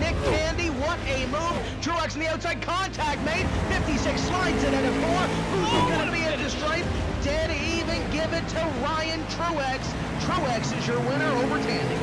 Nick Candy, what a move. Truex on the outside, contact made. 56 slides it at a 4. Who's going to be at the stripe? Did even give it to Ryan Truex. Truex is your winner over Tandy.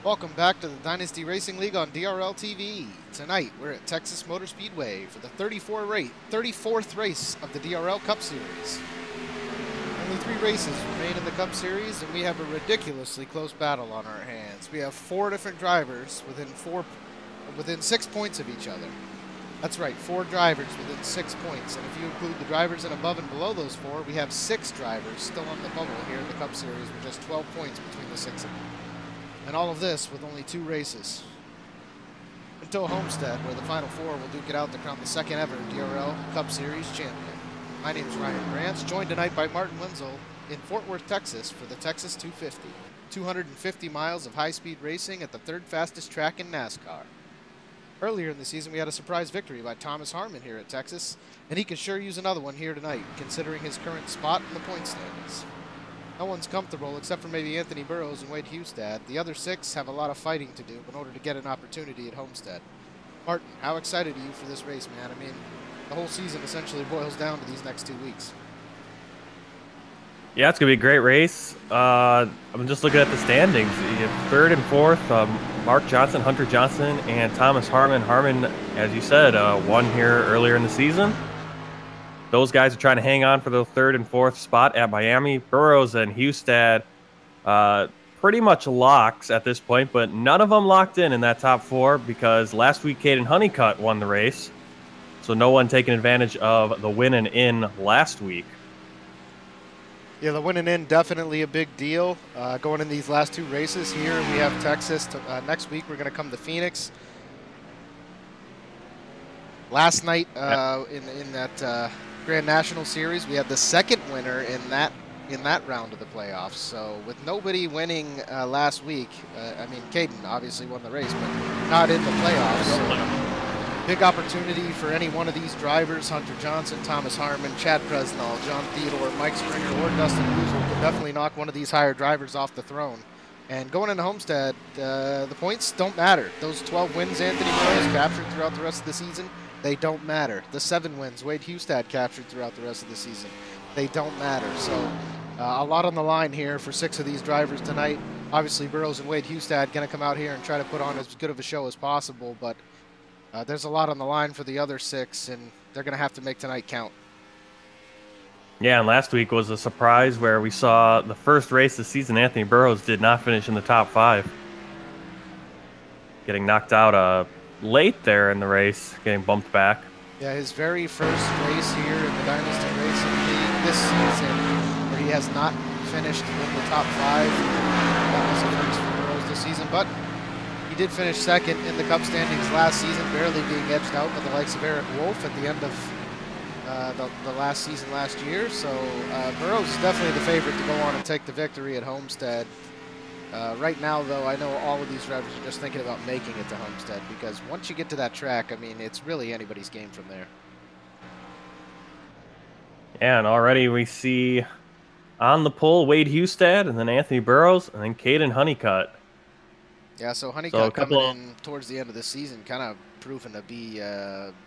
Welcome back to the Dynasty Racing League on DRL TV. Tonight, we're at Texas Motor Speedway for the 34th race of the DRL Cup Series. Only 3 races remain in the Cup Series, and we have a ridiculously close battle on our hands. We have 4 different drivers within 6 points of each other. That's right, 4 drivers within 6 points, and if you include the drivers in above and below those 4, we have 6 drivers still on the bubble here in the Cup Series with just 12 points between the 6 of them. And all of this with only 2 races. Until Homestead, where the Final 4 will duke it out to crown the 2nd ever DRL Cup Series champion. My name is Ryan Grants, joined tonight by Martin Wenzel in Fort Worth, Texas for the Texas 250. 250 miles of high-speed racing at the 3rd fastest track in NASCAR. Earlier in the season, we had a surprise victory by Thomas Harmon here at Texas, and he could sure use another one here tonight, considering his current spot in the point standings. No one's comfortable except for maybe Anthony Burrows and Wade Hustad. The other 6 have a lot of fighting to do in order to get an opportunity at Homestead. Martin, how excited are you for this race, man? I mean, the whole season essentially boils down to these next 2 weeks. Yeah, it's going to be a great race. I'm just looking at the standings. You have 3rd and 4th, Mark Johnson, Hunter Johnson, and Thomas Harmon. Harmon, as you said, won here earlier in the season. Those guys are trying to hang on for the 3rd and 4th spot at Miami. Burrows and Hustad pretty much locks at this point, but none of them locked in that top 4 because last week Caden Honeycutt won the race. So no one taking advantage of the win and in last week. Yeah, the win and in definitely a big deal. Going in these last 2 races here, we have Texas. Next week we're going to come to Phoenix. Last night in that Grand National Series, we had the 2nd winner in that round of the playoffs. So with nobody winning last week, I mean, Caden obviously won the race, but not in the playoffs. So big opportunity for any one of these drivers: Hunter Johnson, Thomas Harmon, Chad Presnell, John Theodore, Mike Springer, or Dustin Boozle could definitely knock one of these higher drivers off the throne. And going into Homestead, the points don't matter. Those 12 wins Anthony Burrows captured throughout the rest of the season, they don't matter. The 7 wins Wade Hustad captured throughout the rest of the season, they don't matter. So a lot on the line here for 6 of these drivers tonight. Obviously, Burrows and Wade Hustad going to come out here and try to put on as good of a show as possible, but there's a lot on the line for the other 6, and they're going to have to make tonight count. Yeah, and last week was a surprise where we saw the first race this season, Anthony Burrows did not finish in the top 5. Getting knocked out late there in the race, getting bumped back. Yeah, his very first race here in the Dynasty Racing League this season, where he has not finished in the top 5. That was the first for Burrows this season, but he did finish second in the Cup standings last season, barely being edged out by the likes of Eric Wolf at the end of the last season last year. So Burrows is definitely the favorite to go on and take the victory at Homestead. Right now, though, I know all of these drivers are just thinking about making it to Homestead, because once you get to that track, I mean, it's really anybody's game from there. Yeah, and already we see on the pole Wade Hustad, and then Anthony Burrows, and then Caden Honeycutt. Yeah, so Honeycutt coming in towards the end of the season, kind of proven to be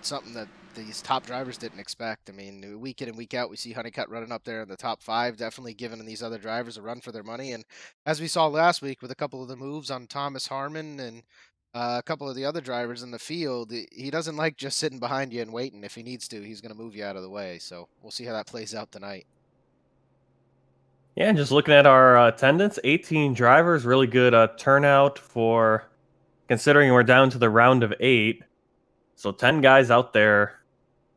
something that these top drivers didn't expect. I mean, week in and week out, we see Honeycutt running up there in the top 5, definitely giving these other drivers a run for their money. And as we saw last week with a couple of the moves on Thomas Harmon and a couple of the other drivers in the field, he doesn't like just sitting behind you and waiting. If he needs to, he's going to move you out of the way. So we'll see how that plays out tonight. Yeah, and just looking at our attendance, 18 drivers, really good turnout for considering we're down to the round of 8. So 10 guys out there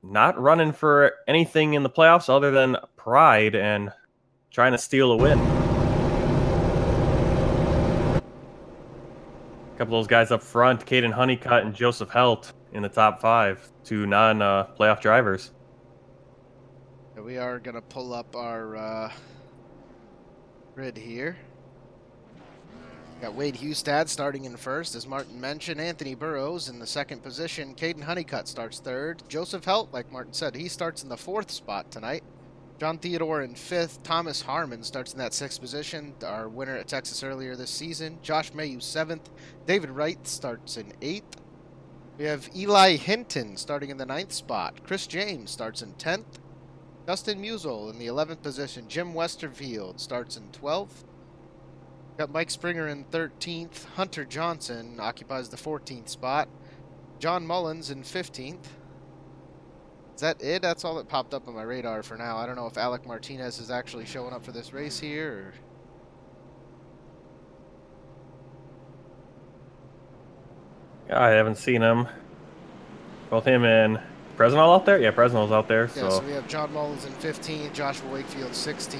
not running for anything in the playoffs other than pride and trying to steal a win. A couple of those guys up front, Caden Honeycutt and Joseph Helt in the top 5, 2 non-playoff drivers. We are going to pull up our grid here. Got Wade Hustad starting in first, as Martin mentioned. Anthony Burrows in the 2nd position. Caden Honeycutt starts 3rd. Joseph Helt, like Martin said, he starts in the 4th spot tonight. John Theodore in 5th. Thomas Harmon starts in that 6th position, our winner at Texas earlier this season. Josh Mayu 7th. David Wright starts in 8th. We have Eli Hinton starting in the 9th spot. Chris James starts in 10th. Dustin Musial in the 11th position. Jim Westerfield starts in 12th. Got Mike Springer in 13th. Hunter Johnson occupies the 14th spot. John Mullins in 15th. Is that it? That's all that popped up on my radar for now. I don't know if Alec Martinez is actually showing up for this race here. Or... I haven't seen him. Both him and Presnell out there? Yeah, Presnell's out there. Yeah, so we have John Mullins in 15th, Joshua Wakefield 16th,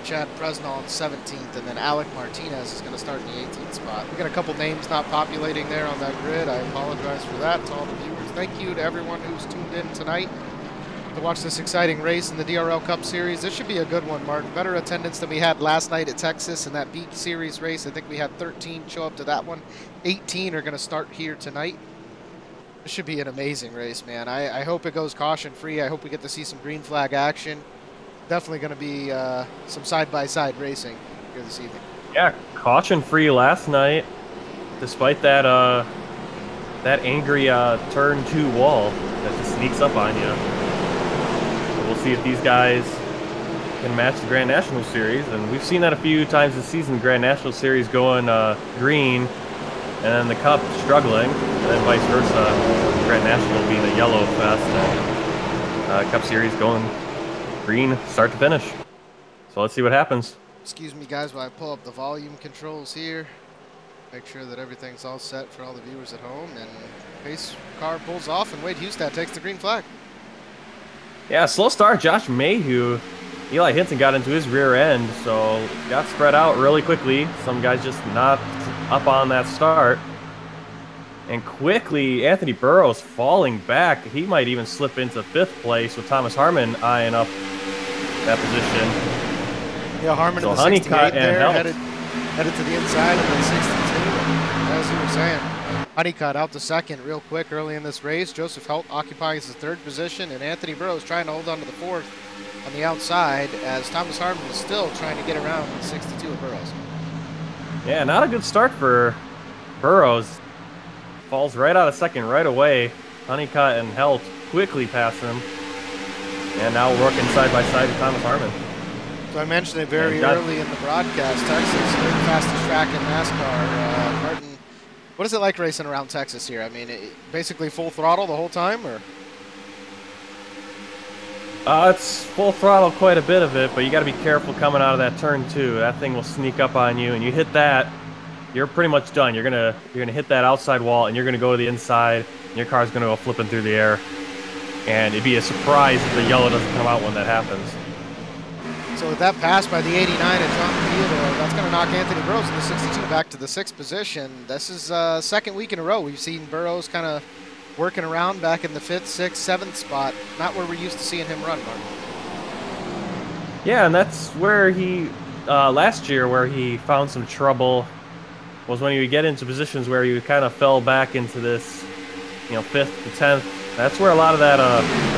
Chad Presnell in 17th, and then Alec Martinez is going to start in the 18th spot. We got a couple names not populating there on that grid. I apologize for that to all the viewers. Thank you to everyone who's tuned in tonight to watch this exciting race in the DRL Cup Series. This should be a good one, Martin. Better attendance than we had last night at Texas in that B Series race. I think we had 13 show up to that one. 18 are going to start here tonight. This should be an amazing race, man. I hope it goes caution-free. I hope we get to see some green flag action. Definitely going to be some side-by-side racing here this evening. Yeah, caution-free last night, despite that that angry turn 2 wall that just sneaks up on you. So we'll see if these guys can match the Grand National Series, and we've seen that a few times this season. The Grand National Series going green, and then the Cup struggling, and then vice versa. Grand National being a yellow fest, and Cup Series going green start to finish. So let's see what happens. Excuse me, guys, while I pull up the volume controls here. Make sure that everything's all set for all the viewers at home, and pace car pulls off, and Wade Hustad takes the green flag. Yeah, slow start. Josh Mayhew, Eli Hinton got into his rear end, so got spread out really quickly. Some guys just not up on that start. And quickly, Anthony Burrows falling back. He might even slip into 5th place with Thomas Harmon eyeing up that position. Yeah, Harmon so in the Honeycutt 68 there, and headed to the inside of the 62. As you were saying, Honeycutt out to 2nd real quick early in this race. Joseph Helt occupies the 3rd position, and Anthony Burrows trying to hold on to the 4th on the outside, as Thomas Harmon is still trying to get around the 62 of Burrows. Yeah, not a good start for Burrows. Falls right out of second right away. Honeycutt and Helt quickly pass him. And now working side by side with Thomas Harmon. So I mentioned it very early in the broadcast. Texas, they're the fastest track in NASCAR. Martin, what is it like racing around Texas here? I mean, basically full throttle the whole time, or? It's full throttle quite a bit of it, but you got to be careful coming out of that turn 2. That thing will sneak up on you, and you hit that, you're pretty much done. You're gonna hit that outside wall, and you're gonna go to the inside, and your car's gonna go flipping through the air. And it'd be a surprise if the yellow doesn't come out when that happens. So with that pass by the 89 at John Theodore, that's going to knock Anthony Burrows in the 62 back to the 6th position. This is second week in a row we've seen Burrows kind of working around back in the 5th, 6th, 7th spot. Not where we're used to seeing him run, Martin. Yeah, and that's where he, last year, where he found some trouble was when he would get into positions where he kind of fell back into this, 5th to 10th. That's where a lot of that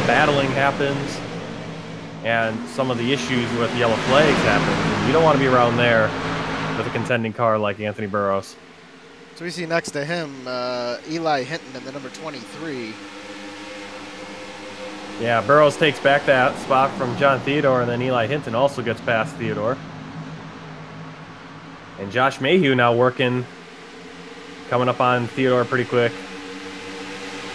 battling happens. And some of the issues with yellow flags happen. You don't want to be around there with a contending car like Anthony Burrows. So we see next to him Eli Hinton in the number 23. Yeah, Burrows takes back that spot from John Theodore, and then Eli Hinton also gets past Theodore. And Josh Mayhew now working, coming up on Theodore pretty quick.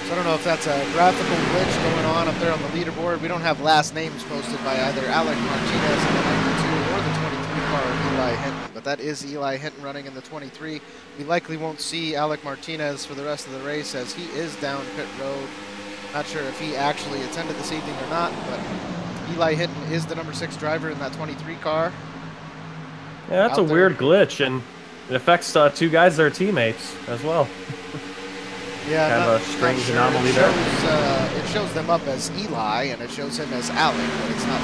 So I don't know if that's a graphical glitch going on up there on the leaderboard. We don't have last names posted by either Alec Martinez in the 92 or the 23 car of Eli Hinton, but that is Eli Hinton running in the 23. We likely won't see Alec Martinez for the rest of the race as he is down pit road. Not sure if he actually attended this evening or not, but Eli Hinton is the number 6 driver in that 23 car. Yeah, that's a weird glitch, and it affects 2 guys that are teammates as well. Yeah, kind of a strange anomaly there. It shows them up as Eli, and it shows him as Alec, but it's not.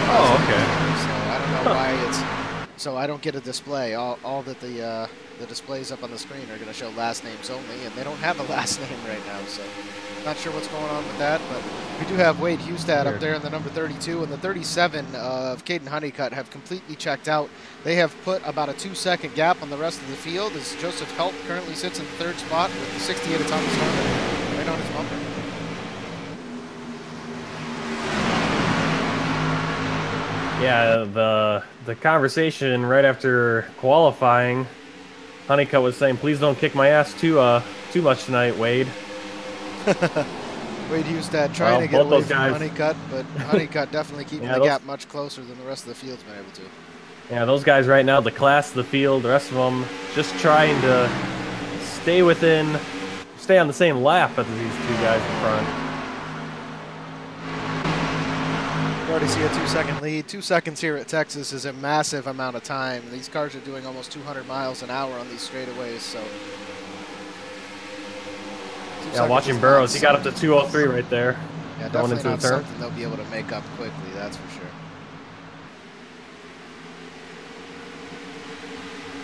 Oh, okay. So I don't know why it's. So I don't get a display. All that the displays up on the screen are going to show last names only, and they don't have a last name right now. So not sure what's going on with that, but we do have Wade Hustad up there in the number 32, and the 37 of Caden Honeycutt have completely checked out. They have put about a 2-second gap on the rest of the field as Joseph Helt currently sits in the 3rd spot with the 68 of Thomas Harmon right on his bumper. Yeah, the conversation right after qualifying, Honeycutt was saying, "Please don't kick my ass too much tonight, Wade." Wade Hustad trying to get away from Honeycutt, but Honeycutt definitely keeping the gap much closer than the rest of the field's been able to. Yeah, those guys right now, the class of the field, the rest of them just trying to stay on the same lap as these 2 guys in front. You already see a 2-second lead. 2 seconds here at Texas is a massive amount of time. These cars are doing almost 200 miles an hour on these straightaways, so. Yeah, watching Burrows, he got up to 203 right there. Yeah, definitely not something they'll be able to make up quickly, that's for sure.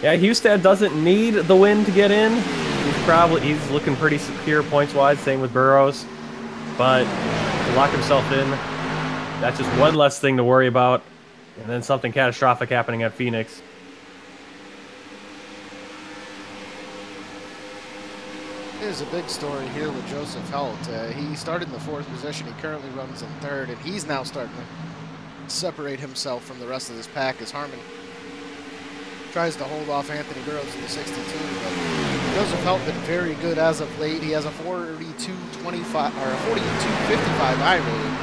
Yeah, Hustad doesn't need the win to get in. He's looking pretty secure points-wise, same with Burrows. But to lock himself in, that's just one less thing to worry about. And then something catastrophic happening at Phoenix. There's a big story here with Joseph Helt. He started in the 4th position. He currently runs in 3rd, and he's now starting to separate himself from the rest of this pack as Harmon tries to hold off Anthony Burrows in the 62. But Joseph Helt been very good as of late. He has a 42.25 or a 42.55 I rating.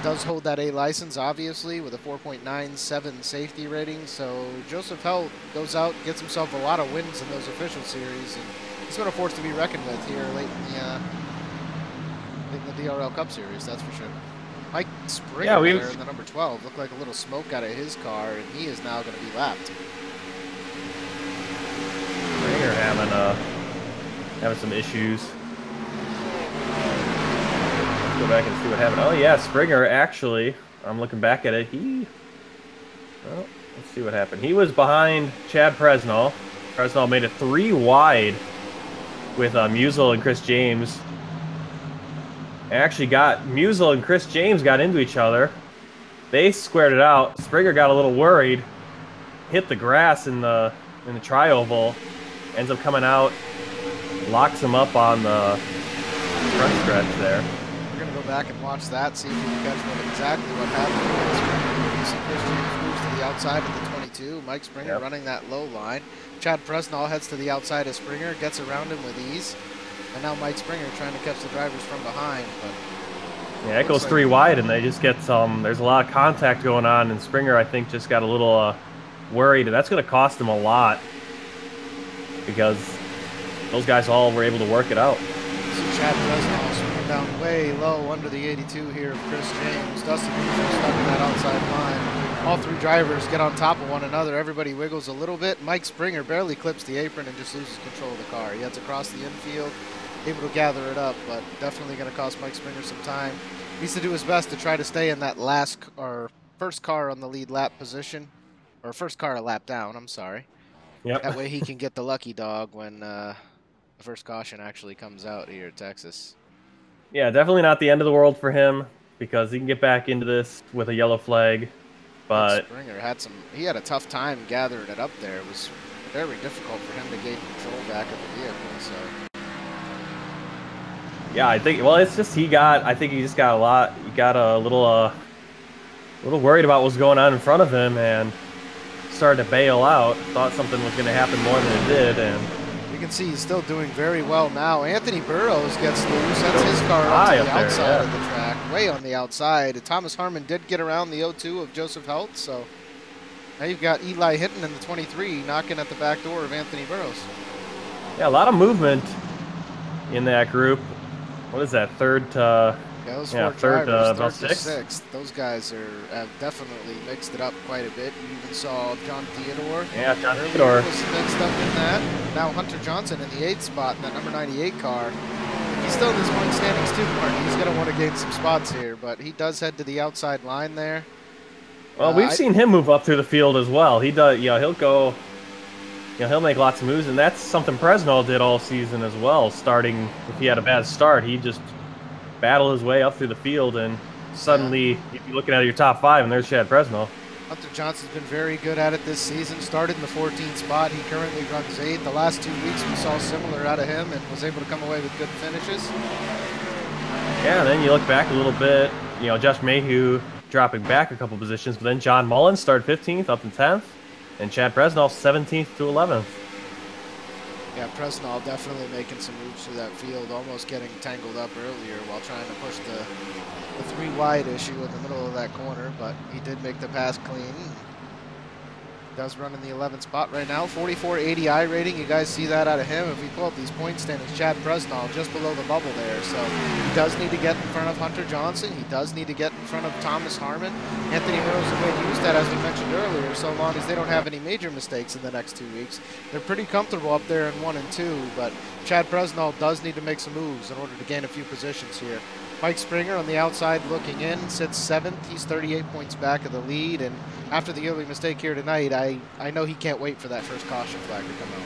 Does hold that A license, obviously, with a 4.97 safety rating. So Joseph Helt goes out, gets himself a lot of wins in those official series, and he's been a force to be reckoned with here late in the DRL Cup Series, that's for sure. Mike Springer there in the number 12 looked like a little smoke out of his car, and he is now going to be lapped. Springer having some issues. Let's go back and see what happened. Oh yeah, Springer actually, I'm looking back at it, well, let's see what happened. He was behind Chad Presnell. Presnell made it 3 wide with Musial and Chris James. Actually Musial and Chris James got into each other. They squared it out. Springer got a little worried, hit the grass in the in the tri-oval, ends up coming out, locks him up on the front stretch there. We're going to go back and watch that, see if we can catch exactly what happened. You see Chris James moves to the outside of the 22. Mike Springer running that low line. Chad Presnall heads to the outside of Springer, gets around him with ease. And now Mike Springer trying to catch the drivers from behind. But yeah, it goes 3 wide, and they just get some. There's a lot of contact going on, and Springer, I think, just got a little worried, and that's going to cost him a lot because those guys all were able to work it out. See Chad Presnall swinging down way low under the 82 here of Chris James. Dustin Hoover stuck in that outside line. All 3 drivers get on top of one another. Everybody wiggles a little bit. Mike Springer barely clips the apron and just loses control of the car. He heads across the infield, able to gather it up, but definitely going to cost Mike Springer some time. He needs to do his best to try to stay in that first car on the lead lap position, or first car a lap down, I'm sorry. Yep. That way he can get the lucky dog when the first caution actually comes out here at Texas. Yeah, definitely not the end of the world for him because he can get back into this with a yellow flag. But Springer had he had a tough time gathering it up there. It was very difficult for him to gain control back of the vehicle. So yeah, I think it's just I think he just got a little worried about what was going on in front of him and started to bail out. Thought something was going to happen more than it did, and you can see he's still doing very well now. Anthony Burrows gets loose, sets his car up to the outside of the track, way on the outside. Thomas Harmon did get around the 02 of Joseph Helt, so now you've got Eli Hinton in the 23 knocking at the back door of Anthony Burrows. Yeah, a lot of movement in that group. What is that, third to... those yeah, four drivers, about third to sixth. Those guys have definitely mixed it up quite a bit. You even saw John Theodore. Yeah, John Theodore was mixed up in that. Now Hunter Johnson in the 8th spot in that number 98 car. He's still in this point standings too, Mark. He's going to want to gain some spots here, but he does head to the outside line there. Well, we've seen him move up through the field as well. He does, he'll go, he'll make lots of moves, and that's something Presnall did all season as well. Starting, if he had a bad start, he just battle his way up through the field, and suddenly you'd be looking at your top 5, and there's Chad Presnall. Hunter Johnson's been very good at it this season. Started in the 14th spot. He currently runs 8th. The last 2 weeks we saw similar out of him and was able to come away with good finishes. Yeah, and then you look back a little bit, Josh Mayhew dropping back a couple positions, but then John Mullins started 15th up to 10th, and Chad Presnall 17th to 11th. Yeah, Presnall definitely making some moves through that field, almost getting tangled up earlier while trying to push the 3 wide issue in the middle of that corner, but he did make the pass clean. Does run in the 11th spot right now. 44.80 iRating. You guys see that out of him. If we pull up these point standings, Chad Presnall just below the bubble there. So he does need to get in front of Hunter Johnson. He does need to get in front of Thomas Harmon. Anthony Burrows will use that, as we mentioned earlier, so long as they don't have any major mistakes in the next 2 weeks. They're pretty comfortable up there in 1 and 2, but Chad Presnall does need to make some moves in order to gain a few positions here. Mike Springer on the outside looking in, sits 7th. He's 38 points back of the lead, and after the early mistake here tonight, I know he can't wait for that first caution flag to come out.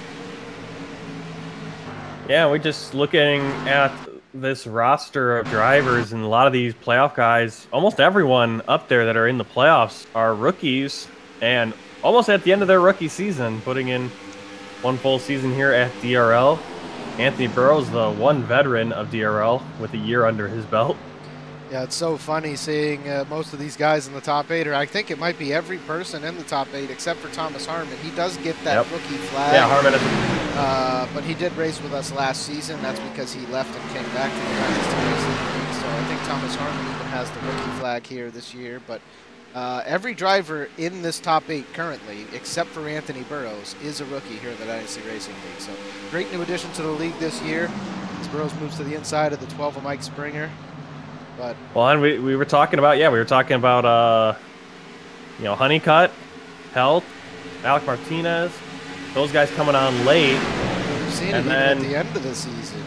Yeah, we're just looking at this roster of drivers, and a lot of these playoff guys, almost everyone up there that are in the playoffs are rookies, and almost at the end of their rookie season, putting in 1 full season here at DRL. Anthony Burrows, the 1 veteran of DRL with a year under his belt. Yeah, it's so funny seeing most of these guys in the top 8, or I think it might be every person in the top 8 except for Thomas Harmon. He does get that rookie flag. Yeah, Harmon is. But he did race with us last season. That's because he left and came back to the Dynasty Racing League. So I think Thomas Harmon even has the rookie flag here this year. But every driver in this top 8 currently, except for Anthony Burrows, is a rookie here in the Dynasty Racing League. So great new addition to the league this year. As Burrows moves to the inside of the 12 of Mike Springer. But well, and we were talking about Honeycutt, Helt, Alec Martinez, those guys coming on late. We've seen it even at the end of the season.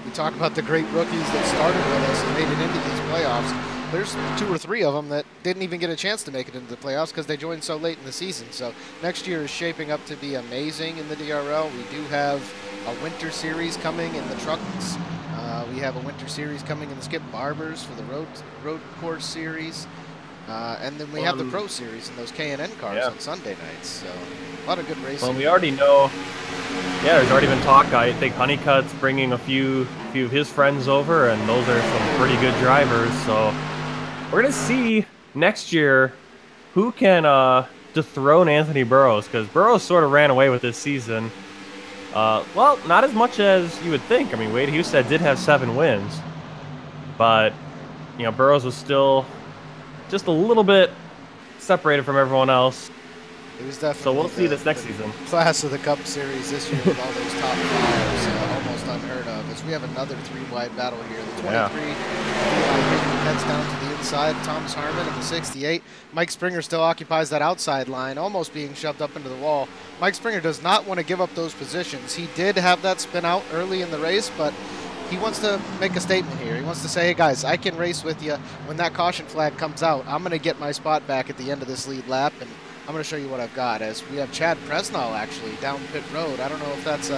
We talk about the great rookies that started with us and made it into these playoffs. There's 2 or 3 of them that didn't even get a chance to make it into the playoffs because they joined so late in the season. So next year is shaping up to be amazing in the DRL. We do have a winter series coming in the trucks. We have a winter series coming in the Skip Barbers for the road course series. And then we have the Pro Series and those K&N cars on Sunday nights. So a lot of good racing. Well, we already know. Yeah, there's already been talk. I think Honeycutt's bringing a few of his friends over, and those are some pretty good drivers. So we're gonna see next year who can dethrone Anthony Burrows, because Burrows sort of ran away with this season. Well, not as much as you would think. I mean, Wade Husted did have 7 wins, but you know, Burrows was still just a little bit separated from everyone else. It was definitely. So we'll see this next season. Class of the Cup Series this year with all those top 5s, almost unheard of. As we have another 3-wide battle here. The 23 heads down to the inside. Thomas Harmon in the 68. Mike Springer still occupies that outside line, almost being shoved up into the wall. Mike Springer does not want to give up those positions. He did have that spin out early in the race, but he wants to make a statement here. He wants to say, hey guys, I can race with you. When that caution flag comes out, I'm going to get my spot back at the end of this lead lap, and I'm going to show you what I've got. As we have Chad Presnall actually down pit road. I don't know if that's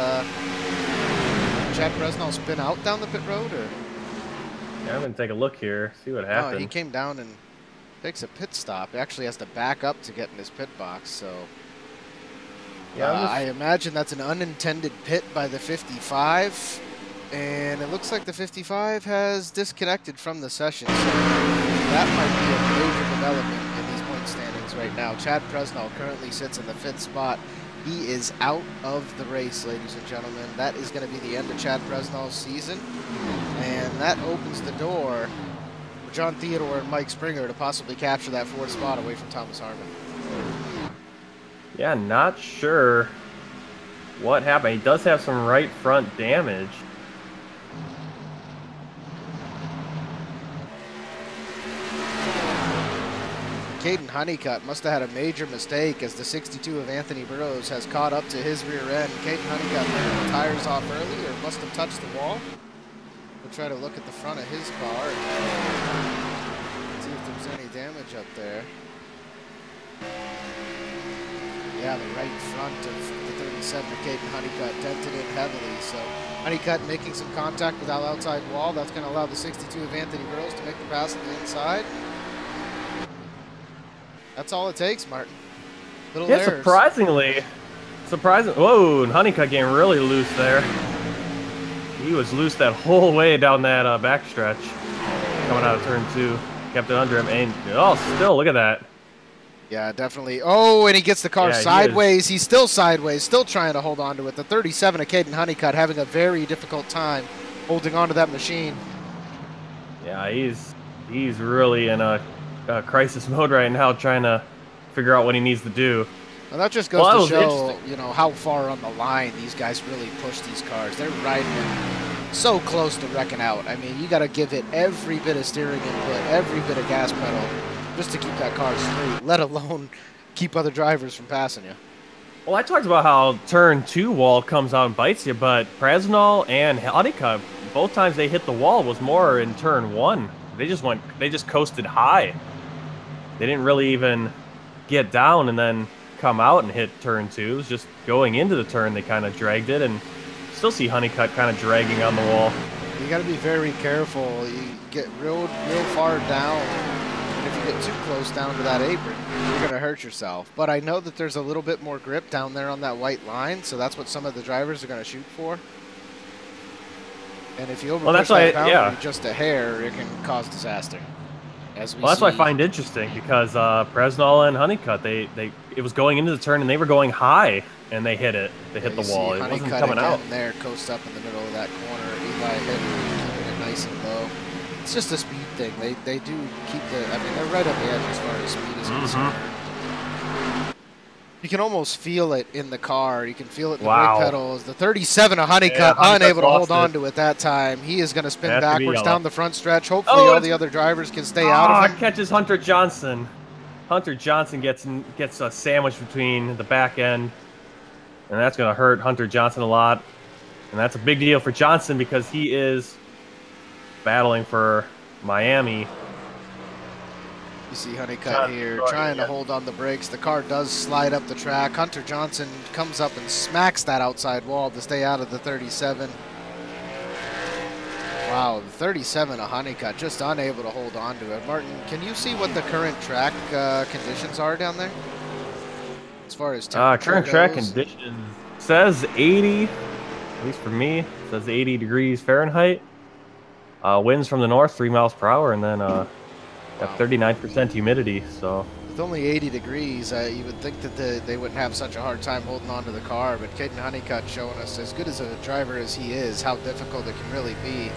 Chad Presnall spin out down the pit road, or. Yeah, I'm going to take a look here, see what happened. Oh, he came down and takes a pit stop. He actually has to back up to get in his pit box, so. Yeah, I imagine that's an unintended pit by the 55. And it looks like the 55 has disconnected from the session, so that might be a major development in these point standings right now. Chad Presnall currently sits in the 5th spot. He is out of the race, ladies and gentlemen. That is going to be the end of Chad Presnall's season, and that opens the door for John Theodore and Mike Springer to possibly capture that 4th spot away from Thomas Harmon. Yeah, not sure what happened. He does have some right front damage. Caden Honeycutt must have had a major mistake, as the 62 of Anthony Burrows has caught up to his rear end. Caden Honeycutt turned the tires off early, or must have touched the wall. We'll try to look at the front of his car and see if there's any damage up there. Yeah, the right front of the 37 of Caden Honeycutt dented in heavily. So Honeycutt making some contact with that outside wall. That's going to allow the 62 of Anthony Burrows to make the pass on the inside. That's all it takes, Martin. Little errors. Surprisingly. Whoa, and Honeycutt getting really loose there. He was loose that whole way down that backstretch. Coming out of turn 2. Kept it under him. And, oh, still, look at that. Yeah, definitely. Oh, and he gets the car sideways. He's still sideways, still trying to hold on to it. The 37 of Caden Honeycutt having a very difficult time holding on to that machine. Yeah, he's really in a crisis mode right now, trying to figure out what he needs to do. Well, that just goes to show, you know, how far on the line these guys really push these cars. They're riding it so close to wrecking out. I mean, you got to give it every bit of steering input, every bit of gas pedal, just to keep that car straight, let alone keep other drivers from passing you. Well, I talked about how turn 2 wall comes out and bites you, but Presnall and Honeycutt, both times they hit the wall was more in turn 1. They just coasted high. They didn't really even get down and then come out and hit turn 2. It was just going into the turn, they kind of dragged it, and still see Honeycutt kind of dragging on the wall. You got to be very careful. You get real far down, and if you get too close down to that apron, you're going to hurt yourself. But I know that there's a little bit more grip down there on that white line, so that's what some of the drivers are going to shoot for. And if you overpush that boundary just a hair, it can cause disaster. That's what I find interesting, because Presnall and Honeycutt, it was going into the turn and they were going high and they hit it. They hit the wall. It wasn't coming out. There, coast up in the middle of that corner. Eli keeping it nice and low. It's just a speed thing. They do keep they're right on the edge as far as speed is concerned. You can almost feel it in the car. You can feel it in the brake pedals. The 37 of Honeycutt, unable to hold on to it that time. He is going to spin backwards down the front stretch. Hopefully all the other drivers can stay out of him. Catches Hunter Johnson. Hunter Johnson gets a sandwich between the back end, and that's going to hurt Hunter Johnson a lot. And that's a big deal for Johnson, because he is battling for Miami. You see Honeycutt here trying to hold on the brakes. The car does slide up the track. Hunter Johnson comes up and smacks that outside wall to stay out of the 37. Wow, 37 a Honeycutt, just unable to hold on to it. Martin, can you see what the current track conditions are down there? As far as temperature current track goes? conditions says 80, at least for me, it says 80 degrees Fahrenheit. Winds from the north, 3 miles per hour, and then Wow. 39% humidity. So With only 80 degrees, you would think that they wouldn't have such a hard time holding on to the car, but Caden Honeycutt showing us, as good as a driver as he is, how difficult it can really be.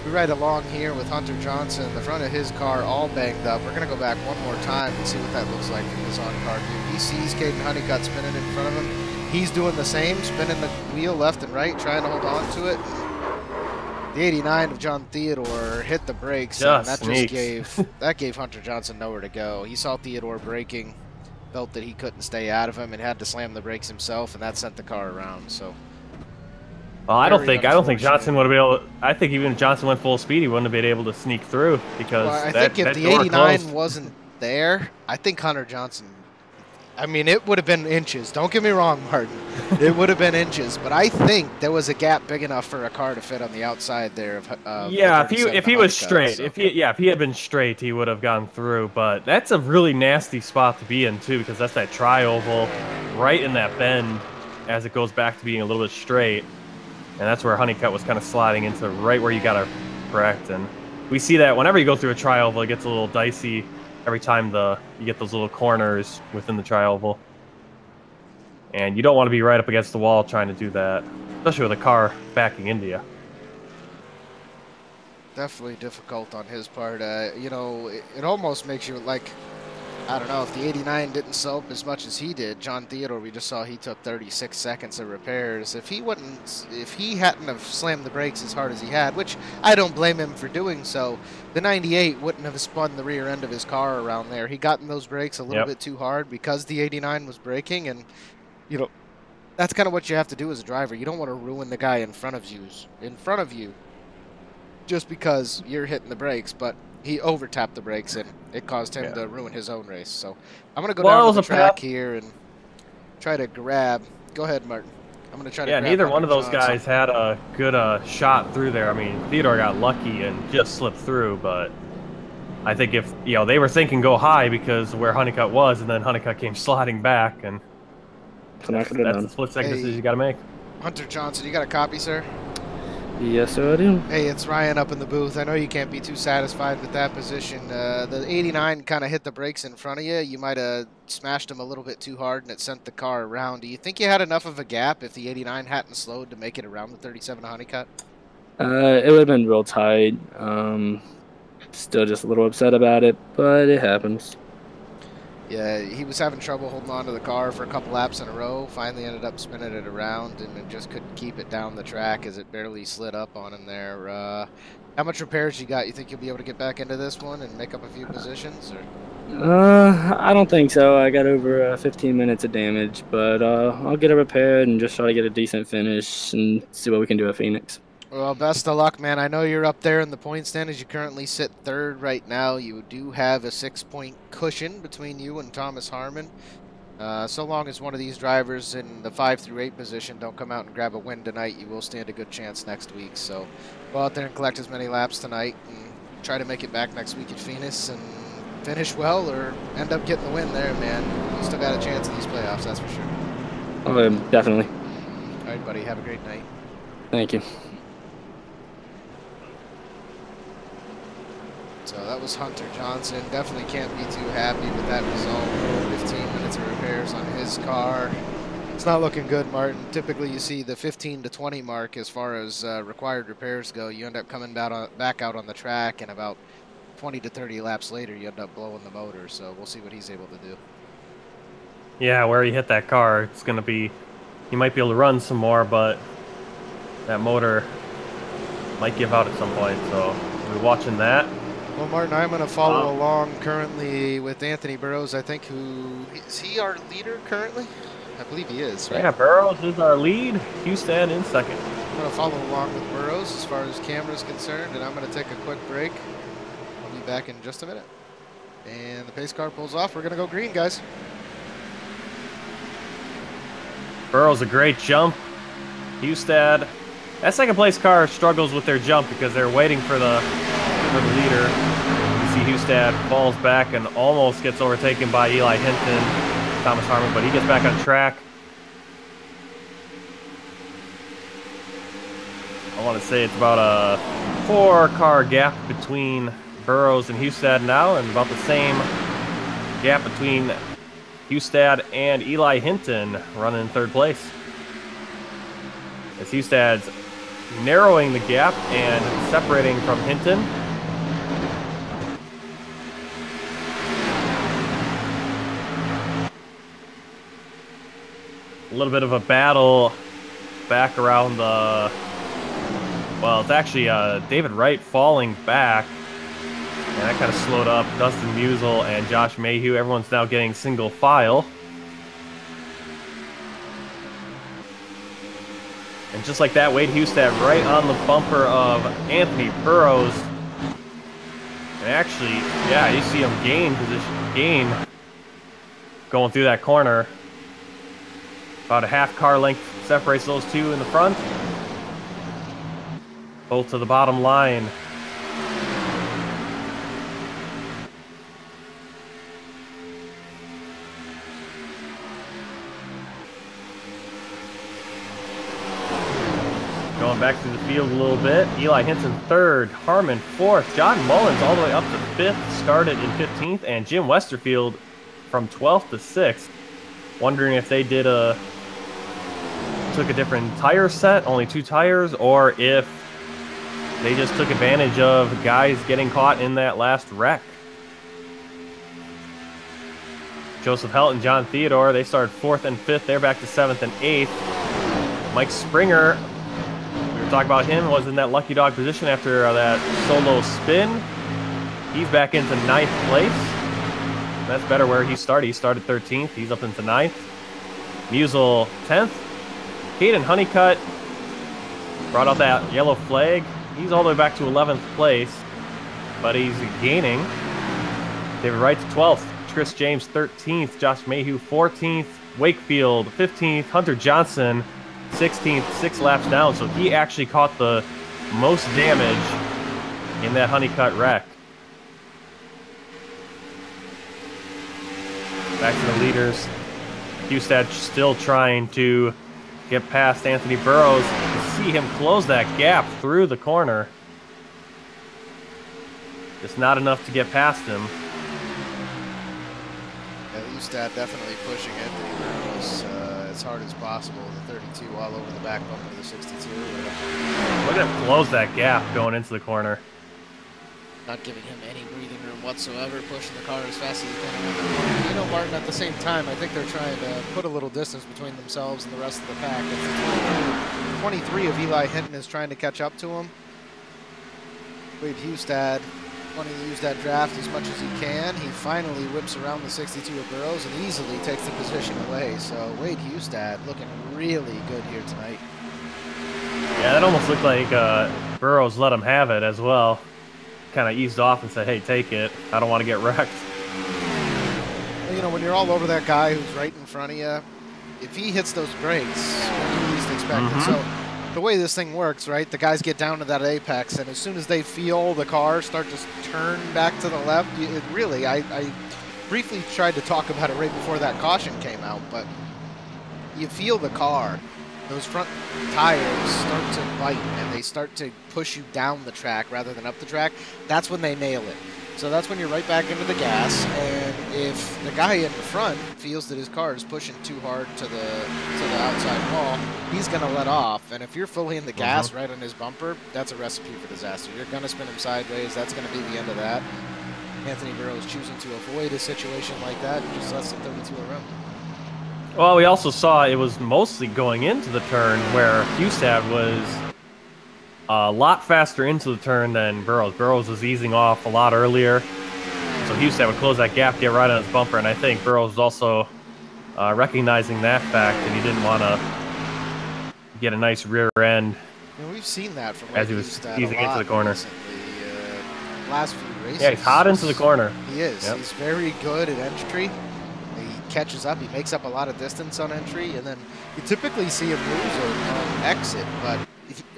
We ride along here with Hunter Johnson, the front of his car all banged up. We're going to go back one more time and see what that looks like from his on-car view. He sees Caden Honeycutt spinning in front of him. He's doing the same, spinning the wheel left and right, trying to hold on to it. The 89 of John Theodore hit the brakes, and that gave Hunter Johnson nowhere to go. He saw Theodore braking, felt that he couldn't stay out of him, and had to slam the brakes himself, and that sent the car around. So, well, I don't think Johnson would have been able to, I think even if Johnson went full speed, he wouldn't have been able to sneak through because I think if the 89 wasn't there, I think Hunter Johnson. I mean, it would have been inches. Don't get me wrong, Martin. It would have been inches, but I think there was a gap big enough for a car to fit on the outside there. Yeah, if he was straight, so. if he had been straight, he would have gone through. But that's a really nasty spot to be in too, because that's that tri-oval right in that bend as it goes back to being a little bit straight, and that's where Honeycutt was kind of sliding into right where you got to correct. And we see that whenever you go through a tri-oval, it gets a little dicey. Every time you get those little corners within the tri-oval. And you don't want to be right up against the wall trying to do that, especially with a car backing into you. Definitely difficult on his part. You know, it almost makes you like, I don't know, if the 89 didn't soap as much as he did, John Theodore, we just saw he took 36 seconds of repairs. If he hadn't have slammed the brakes as hard as he had, which I don't blame him for doing so, the 98 wouldn't have spun the rear end of his car around there. He got in those brakes a little bit too hard because the 89 was braking, and you know, that's kind of what you have to do as a driver. You don't want to ruin the guy in front of you just because you're hitting the brakes, but he over-tapped the brakes, and it caused him to ruin his own race. So I'm going to go down to the track here and try to grab. Go ahead, Martin. I'm going to try to grab neither one of those guys had a good shot through there. I mean, Theodore got lucky and just slipped through, but I think if, they were thinking go high because where Honeycutt was, and then Honeycutt came sliding back, and that's the split-second decision you got to make. Hunter Johnson, you got a copy, sir? Yes, sir, I do. Hey, it's Ryan up in the booth. I know you can't be too satisfied with that position. The 89 kind of hit the brakes in front of you. You might have smashed him a little bit too hard, and it sent the car around. Do you think you had enough of a gap if the 89 hadn't slowed to make it around the 37 Honeycutt? It would have been real tight. Still just a little upset about it, but it happens. Yeah, he was having trouble holding on to the car for a couple laps in a row. Finally ended up spinning it around and just couldn't keep it down the track as it barely slid up on him there. How much repairs you got? You think you'll be able to get back into this one and make up a few positions? Or? I don't think so. I got over 15 minutes of damage, but I'll get it repaired and just try to get a decent finish and see what we can do at Phoenix. Well, best of luck, man. I know you're up there in the point stand as you currently sit third right now. You do have a 6-point cushion between you and Thomas Harmon. So long as one of these drivers in the 5 through 8 position don't come out and grab a win tonight, you will stand a good chance next week. So go out there and collect as many laps tonight and try to make it back next week at Phoenix and finish well or end up getting the win there, man. You still got a chance in these playoffs, that's for sure. Oh, definitely. All right, buddy. Have a great night. Thank you. So that was Hunter Johnson. Definitely can't be too happy with that result. 15 minutes of repairs on his car. It's not looking good, Martin. Typically you see the 15 to 20 mark as far as required repairs go. You end up coming back out on the track, and about 20 to 30 laps later you end up blowing the motor. So we'll see what he's able to do. Yeah, where he hit that car, it's going to be, he might be able to run some more, but that motor might give out at some point. So we're watching that. Well, Martin, I'm going to follow along currently with Anthony Burrows, I think, is he our leader currently? I believe he is, right? Yeah, Burrows is our lead. Houston in second. I'm going to follow along with Burrows as far as camera's concerned, and I'm going to take a quick break. I'll be back in just a minute. And the pace car pulls off. We're going to go green, guys. Burrows a great jump. Houston That second place car struggles with their jump because they're waiting for the leader. You see Hustad falls back and almost gets overtaken by Eli Hinton, Thomas Harmon, but he gets back on track. I want to say it's about a 4-car gap between Burrows and Hustad now, and about the same gap between Hustad and Eli Hinton running in 3rd place. As Hustad's narrowing the gap and separating from Hinton. A little bit of a battle back around the... Well, it's actually David Wright falling back. And that kind of slowed up Dustin Musial and Josh Mayhew. Everyone's now getting single file. And just like that, Wade Hustad right on the bumper of Anthony Burrows. And actually, yeah, you see him gain going through that corner. About a half car length separates those two in the front. Both to the bottom line. Going back through the field a little bit. Eli Hinton 3rd, Harmon 4th, John Mullins all the way up to 5th, started in 15th, and Jim Westerfield from 12th to 6th. Wondering if they took a different tire set, only 2 tires, or if they just took advantage of guys getting caught in that last wreck. Joseph Helt and John Theodore, they started 4th and 5th. They're back to 7th and 8th. Mike Springer, we were talking about him, was in that lucky dog position after that solo spin. He's back into 9th place. That's better where he started. He started 13th. He's up into 9th. Musial 10th. Caden Honeycutt brought out that yellow flag. He's all the way back to 11th place, but he's gaining. David Wright 12th, Chris James 13th, Josh Mayhew 14th, Wakefield 15th, Hunter Johnson 16th, 6 laps down, so he actually caught the most damage in that Honeycutt wreck. Back to the leaders. Hustad still trying to get past Anthony Burrows. You see him close that gap through the corner. Just not enough to get past him. Yeah, Hustad definitely pushing Anthony Burrows as hard as possible. The 32 all over the back bumper of the 62. Look at him close that gap going into the corner. Not giving him any breathing room whatsoever, pushing the car as fast as he can. You know, Martin, at the same time, I think they're trying to put a little distance between themselves and the rest of the pack. It's 23 of Eli Hinton is trying to catch up to him. Wade Hustad wanting to use that draft as much as he can. He finally whips around the 62 of Burrows and easily takes the position away. So Wade Hustad looking really good here tonight. Yeah, that almost looked like Burrows let him have it as well. Kind of eased off and said, hey, take it. I don't want to get wrecked. Well, you know, when you're all over that guy who's right in front of you, if he hits those brakes, when you least expect it. So the way this thing works, right, the guys get down to that apex, and as soon as they feel the car start to turn back to the left, I briefly tried to talk about it right before that caution came out, but you feel the car. Those front tires start to bite and they start to push you down the track rather than up the track. That's when they nail it. So that's when you're right back into the gas, and if the guy in the front feels that his car is pushing too hard to the outside wall, he's going to let off. And if you're fully in the gas right on his bumper, that's a recipe for disaster. You're going to spin him sideways. That's going to be the end of that. Anthony Burrows choosing to avoid a situation like that, just less than 32 around. Well, we also saw it was mostly going into the turn where Hustad was a lot faster into the turn than Burrows. Burrows was easing off a lot earlier. So Hustad would close that gap, get right on his bumper, and I think Burrows was also recognizing that fact, and he didn't want to get a nice rear end. You know, we've seen that from as he was easing into the corner. Last few races. Yeah, he's hot into the corner. He is. Yep. He's very good at entry. Catches up, he makes up a lot of distance on entry, and then you typically see him lose on exit, but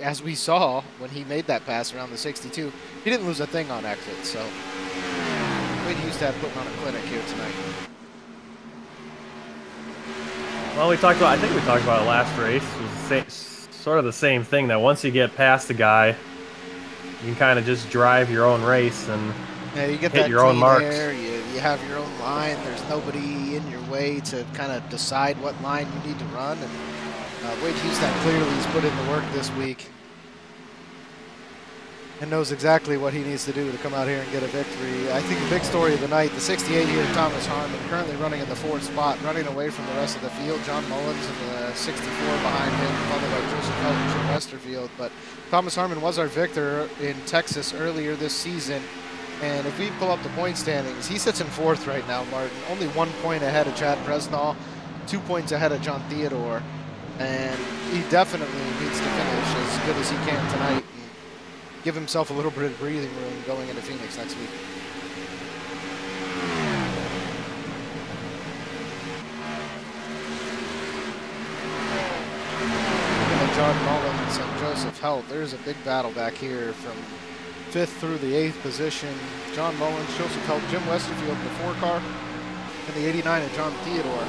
as we saw when he made that pass around the 62, he didn't lose a thing on exit. So Wade Hustad putting on a clinic here tonight. Well, I think we talked about it last race. It was the sort of the same thing, that once you get past the guy, you can kind of just drive your own race and yeah, you get hit that your own marks. Air, you have your own line. There's nobody in your way to kind of decide what line you need to run. And Wade Hustad clearly has put in the work this week and knows exactly what he needs to do to come out here and get a victory. I think the big story of the night, the 68 here, Thomas Harmon, currently running in the 4th spot, running away from the rest of the field. John Mullins in the 64 behind him, followed by Joseph Held and Jim Westerfield. But Thomas Harmon was our victor in Texas earlier this season. And if we pull up the point standings, he sits in 4th right now, Martin. Only 1 point ahead of Chad Presnall, 2 points ahead of John Theodore. And he definitely needs to finish as good as he can tonight. Give himself a little bit of breathing room going into Phoenix next week. John Mullins and Joseph Helt. There's a big battle back here from 5th through the 8th position. John Mullins, Joseph Helt, Jim Westerfield in the 4 car, and the 89 of John Theodore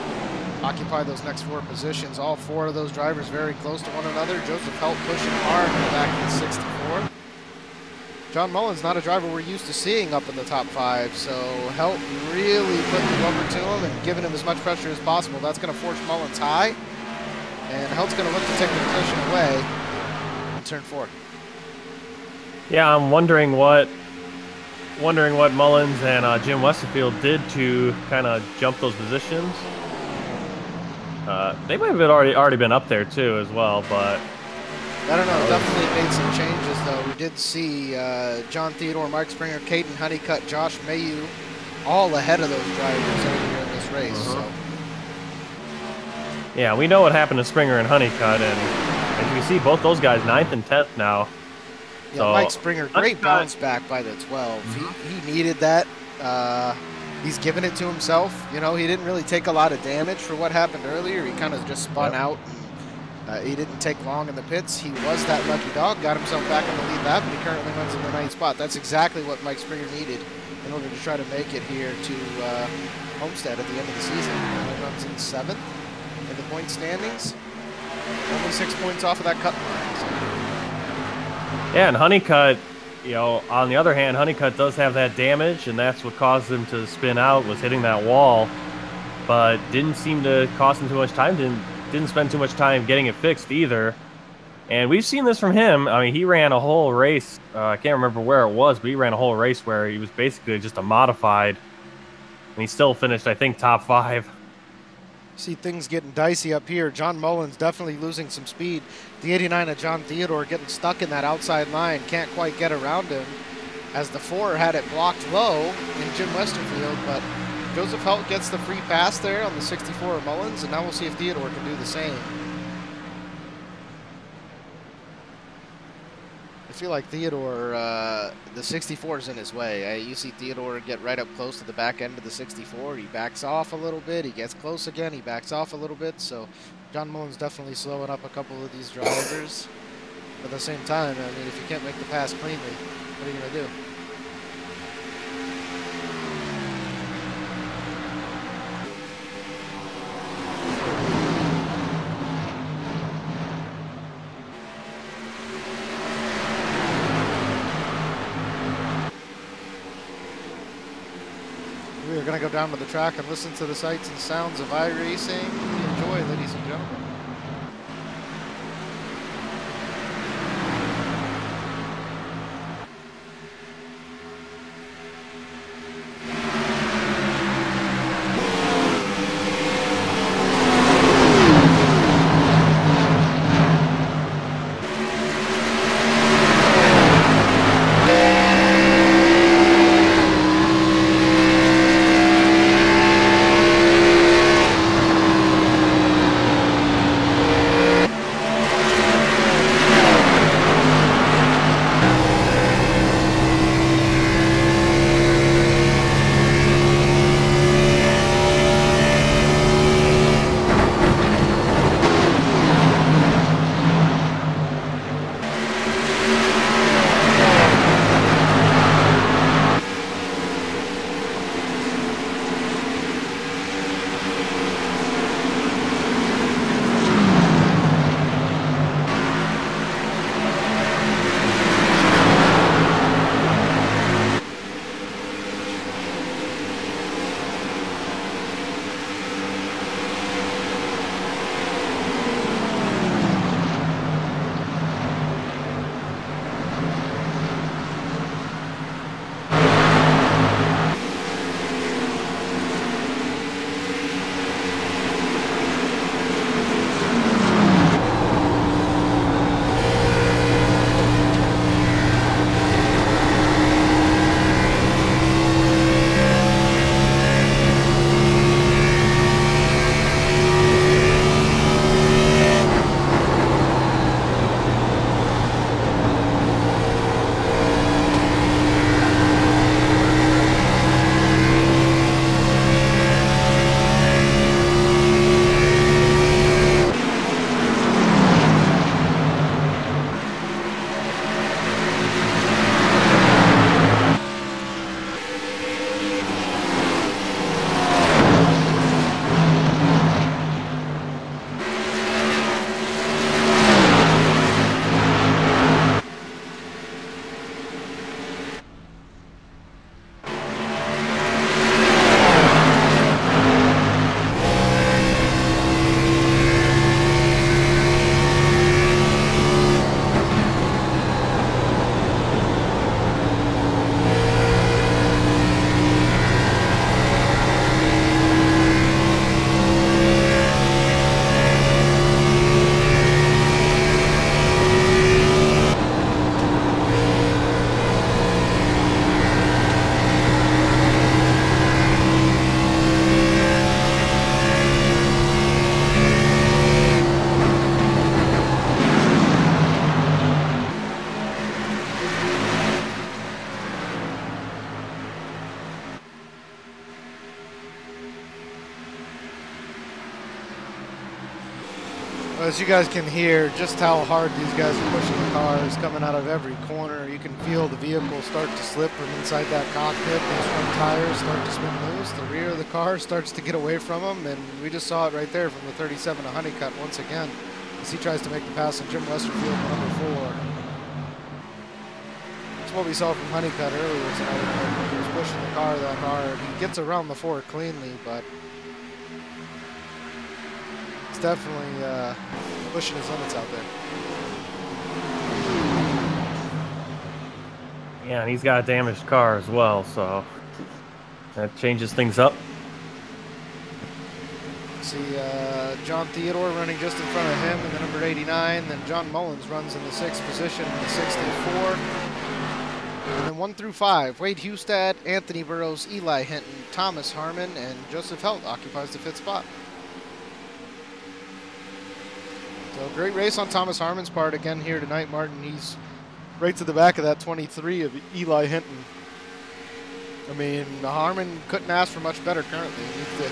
occupy those next 4 positions. All 4 of those drivers very close to one another. Joseph Helt pushing hard in the back of the 64. John Mullins, not a driver we're used to seeing up in the top 5, so Helt really putting the rubber to him and giving him as much pressure as possible. That's going to force Mullins high, and Helt's going to look to take the position away in turn 4. Yeah, I'm wondering what Mullins and Jim Westerfield did to kind of jump those positions. They might have already been up there too as well, but I don't know. Definitely made some changes, though. We did see John Theodore, Mark Springer, Caden Honeycutt, Josh Mayu, all ahead of those drivers earlier in this race. So. Yeah, we know what happened to Springer and Honeycutt, and as you can see, both those guys 9th and 10th now. Yeah, so, Mike Springer, great bounce back by the 12. He needed that. He's given it to himself. You know, he didn't really take a lot of damage for what happened earlier. He kind of just spun out. And, he didn't take long in the pits. He was that lucky dog, got himself back in the lead lap, but he currently runs in the 9th spot. That's exactly what Mike Springer needed in order to try to make it here to Homestead at the end of the season. He runs in 7th in the point standings. Only 6 points off of that cut line. So. Yeah, and Honeycutt, you know, on the other hand, Honeycutt does have that damage, and that's what caused him to spin out, was hitting that wall, but didn't seem to cost him too much time, didn't spend too much time getting it fixed either. And we've seen this from him. I mean, he ran a whole race, I can't remember where it was, but he ran a whole race where he was basically just a modified, and he still finished, I think, top 5. See things getting dicey up here. John Mullins definitely losing some speed. The 89 of John Theodore getting stuck in that outside line. Can't quite get around him as the 4 had it blocked low in Jim Westerfield. But Joseph Helt gets the free pass there on the 64 of Mullins. And now we'll see if Theodore can do the same. I feel like Theodore, the 64 is in his way. You see Theodore get right up close to the back end of the 64. He backs off a little bit. He gets close again. He backs off a little bit. So John Mullins definitely slowing up a couple of these drivers. But at the same time, I mean, if you can't make the pass cleanly, what are you going to do? We're going to go down to the track and listen to the sights and sounds of iRacing. Enjoy, ladies and gentlemen. Well, as you guys can hear, just how hard these guys are pushing the cars coming out of every corner. You can feel the vehicle start to slip from inside that cockpit. Those front tires start to spin loose. The rear of the car starts to get away from them, and we just saw it right there from the 37 to Honeycutt once again as he tries to make the pass on Jim Westerfield, number 4. That's what we saw from Honeycutt earlier tonight. He was pushing the car that hard. He gets around the 4 cleanly, but it's definitely pushing his limits out there. Yeah, and he's got a damaged car as well, so that changes things up. See John Theodore running just in front of him in the number 89. Then John Mullins runs in the 6th position in the 64. And then 1 through 5, Wade Hustad, Anthony Burrows, Eli Hinton, Thomas Harmon, and Joseph Helt occupies the 5th spot. So great race on Thomas Harmon's part again here tonight, Martin. He's right to the back of that 23 of Eli Hinton. I mean, Harmon couldn't ask for much better currently. He needs to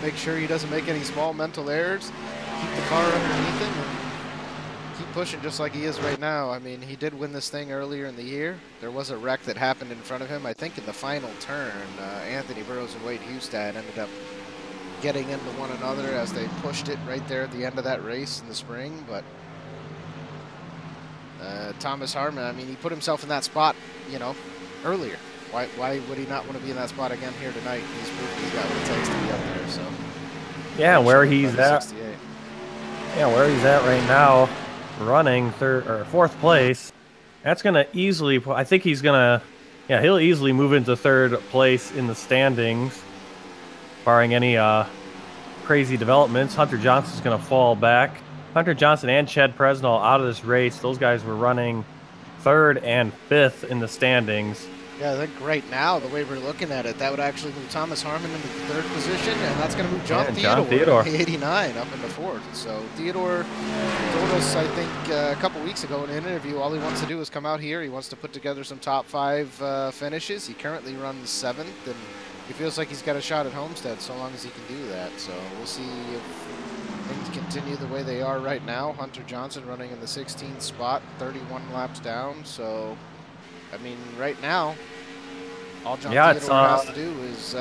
make sure he doesn't make any small mental errors, keep the car underneath him, and keep pushing just like he is right now. I mean, he did win this thing earlier in the year. There was a wreck that happened in front of him. I think in the final turn, Anthony Burrows and Wade Hustad ended up getting into one another as they pushed it right there at the end of that race in the spring. But Thomas Harmon, I mean, he put himself in that spot, you know, earlier. Why would he not want to be in that spot again here tonight? He's proven he's got what it takes to be up there. So yeah, where he's at. Yeah, where he's at right now, running 3rd or 4th place. That's gonna easily. I think he's gonna. Yeah, he'll easily move into 3rd place in the standings, barring any crazy developments. Hunter Johnson's going to fall back. Hunter Johnson and Chad Presnell out of this race. Those guys were running 3rd and 5th in the standings. Yeah, I think right now, the way we're looking at it, that would actually move Thomas Harmon into the 3rd position, and that's going to move John Theodore, 89, up into 4th. So Theodore told us, I think, a couple weeks ago in an interview, all he wants to do is come out here. He wants to put together some top 5 finishes. He currently runs 7th, and he feels like he's got a shot at Homestead so long as he can do that. So we'll see if things continue the way they are right now. Hunter Johnson running in the 16th spot, 31 laps down. So, I mean, right now, all John Theodore has to do is,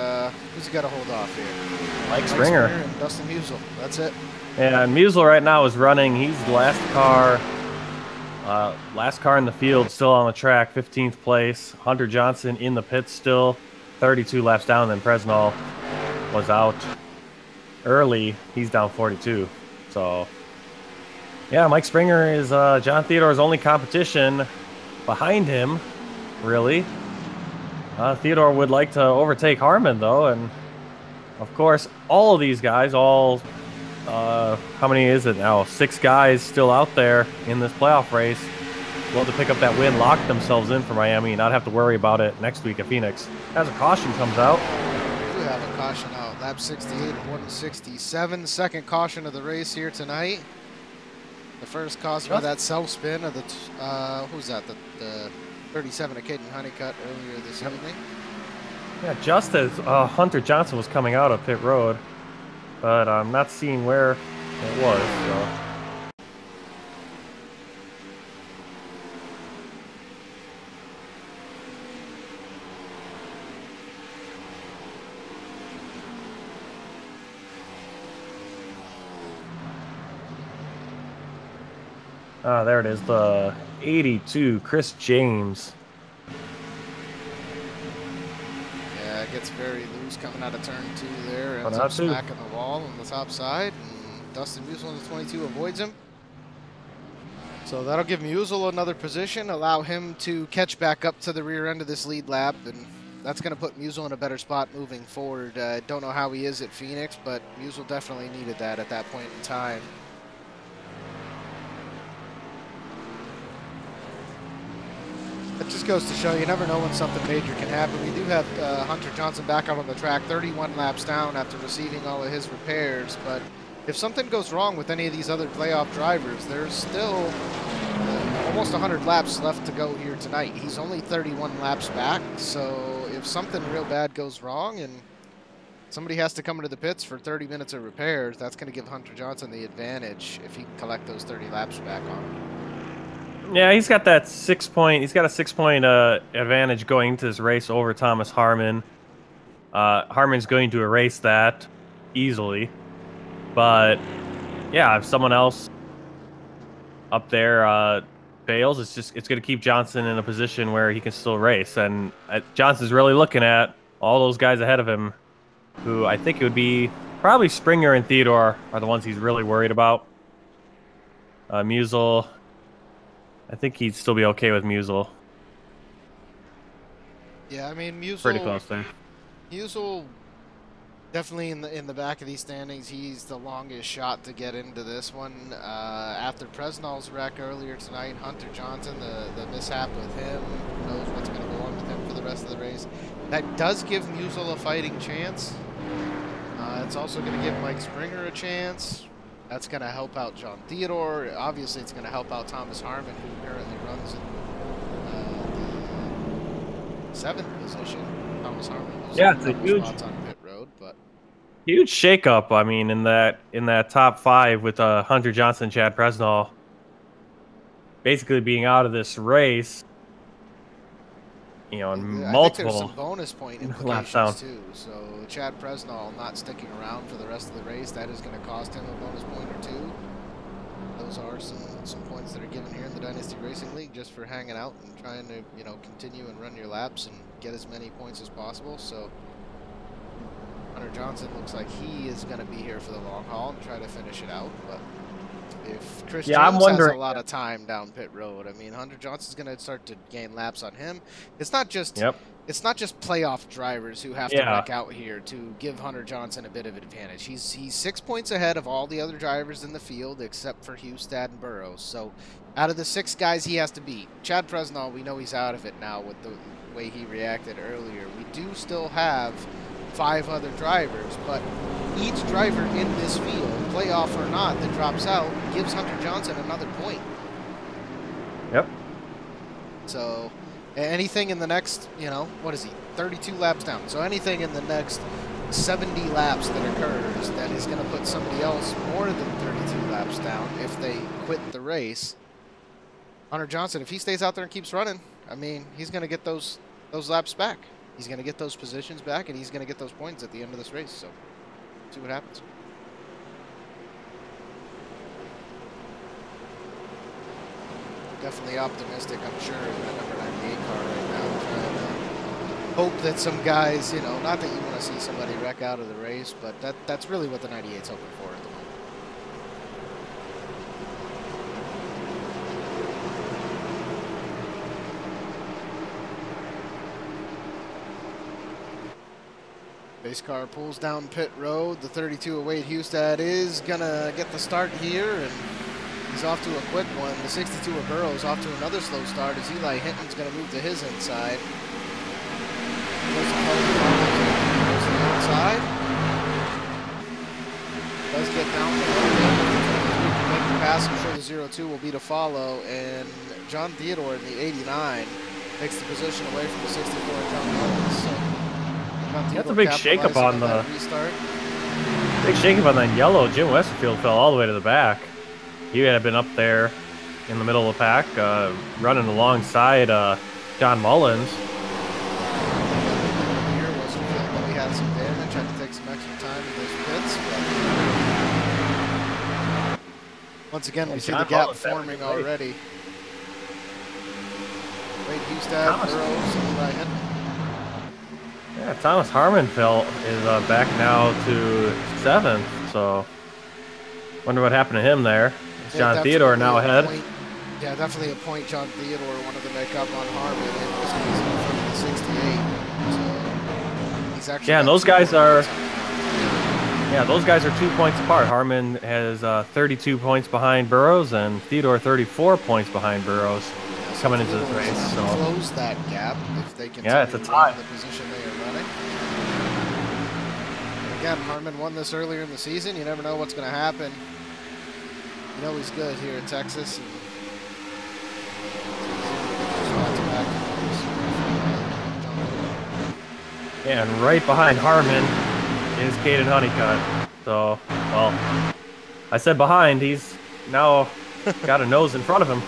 who's he got to hold off here? Mike Springer and Dustin Musial. That's it. Yeah, and Musial right now is running. He's the last car in the field, still on the track, 15th place. Hunter Johnson in the pits still, 32 laps down. Then Presnell was out early. He's down 42. So, yeah, Mike Springer is John Theodore's only competition behind him, really. Theodore would like to overtake Harmon, though, and of course, all of these guys, how many is it now? 6 guys still out there in this playoff race. Love to pick up that win, lock themselves in for Miami, and not have to worry about it next week at Phoenix. As a caution comes out. We do have a caution out. Lap 68 of 167. Second caution of the race here tonight. The first caused by that self-spin of the, who's that? The 37 of Caden Honeycutt earlier this evening. Yeah, just as Hunter Johnson was coming out of pit road, but I'm not seeing where it was. So. There it is, the 82, Chris James. Yeah, it gets very loose coming out of turn 2 there. Ends up smacking the wall on the top side. And Dustin Musial on the 22 avoids him. So that'll give Musial another position, allow him to catch back up to the rear end of this lead lap. And that's going to put Musial in a better spot moving forward. Don't know how he is at Phoenix, but Musial definitely needed that at that point in time. It just goes to show you never know when something major can happen. We do have Hunter Johnson back out on the track, 31 laps down after receiving all of his repairs. But if something goes wrong with any of these other playoff drivers, there's still almost 100 laps left to go here tonight. He's only 31 laps back, so if something real bad goes wrong, and somebody has to come into the pits for 30 minutes of repairs. That's going to give Hunter Johnson the advantage if he can collect those 30 laps back on him. Yeah, he's got that 6 point. He's got a 6 point advantage going into this race over Thomas Harmon. Harmon's going to erase that easily, but yeah, if someone else up there fails, it's going to keep Johnson in a position where he can still race. And Johnson's really looking at all those guys ahead of him, who I think it would be probably Springer and Theodore are the ones he's really worried about. Musel, I think he'd still be okay with Musel. Yeah, I mean Musel. Pretty close there. Musel definitely in the back of these standings. He's the longest shot to get into this one. After Presnell's wreck earlier tonight, Hunter Johnson, the mishap with him, who knows what's going to go on with him for the rest of the race. That does give Musel a fighting chance. It's also going to give Mike Springer a chance. That's going to help out John Theodore. Obviously, it's going to help out Thomas Harmon, who currently runs in the 7th position. Thomas Harmon. Yeah, it's a huge on pit road, but huge shakeup. I mean, in that top 5 with Hunter Johnson, Chad Presnell, basically being out of this race. You know, and I multiple think there's some bonus point implications too. So Chad Presnell not sticking around for the rest of the race, that is going to cost him a bonus point or 2. Those are some points that are given here in the Dynasty Racing League just for hanging out and trying to, you know, continue and run your laps and get as many points as possible. So Hunter Johnson looks like he is going to be here for the long haul and try to finish it out. But if Chris Jones has a lot of time down pit road, I mean, Hunter Johnson's going to start to gain laps on him. It's not just it's not just playoff drivers who have to wreck out here to give Hunter Johnson a bit of advantage. He's 6 points ahead of all the other drivers in the field except for Hustad and Burrows. So out of the 6 guys he has to beat, Chad Presnell, we know he's out of it now with the way he reacted earlier. We do still have 5 other drivers, but each driver in this field, playoff or not, that drops out gives Hunter Johnson another point. Yep. So anything in the next, you know, what is he, 32 laps down. So anything in the next 70 laps that occurs that is going to put somebody else more than 32 laps down if they quit the race. Hunter Johnson, if he stays out there and keeps running, I mean, he's going to get those laps back. He's going to get those positions back, and he's going to get those points at the end of this race. So, see what happens. Definitely optimistic, I'm sure, in that number 98 car right now. Trying to hope that some guys, you know, not that you want to see somebody wreck out of the race, but that's really what the 98's hoping for at the moment. Base car pulls down pit road. The 32 of Wade Hustad is going to get the start here, and he's off to a quick one. The 62 of Burrows off to another slow start as Eli Hinton's going to move to his inside. Goes to the outside. Does get down the road. Make the pass. I'm sure the 02 will be to follow, and John Theodore in the 89 takes the position away from the 64 of John Mullins. So that's a big shakeup on the restart. Big shakeup on that yellow. Jim Westerfield fell all the way to the back. He had been up there in the middle of the pack, running alongside John Mullins. Here Westerfield probably had some damage, had to take some extra time in those pits. But once again, we see the gap forming already. Wade Hustad, Burrows, and Eli Hinton. Yeah, Thomas Harmon is back now to 7th, so wonder what happened to him there. John Theodore now ahead. Yeah, definitely a point John Theodore wanted to make up on Harmon. It was in front of the 68. So he's actually and those guys are. Yeah, those guys are 2 points apart. Harmon has 32 points behind Burrows, and Theodore 34 points behind Burrows coming into this race. So close that gap if they continue it's a tie. the position they are running. And again, Harmon won this earlier in the season. You never know what's going to happen. You know he's good here in Texas. And right behind Harmon is Caden Honeycutt. So, well, I said behind. He's now got a nose in front of him.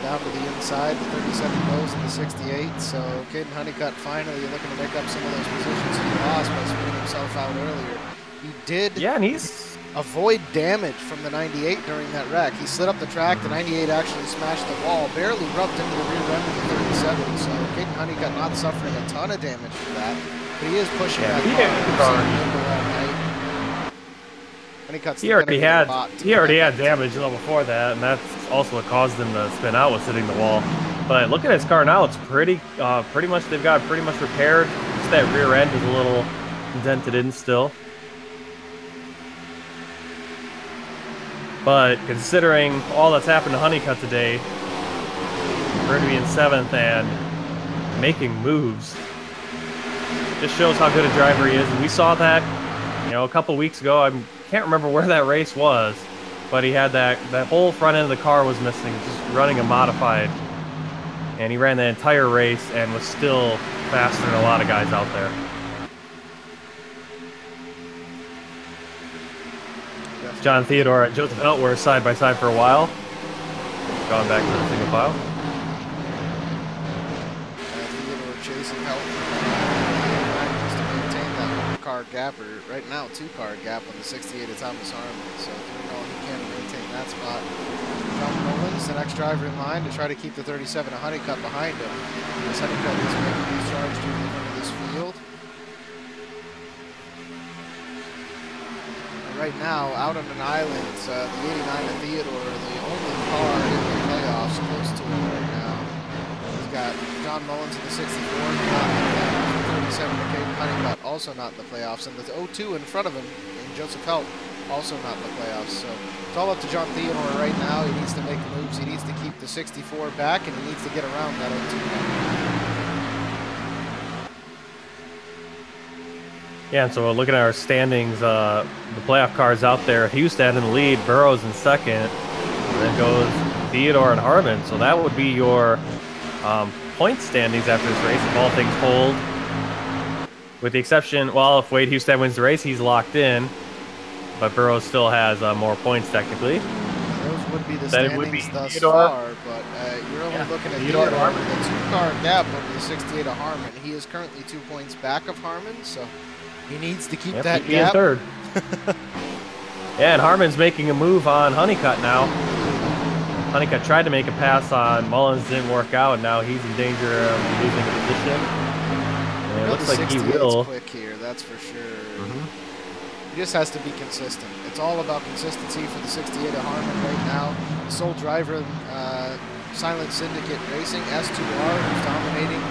Down to the inside, the 37 goes in the 68. So Caden Honeycutt finally looking to make up some of those positions he lost by spinning himself out earlier. He did and he's avoid damage from the 98 during that wreck. He slid up the track. The 98 actually smashed the wall, barely rubbed into the rear end of the 37. So Caden Honeycutt not suffering a ton of damage for that, but he is pushing that car. He already had damage level before that, and that's also what caused him to spin out, was hitting the wall. But look at his car now; it's pretty much, they've got it pretty much repaired. Just that rear end is a little dented in still. But considering all that's happened to Honeycutt today, for him to be in 7th and making moves, just shows how good a driver he is. And we saw that, a couple weeks ago. I can't remember where that race was, but he had that whole front end of the car was missing, just running a modified, and he ran the entire race and was still faster than a lot of guys out there. John Theodore and JosephElt were side by side for a while, gone back to the single file. Theodore chasingElt to maintain that car gap, or right now 2-car gap on the 68 of Thomas Harmon. So doing all he can to maintain that spot. John Mullins, the next driver in line, to try to keep the 37 of Honeycutt behind him. As Honeycutt is making these charges to the front of this field. Right now, out on an island, the 89 of Theodore, the only car in the playoffs close to him right now. He's got John Mullins in the 64, not in the 37 of Caden Honeycutt, also not in the playoffs, and the 02 in front of him, and Joseph Helt, also not in the playoffs. So it's all up to John Theodore right now. He needs to make moves. He needs to keep the 64 back, and he needs to get around that 02. Yeah, and so looking at our standings, the playoff cars out there, Hustad in the lead, Burrows in 2nd, and then goes Theodore and Harmon. So that would be your point standings after this race, if all things hold. With the exception, well, if Wade Hustad wins the race, he's locked in, but Burrows still has more points technically. Those would be the standings thus far, but you're only looking at Theodore with a 2-car gap over the 68 of Harmon. He is currently 2 points back of Harmon, so he needs to keep that gap. In 3rd. Yeah, and Harmon's making a move on Honeycutt now. Honeycutt tried to make a pass on Mullins, didn't work out, and now he's in danger of losing a position. And it looks like he will. Quick here, that's for sure. He just has to be consistent. It's all about consistency for the 68 of Harmon right now. Sole driver, Silent Syndicate Racing, S2R, who's dominating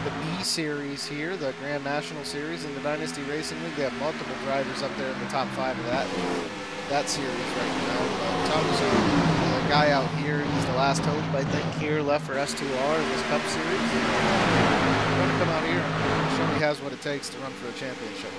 the B Series here, the Grand National Series in the Dynasty Racing League. They have multiple drivers up there in the top 5 of that series right now. Thomas, the guy out here, he's the last hope, I think, here left for S2R in this Cup Series. He's going to come out here and show he has what it takes to run for a championship.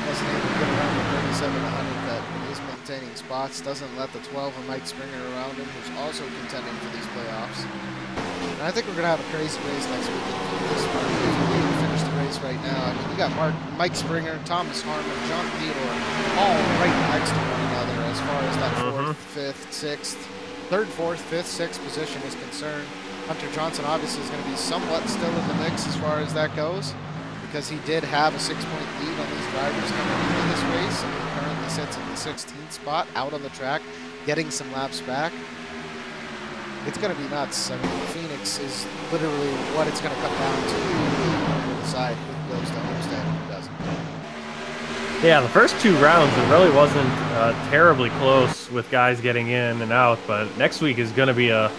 Wasn't able to get around the 37 to Honeycutt, but is maintaining spots. Doesn't let the 12 of Mike Springer around him, who's also contending for these playoffs. And I think we're going to have a crazy race next week. If we finish the race right now, I mean, you got Mike Springer, Thomas Harmon, John Theodore, all right next to one another as far as that 4th, 5th, 6th, 3rd, 4th, 5th, 6th position is concerned. Hunter Johnson obviously is going to be somewhat still in the mix as far as that goes, because he did have a 6-point lead on these drivers coming into this race, and he currently sits in the 16th spot out on the track, getting some laps back. It's going to be nuts. I mean, Phoenix is literally what it's going to come down to decide who goes to Homestead and who doesn't. Yeah, the first 2 rounds, it really wasn't terribly close with guys getting in and out, but next week is going to be a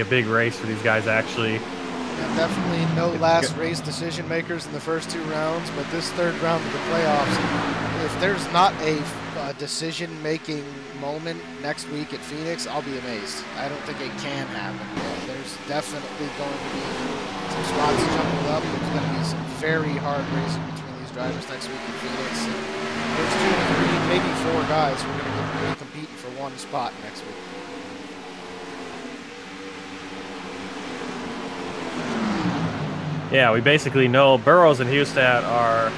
big race for these guys, actually. Yeah, definitely no last race decision makers in the first 2 rounds, but this 3rd round of the playoffs, if there's not a decision-making moment next week at Phoenix, I'll be amazed. I don't think it can happen. Yeah, there's definitely going to be some spots jumbled up. There's going to be some very hard racing between these drivers next week in Phoenix. And there's 2, 3, maybe 4 guys who are going to be competing for 1 spot next week. Yeah, we basically know Burrows and Hustat are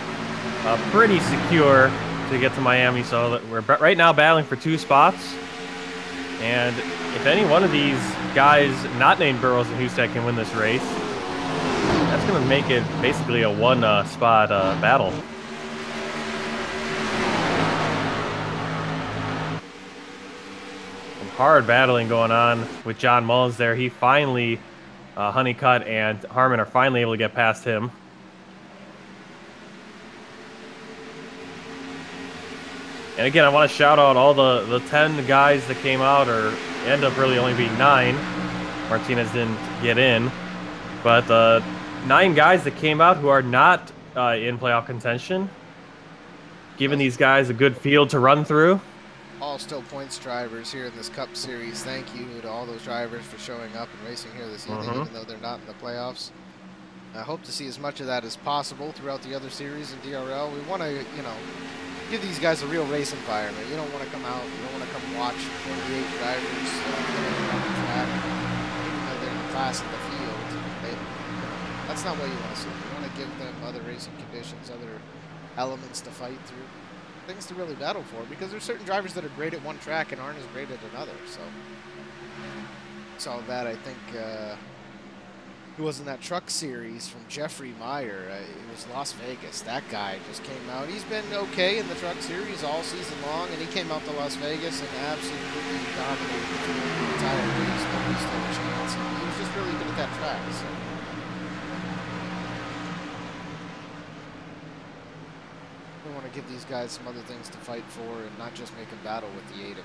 pretty secure to get to Miami, so that we're right now battling for 2 spots. And if any one of these guys not named Burrows and Hustat can win this race, that's going to make it basically a 1 spot battle. Some hard battling going on with John Mullins there. He finally, Honeycutt and Harmon are finally able to get past him. And again, I want to shout out all the 10 guys that came out, or end up really only being 9. Martinez didn't get in. But 9 guys that came out who are not in playoff contention, giving these guys a good field to run through. All still points drivers here in this Cup Series. Thank you to all those drivers for showing up and racing here this evening, even though they're not in the playoffs. I hope to see as much of that as possible throughout the other series in DRL. We want to, you know, give these guys a real race environment. You don't want to come out, you don't want to come watch 28 drivers on the track, even though they're in class in the field. That's not what you want to see. You want to give them other racing conditions, other elements to fight through, things to really battle for, because there's certain drivers that are great at one track and aren't as great at another. So saw that, I think, who was in that truck series from Jeffrey Meyer. It was Las Vegas. That guy just came out. He's been okay in the truck series all season long, and he came out to Las Vegas and absolutely dominated the entire race. Nobody stood a chance. He was just really good at that track. So we want to give these guys some other things to fight for and not just make them battle with the 8 of them.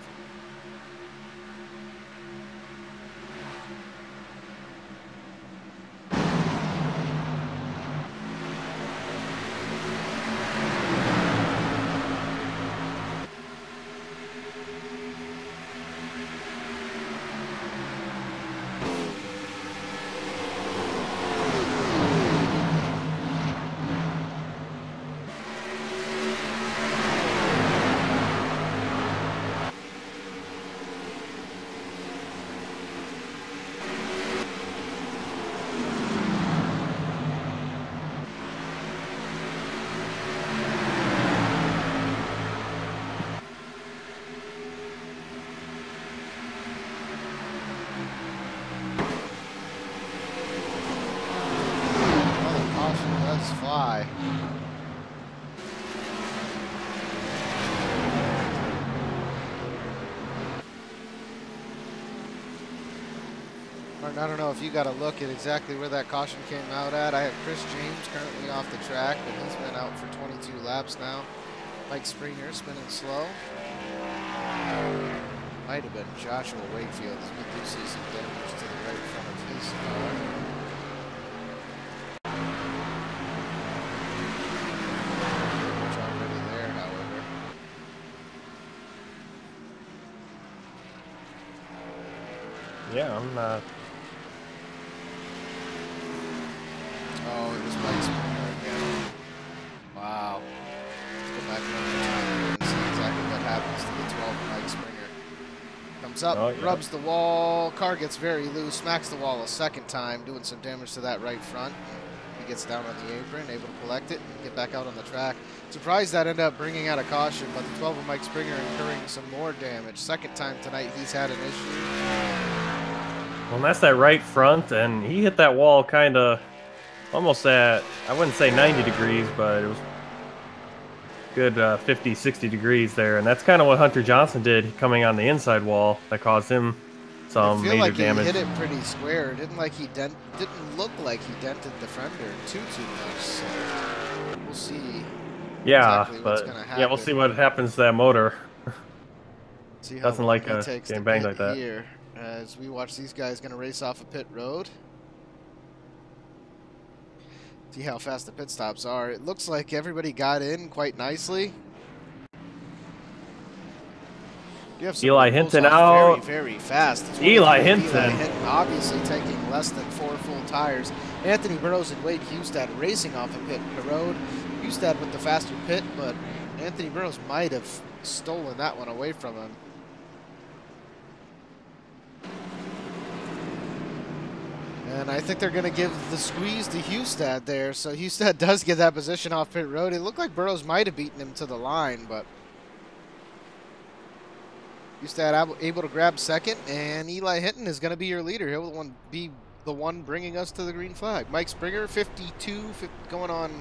I don't know if you got a look at exactly where that caution came out at. I have Chris James currently off the track, but he's been out for 22 laps now. Mike Springer spinning slow. Might have been Joshua Wakefield, as we do see some damage to the right front of his car. Which already there, however. Yeah, I'm not. Oh, it was Mike Springer again. Wow. Let's go back one more time and see exactly what happens to the 12 Mike Springer. Comes up, rubs the wall, car gets very loose, smacks the wall a second time, doing some damage to that right front. He gets down on the apron, able to collect it, and get back out on the track. Surprised that ended up bringing out a caution, but the 12 of Mike Springer incurring some more damage. Second time tonight he's had an issue. Well, that's that right front, and he hit that wall kind of almost at, I wouldn't say 90 degrees, but it was good 50, 60 degrees there. And that's kind of what Hunter Johnson did coming on the inside wall that caused him some major damage. I feel like he hit it pretty square. It didn't look like he dented the fender too much. So we'll see. Yeah, exactly but yeah, we'll see what happens to that motor. See how doesn't like getting banged like that. Here, as we watch these guys going to race off a pit road. See how fast the pit stops are. It looks like everybody got in quite nicely. You have Eli Hinton out. Very, very fast. Eli Hinton obviously taking less than 4 full tires. Anthony Burrows and Wade Hustad racing off a pit road. Hustad with the faster pit, but Anthony Burrows might have stolen that one away from him. And I think they're going to give the squeeze to Hustad there. So Hustad does get that position off pit road. It looked like Burrows might have beaten him to the line, but Hustad able to grab second, and Eli Hinton is going to be your leader. He'll be the one bringing us to the green flag. Mike Springer, 52, going on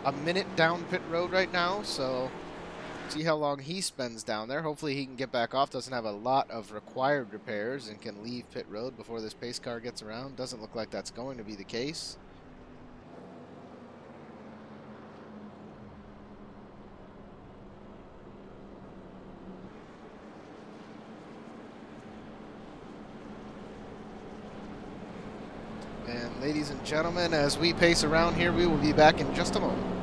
a minute down pit road right now, so see how long he spends down there. Hopefully he can get back off. Doesn't have a lot of required repairs and can leave pit road before this pace car gets around. Doesn't look like that's going to be the case. And ladies and gentlemen, as we pace around here, we will be back in just a moment.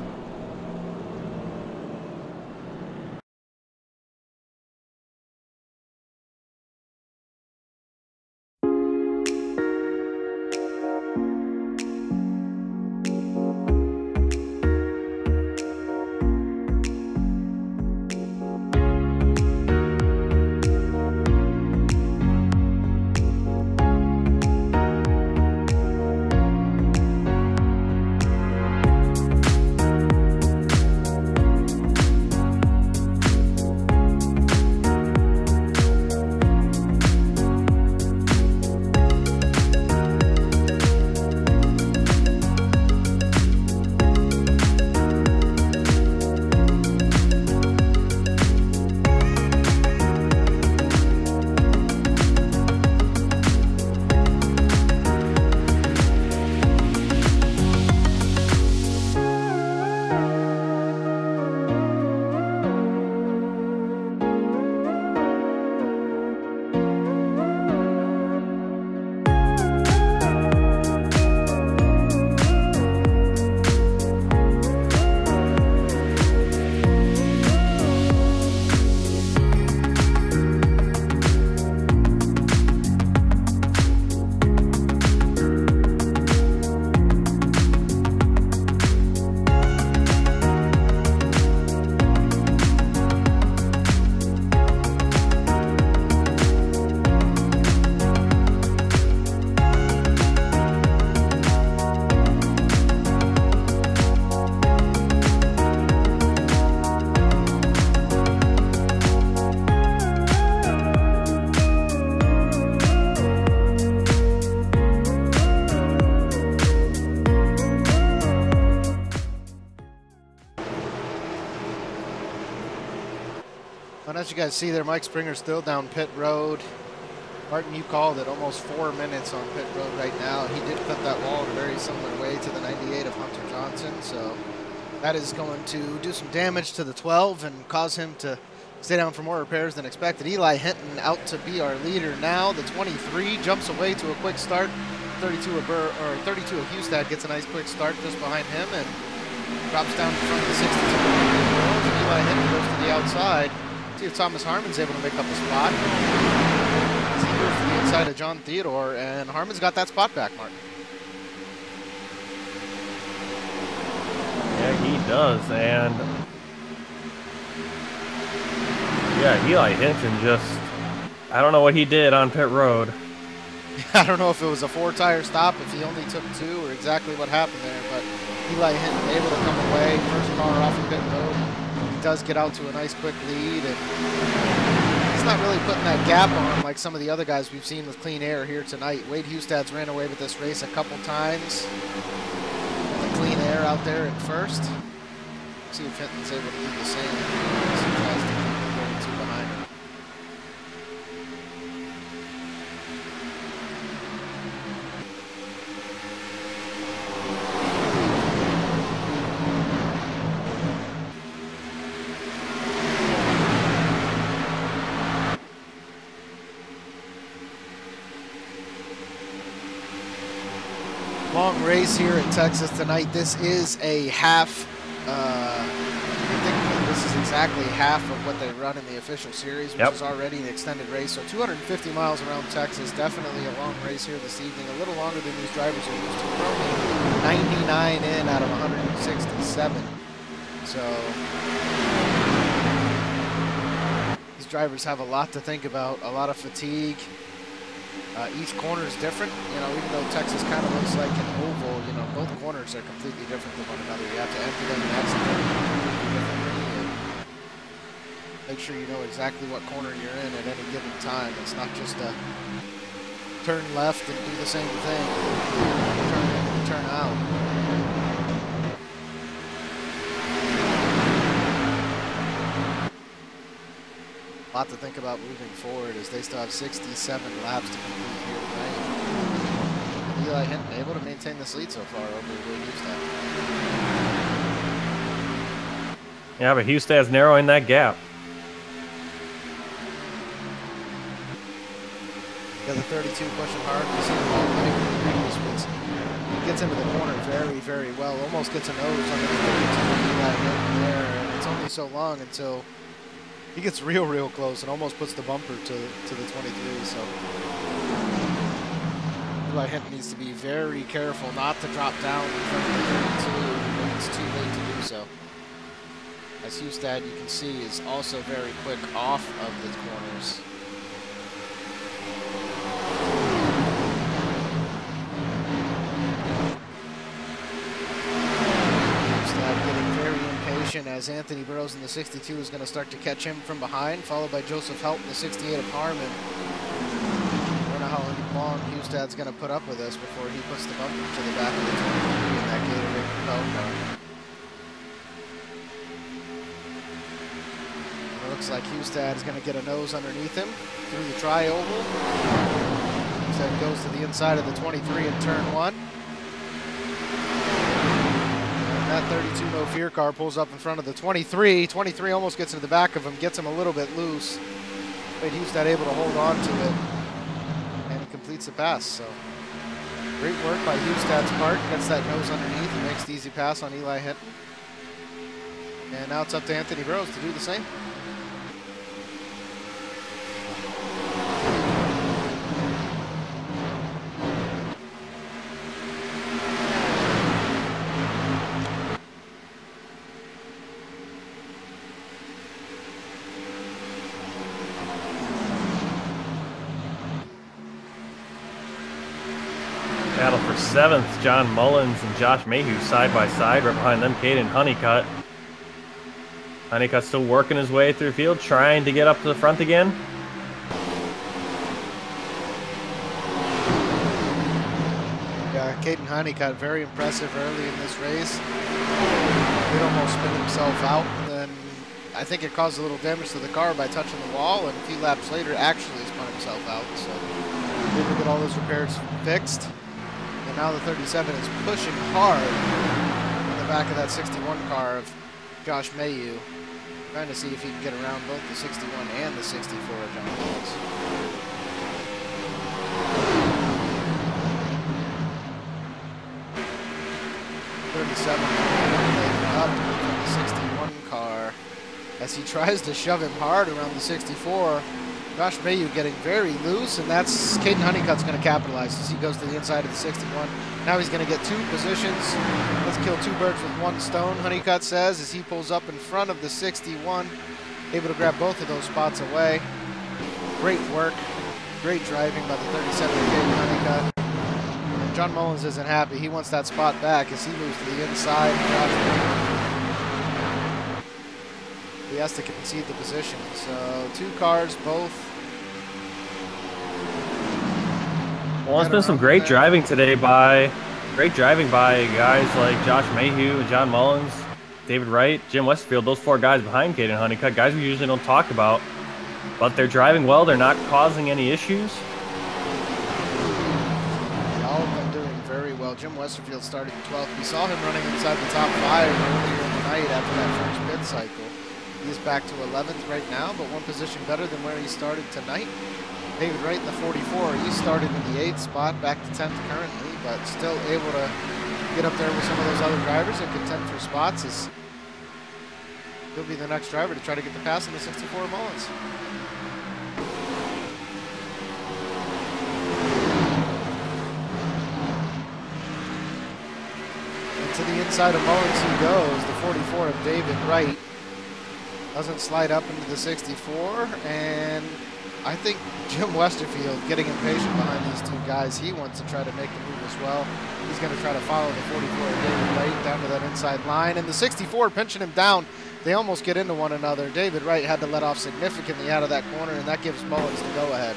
And as you guys see there, Mike Springer still down pit road. Martin, you called it, almost 4 minutes on pit road right now. He did cut that wall in a very similar way to the 98 of Hunter Johnson, so that is going to do some damage to the 12 and cause him to stay down for more repairs than expected. Eli Hinton out to be our leader now. The 23 jumps away to a quick start. 32 of Hustad gets a nice quick start just behind him and drops down in front of the 62. Eli Hinton goes to the outside. See if Thomas Harmon's able to make up a spot. He's here for the inside of John Theodore, and Harmon's got that spot back, Martin. Yeah, he does, and yeah, Eli Hinton just, I don't know what he did on pit road. I don't know if it was a 4-tire stop, if he only took 2, or exactly what happened there, but Eli Hinton able to come away, first car off of pit road. He does get out to a nice quick lead, and he's not really putting that gap on like some of the other guys we've seen with clean air here tonight. Wade Hustad's ran away with this race a couple times. The clean air out there at first. See if Hinton's able to do the same. He tries to keep going 2 behind him. Long race here in Texas tonight. This is a half, I think this is exactly half of what they run in the official series, which is already an extended race. So 250 miles around Texas, definitely a long race here this evening, a little longer than these drivers are used to. We're only 99 in out of 167. So these drivers have a lot to think about, a lot of fatigue. Each corner is different, you know, even though Texas kind of looks like an oval, you know, both corners are completely different than one another. You have to enter them and exit them completely differently, and make sure you know exactly what corner you're in at any given time. It's not just a turn left and do the same thing, turn in and turn out. A lot to think about moving forward as they still have 67 laps to complete here tonight. Eli Hinton able to maintain this lead so far over Will Hustad. Yeah, but Hustad's narrowing that gap. Yeah, the 32 pushing hard. We see him all night with the previous ones. He gets into the corner very, very well. Almost gets a nose under the 32 Eli Hinton there, and it's only so long until he gets real close and almost puts the bumper to the 23, so Eli Hinton needs to be very careful not to drop down in front of the 32 when it's too late to do so. As Hustad, you can see, is also very quick off of the corners. As Anthony Burrows in the 62 is going to start to catch him from behind, followed by Joseph Helt in the 68 of Harmon. I don't know how long Hustad's going to put up with this before he puts the bumper to the back of the 23 in that Gatorade propelled car. It looks like Hustad is going to get a nose underneath him through the tri-oval. Hustad goes to the inside of the 23 in turn 1. That 32 No Fear car pulls up in front of the 23. 23 almost gets into the back of him, gets him a little bit loose. But Hustad able to hold on to it, and he completes the pass. So great work by Hustad's part. Gets that nose underneath and makes the easy pass on Eli Hinton. And now it's up to Anthony Burrows to do the same. Battle for 7th, John Mullins and Josh Mayhew side by side. Right behind them, Caden Honeycutt. Honeycutt still working his way through the field, trying to get up to the front again. Yeah, Caden Honeycutt, very impressive early in this race. He almost spin himself out, and then I think it caused a little damage to the car by touching the wall, and a few laps later actually spun himself out. So able to get all those repairs fixed. And now the 37 is pushing hard on the back of that 61 car of Josh Mayhew, trying to see if he can get around both the 61 and the 64 of John Mullins. Up from the 61 car as he tries to shove him hard around the 64. Josh Mayhew getting very loose, and that's Caden Honeycutt's going to capitalize as he goes to the inside of the 61. Now he's going to get 2 positions. Let's kill 2 birds with 1 stone, Honeycutt says, as he pulls up in front of the 61, able to grab both of those spots away. Great work, great driving by the 37 of Caden Honeycutt. And John Mullins isn't happy. He wants that spot back as he moves to the inside. He has to concede the position. So 2 cars, both. Well, it's been some great driving today by guys like Josh Mayhew and John Mullins, David Wright, Jim Westerfield, those 4 guys behind Caden Honeycutt, guys we usually don't talk about, but they're driving well. They're not causing any issues. All of them doing very well. Jim Westerfield started in 12th. We saw him running inside the top 5 earlier in the night after that first pit cycle. He's back to 11th right now, but 1 position better than where he started tonight. David Wright in the 44. He started in the 8th spot, back to 10th currently, but still able to get up there with some of those other drivers and contend for spots. As he'll be the next driver to try to get the pass in the 64 Mullins. And to the inside of Mullins he goes, the 44 of David Wright. Doesn't slide up into the 64, and I think Jim Westerfield getting impatient behind these two guys. He wants to try to make the move as well. He's going to try to follow the 44 David Wright down to that inside line, and the 64 pinching him down. They almost get into one another. David Wright had to let off significantly out of that corner, and that gives Mullins the go-ahead.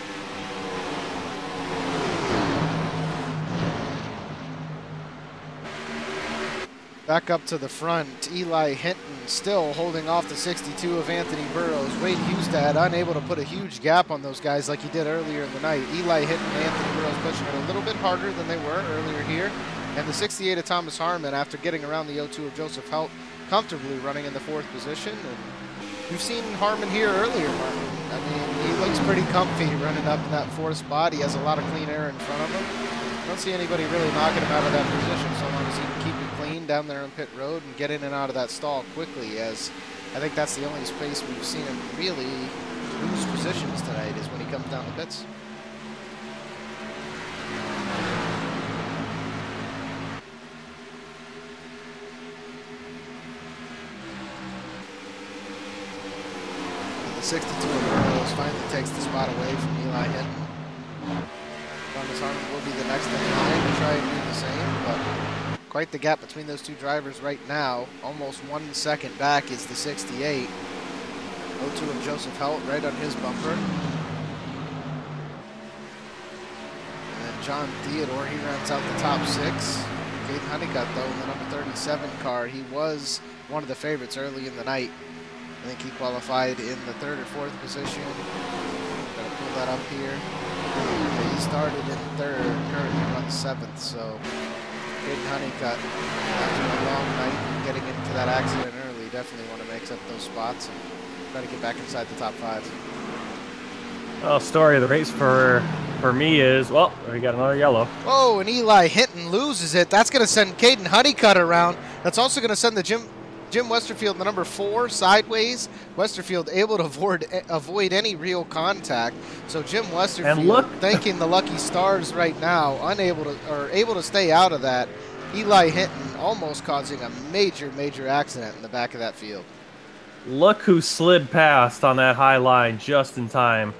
Back up to the front, Eli Hinton still holding off the 62 of Anthony Burrows. Wade Hustad unable to put a huge gap on those guys like he did earlier in the night. Eli Hinton and Anthony Burrows pushing it a little bit harder than they were earlier here. And the 68 of Thomas Harmon, after getting around the 02 of Joseph Helt, comfortably running in the 4th position. And we've seen Harmon here earlier, Martin. I mean, he looks pretty comfy running up in that 4th spot. He has a lot of clean air in front of him. I don't see anybody really knocking him out of that position so long as he can keep it clean down there on pit road and get in and out of that stall quickly, as I think that's the only space we've seen him really lose positions tonight is when he comes down the pits. And the 62 of Burrows finally takes the spot away from Eli Hinton. Thomas Harmon will be the next in line to try and do the same, but quite the gap between those two drivers right now. Almost 1 second back is the 68. 02 of Joseph Helt right on his bumper. And John Theodore, he rounds out the top 6. Caden Honeycutt, though, in the number 37 car, he was one of the favorites early in the night. I think he qualified in the 3rd or 4th position. Gotta pull that up here. He started in 3rd, currently runs 7th, so Caden Honeycutt, after a long night getting into that accident early, definitely want to make up those spots and try to get back inside the top 5. Well, story of the race for me is, well, we got another yellow. Oh, and Eli Hinton loses it. That's going to send Caden Honeycutt around. That's also going to send the Jim Westerfield, the number 4, sideways. Westerfield able to avoid any real contact. So Jim Westerfield thanking the lucky stars right now, able to stay out of that. Eli Hinton almost causing a major accident in the back of that field. Look who slid past on that high line just in time.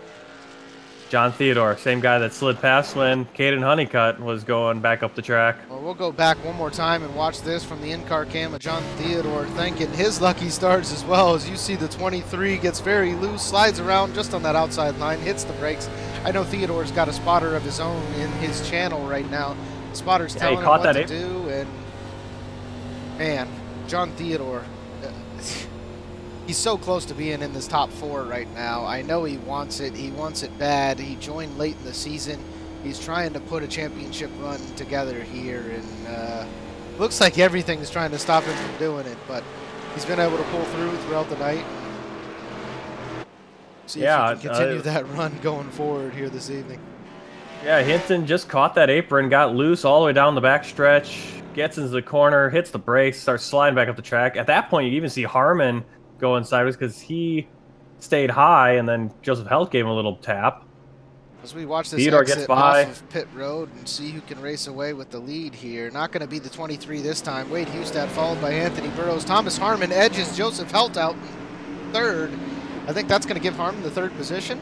John Theodore, same guy that slid past when Caden Honeycutt was going back up the track. Well, we'll go back one more time and watch this from the in-car cam of John Theodore thanking his lucky stars as well. As you see, the 23 gets very loose, slides around just on that outside line, hits the brakes. I know Theodore's got a spotter of his own in his channel right now. The spotter's telling him what to do, and man, John Theodore, he's so close to being in this top 4 right now. I know he wants it. He wants it bad. He joined late in the season. He's trying to put a championship run together here, and looks like everything's trying to stop him from doing it, but he's been able to pull through throughout the night. See if he can continue that run going forward here this evening. Yeah, Hinton just caught that apron, got loose all the way down the back stretch, gets into the corner, hits the brakes, starts sliding back up the track. At that point, you even see Harmon going sideways because he stayed high, and then Joseph Helt gave him a little tap. As we watch this Theodore exit gets by off of pit road and see who can race away with the lead here. Not going to be the 23 this time. Wade Hustad followed by Anthony Burrows. Thomas Harmon edges Joseph Helt out in 3rd. I think that's going to give Harmon the 3rd position.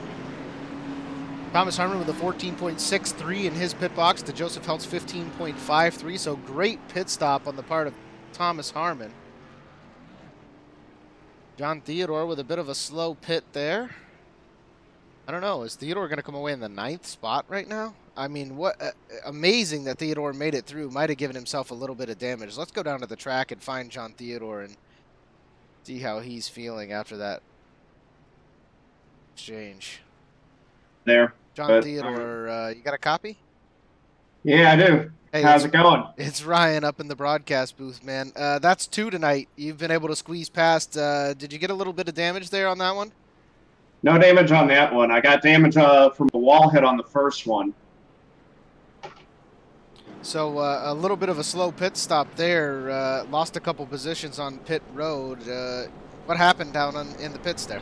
Thomas Harmon with a 14.63 in his pit box to Joseph Helt's 15.53. So great pit stop on the part of Thomas Harmon. John Theodore with a bit of a slow pit there. I don't know. Is Theodore going to come away in the 9th spot right now? I mean, what amazing that Theodore made it through. Might have given himself a little bit of damage. Let's go down to the track and find John Theodore and see how he's feeling after that exchange. There. John Theodore, you got a copy? Yeah, I do. Hey, how's it going? It's Ryan up in the broadcast booth, man. That's 2 tonight. You've been able to squeeze past. Did you get a little bit of damage there on that one? No damage on that one. I got damage from a wall hit on the first one. So a little bit of a slow pit stop there. Lost a couple positions on pit road. What happened down in the pits there?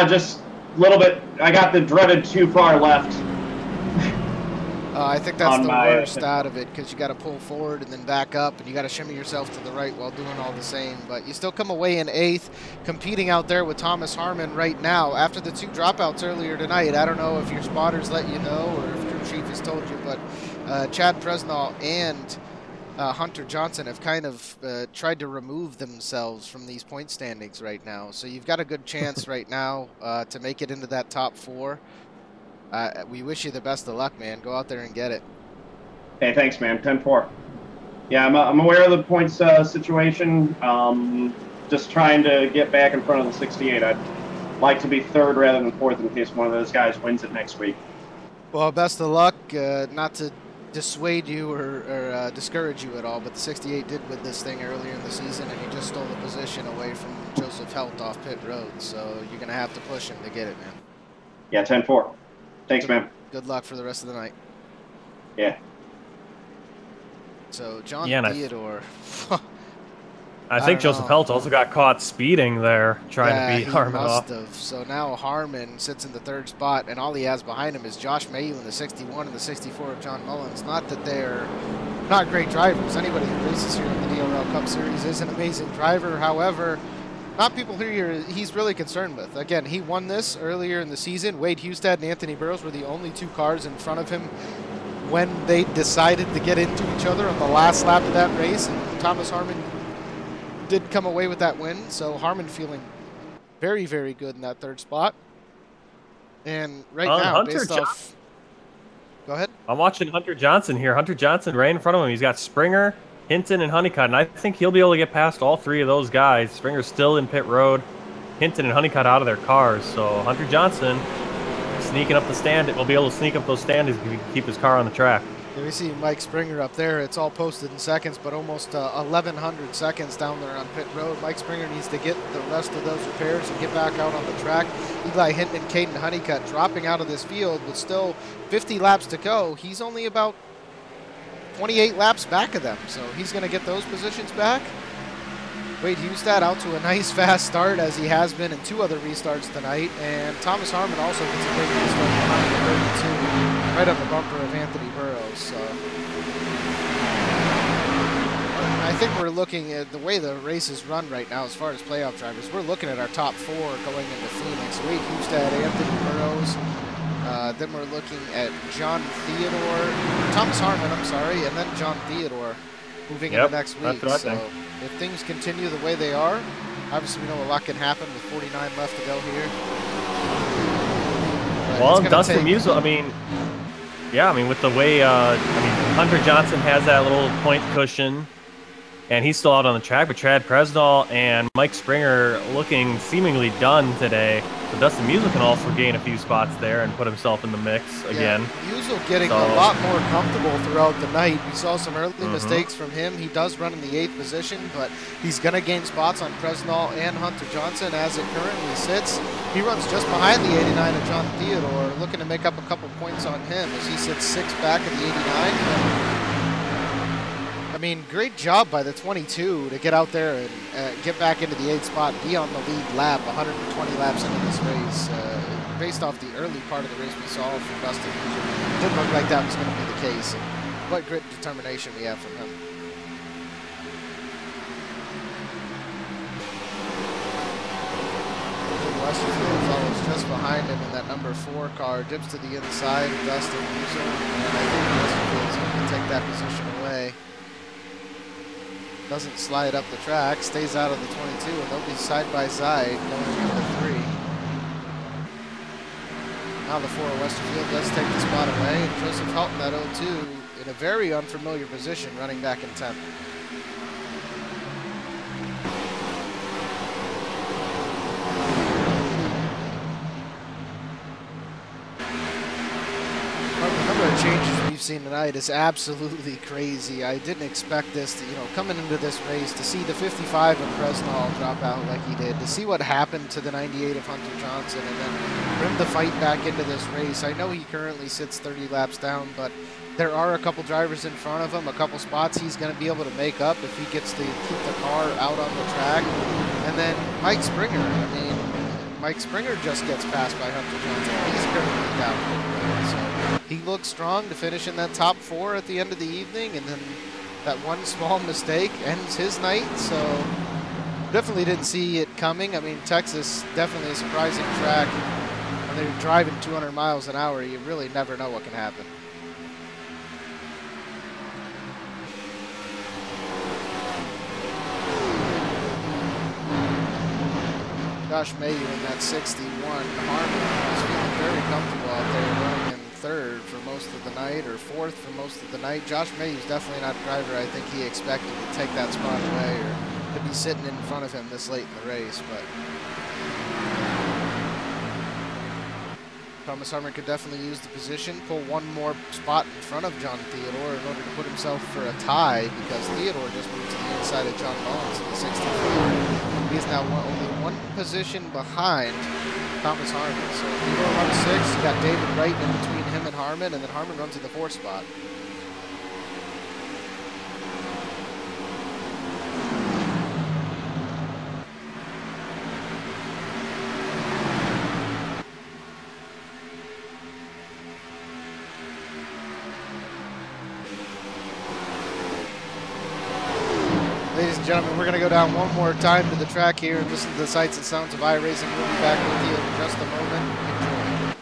Just a little bit. I got the dreaded too far left. I think that's On the my worst out of it, because you got to pull forward and then back up, and you got to shimmy yourself to the right while doing all the same. But you still come away in 8th, competing out there with Thomas Harmon right now. After the 2 dropouts earlier tonight, I don't know if your spotters let you know or if crew chief has told you, but Chad Presnall and Hunter Johnson have kind of tried to remove themselves from these point standings right now. So you've got a good chance right now to make it into that top 4. We wish you the best of luck, man. Go out there and get it. Hey, thanks, man. 10-4. Yeah, I'm aware of the points situation. Just trying to get back in front of the 68. I'd like to be 3rd rather than 4th in case one of those guys wins it next week. Well, best of luck. Not to dissuade you or discourage you at all, but the 68 did win this thing earlier in the season, and he just stole the position away from Joseph Helt off pit road. So you're going to have to push him to get it, man. Yeah, 10-4. Thanks, man. Good luck for the rest of the night. Yeah. So, John Yeah, Theodore. I think Joseph Helt also got caught speeding there, trying to beat Harmon off. Have. So now Harmon sits in the 3rd spot, and all he has behind him is Josh Mayu in the 61 and the 64 of John Mullins. Not that they're not great drivers. Anybody who races here in the DRL Cup Series is an amazing driver. However, not people who he's really concerned with. Again, he won this earlier in the season. Wade Hustad and Anthony Burrows were the only 2 cars in front of him when they decided to get into each other on the last lap of that race. And Thomas Harmon did come away with that win. So Harmon feeling very, very good in that 3rd spot. And right now, based off... Go ahead. I'm watching Hunter Johnson here. Hunter Johnson right in front of him. He's got Springer, Hinton, and Honeycutt, and I think he'll be able to get past all 3 of those guys. Springer's still in pit road. Hinton and Honeycutt out of their cars. So Hunter Johnson sneaking up the stand. Will be able to sneak up those standings if he can keep his car on the track. Yeah, we see Mike Springer up there. It's all posted in seconds, but almost 1,100 seconds down there on pit road. Mike Springer needs to get the rest of those repairs and get back out on the track. Eli Hinton and Caden Honeycutt dropping out of this field with still 50 laps to go. He's only about 28 laps back of them, so he's going to get those positions back. Wade Hustad out to a nice fast start, as he has been in 2 other restarts tonight, and Thomas Harmon also gets a big restart behind the 32, right on the bumper of Anthony Burrows. So I think we're looking at the way the race is run right now as far as playoff drivers. We're looking at our top 4 going into Phoenix. Wade Hustad, Anthony Burrows. Then we're looking at Thomas Harmon, I'm sorry, and then John Theodore moving into next week. So if things continue the way they are, obviously we know a lot can happen with 49 left to go here. Well, Dustin Musial, I mean, with the way, Hunter Johnson has that little point cushion, and he's still out on the track, but Chad Presnall and Mike Springer looking seemingly done today. So Dustin Musial can also gain a few spots there and put himself in the mix again. Musial getting a lot more comfortable throughout the night. We saw some early mistakes from him. He does run in the 8th position, but he's going to gain spots on Presnall and Hunter Johnson as it currently sits. He runs just behind the 89 of John Theodore, looking to make up a couple points on him as he sits 6th back of the 89. Great job by the 22 to get out there and get back into the 8th spot, be on the lead lap, 120 laps into this race. Based off the early part of the race we saw from Dustin, it didn't look like that was going to be the case. And what grit and determination we have from him. Westerfield follows just behind him in that number 4 car, dips to the inside of Dustin Musial, and I think Westerfield's going to take that position away. Doesn't slide up the track, stays out of the 22, and they'll be side by side going into 3. Now the 4 of Westerfield does take the spot away, and Joseph Helt in that 02 in a very unfamiliar position, running back in 10th. The number of changes we've seen tonight is absolutely crazy. I didn't expect this to, coming into this race, to see the 55 of Presnall drop out like he did, to see what happened to the 98 of Hunter Johnson, and then for him to fight back into this race. I know he currently sits 30 laps down, but there are a couple drivers in front of him, a couple spots he's going to be able to make up if he gets to keep the car out on the track. And then Mike Springer, Mike Springer just gets passed by Hunter Johnson. He's currently down pit road, so he looks strong to finish in that top 4 at the end of the evening, and then that one small mistake ends his night. So definitely didn't see it coming. I mean, Texas, definitely a surprising track. When they're driving 200 miles an hour, you really never know what can happen. Josh Mayhew in that 61. Harmon was feeling very comfortable out there, running in 3rd for most of the night, or 4th for most of the night. Josh Mayhew's definitely not a driver I think he expected to take that spot away or to be sitting in front of him this late in the race, but Thomas Harmon could definitely use the position, pull one more spot in front of John Theodore in order to put himself for a tie, because Theodore just moved to the inside of John Mullins in the 64. He's now only one position behind Thomas Harmon. So Theodore runs 6, you got David Wright in between him and Harmon, and then Harmon runs in the 4th spot. Ladies and gentlemen, we're going to go down one more time to the track here and listen to the sights and sounds of iRacing. We'll be back with you in just a moment. Enjoy.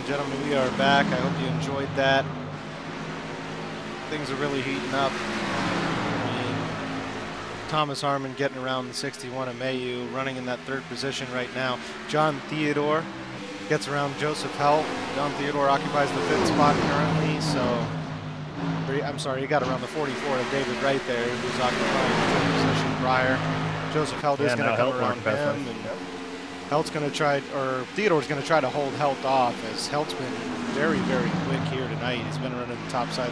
gentlemen, we are back. I hope you enjoyed that. Things are really heating up. I mean, Thomas Harmon getting around the 61 of Mayu, running in that 3rd position right now. John Theodore gets around Joseph Helt. John Theodore occupies the 5th spot currently, so I'm sorry, he got around the 44 of David Wright there, who's occupying the 5th position prior. Joseph Helt is going to come around him, and Helt's going to try, or Theodore's going to try to hold Helt off, as Helt's been very, very quick here tonight. He's been running the top side,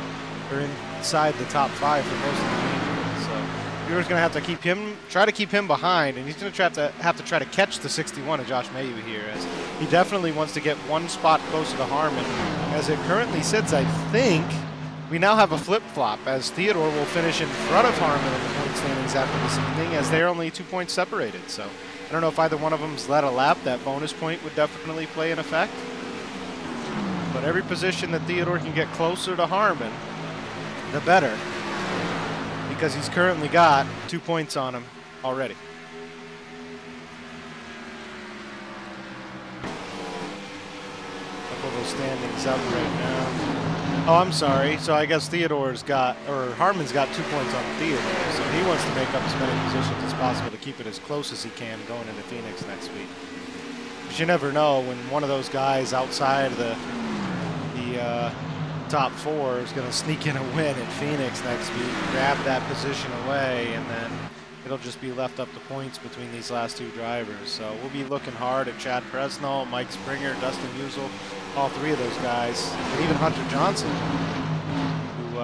or inside the top 5 for most of the game. So Theodore's going to have to keep him, try to keep him behind, and he's going to have to try to catch the 61 of Josh Mayu here, as he definitely wants to get one spot closer to Harmon. As it currently sits, I think we now have a flip-flop, as Theodore will finish in front of Harmon in the point standings after this evening, as they're only 2 points separated. So I don't know if either one of them's led a lap. That bonus point would definitely play an effect. But every position that Theodore can get closer to Harmon, the better, because he's currently got 2 points on him already. I'll pull those standings up right now. Oh, I'm sorry. So I guess Theodore's got, or Harmon's got 2 points on Theodore, so he wants to make up as many positions as possible to keep it as close as he can going into Phoenix next week. But you never know when one of those guys outside of the top 4 is going to sneak in a win at Phoenix next week, grab that position away, and then it'll just be left up to points between these last 2 drivers. So we'll be looking hard at Chad Presnell, Mike Springer, Dustin Musial, all 3 of those guys, and even Hunter Johnson, who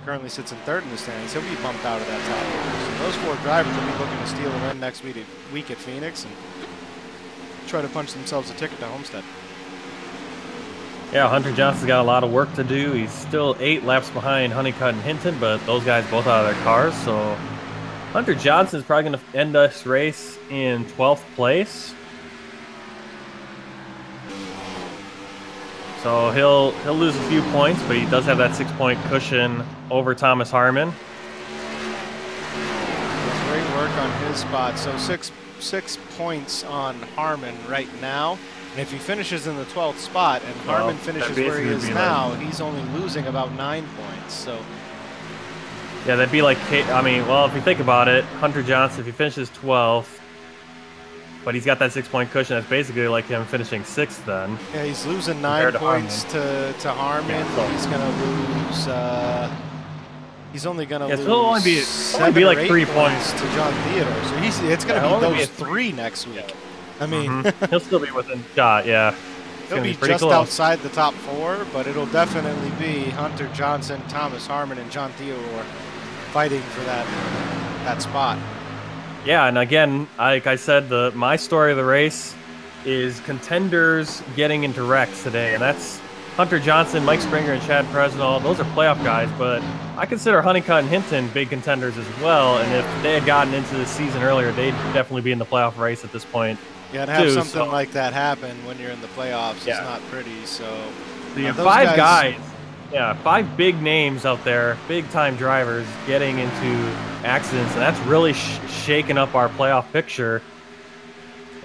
currently sits in 3rd in the standings. He'll be bumped out of that top 4. So those 4 drivers will be looking to steal a win next week at Phoenix and try to punch themselves a ticket to Homestead. Yeah, Hunter Johnson's got a lot of work to do. He's still 8 laps behind Honeycutt and Hinton, but those guys both out of their cars, so Hunter Johnson is probably going to end this race in 12th place. So he'll lose a few points, but he does have that 6-point cushion over Thomas Harmon. Great work on his spot. So six points on Harmon right now. And if he finishes in the 12th spot and Harmon finishes where he is now, he's only losing about 9 points. So yeah, that'd be like, I mean, well, if you think about it, Hunter Johnson, if he finishes 12th, but he's got that 6-point cushion, that's basically like him finishing 6th then. Yeah, he's losing 9 points to Harmon. Yeah, so he's going to lose, he's only going to lose it'll only be like 3 points to John Theodore. So it's going to be those 3 next week. I mean, he'll still be within shot, yeah. He'll be just outside the top 4, but it'll definitely be Hunter Johnson, Thomas Harmon, and John Theodore fighting for that spot. Yeah, and again, like I said, my story of the race is contenders getting into wrecks today, and that's Hunter Johnson, Mike Springer, and Chad Presnell. Those are playoff guys, but I consider Honeycutt and Hinton big contenders as well, and if they had gotten into the season earlier, they'd definitely be in the playoff race at this point. Yeah, and have something like that happen when you're in the playoffs is not pretty. So you have 5 guys, 5 big names out there, big-time drivers getting into accidents, and that's really shaking up our playoff picture.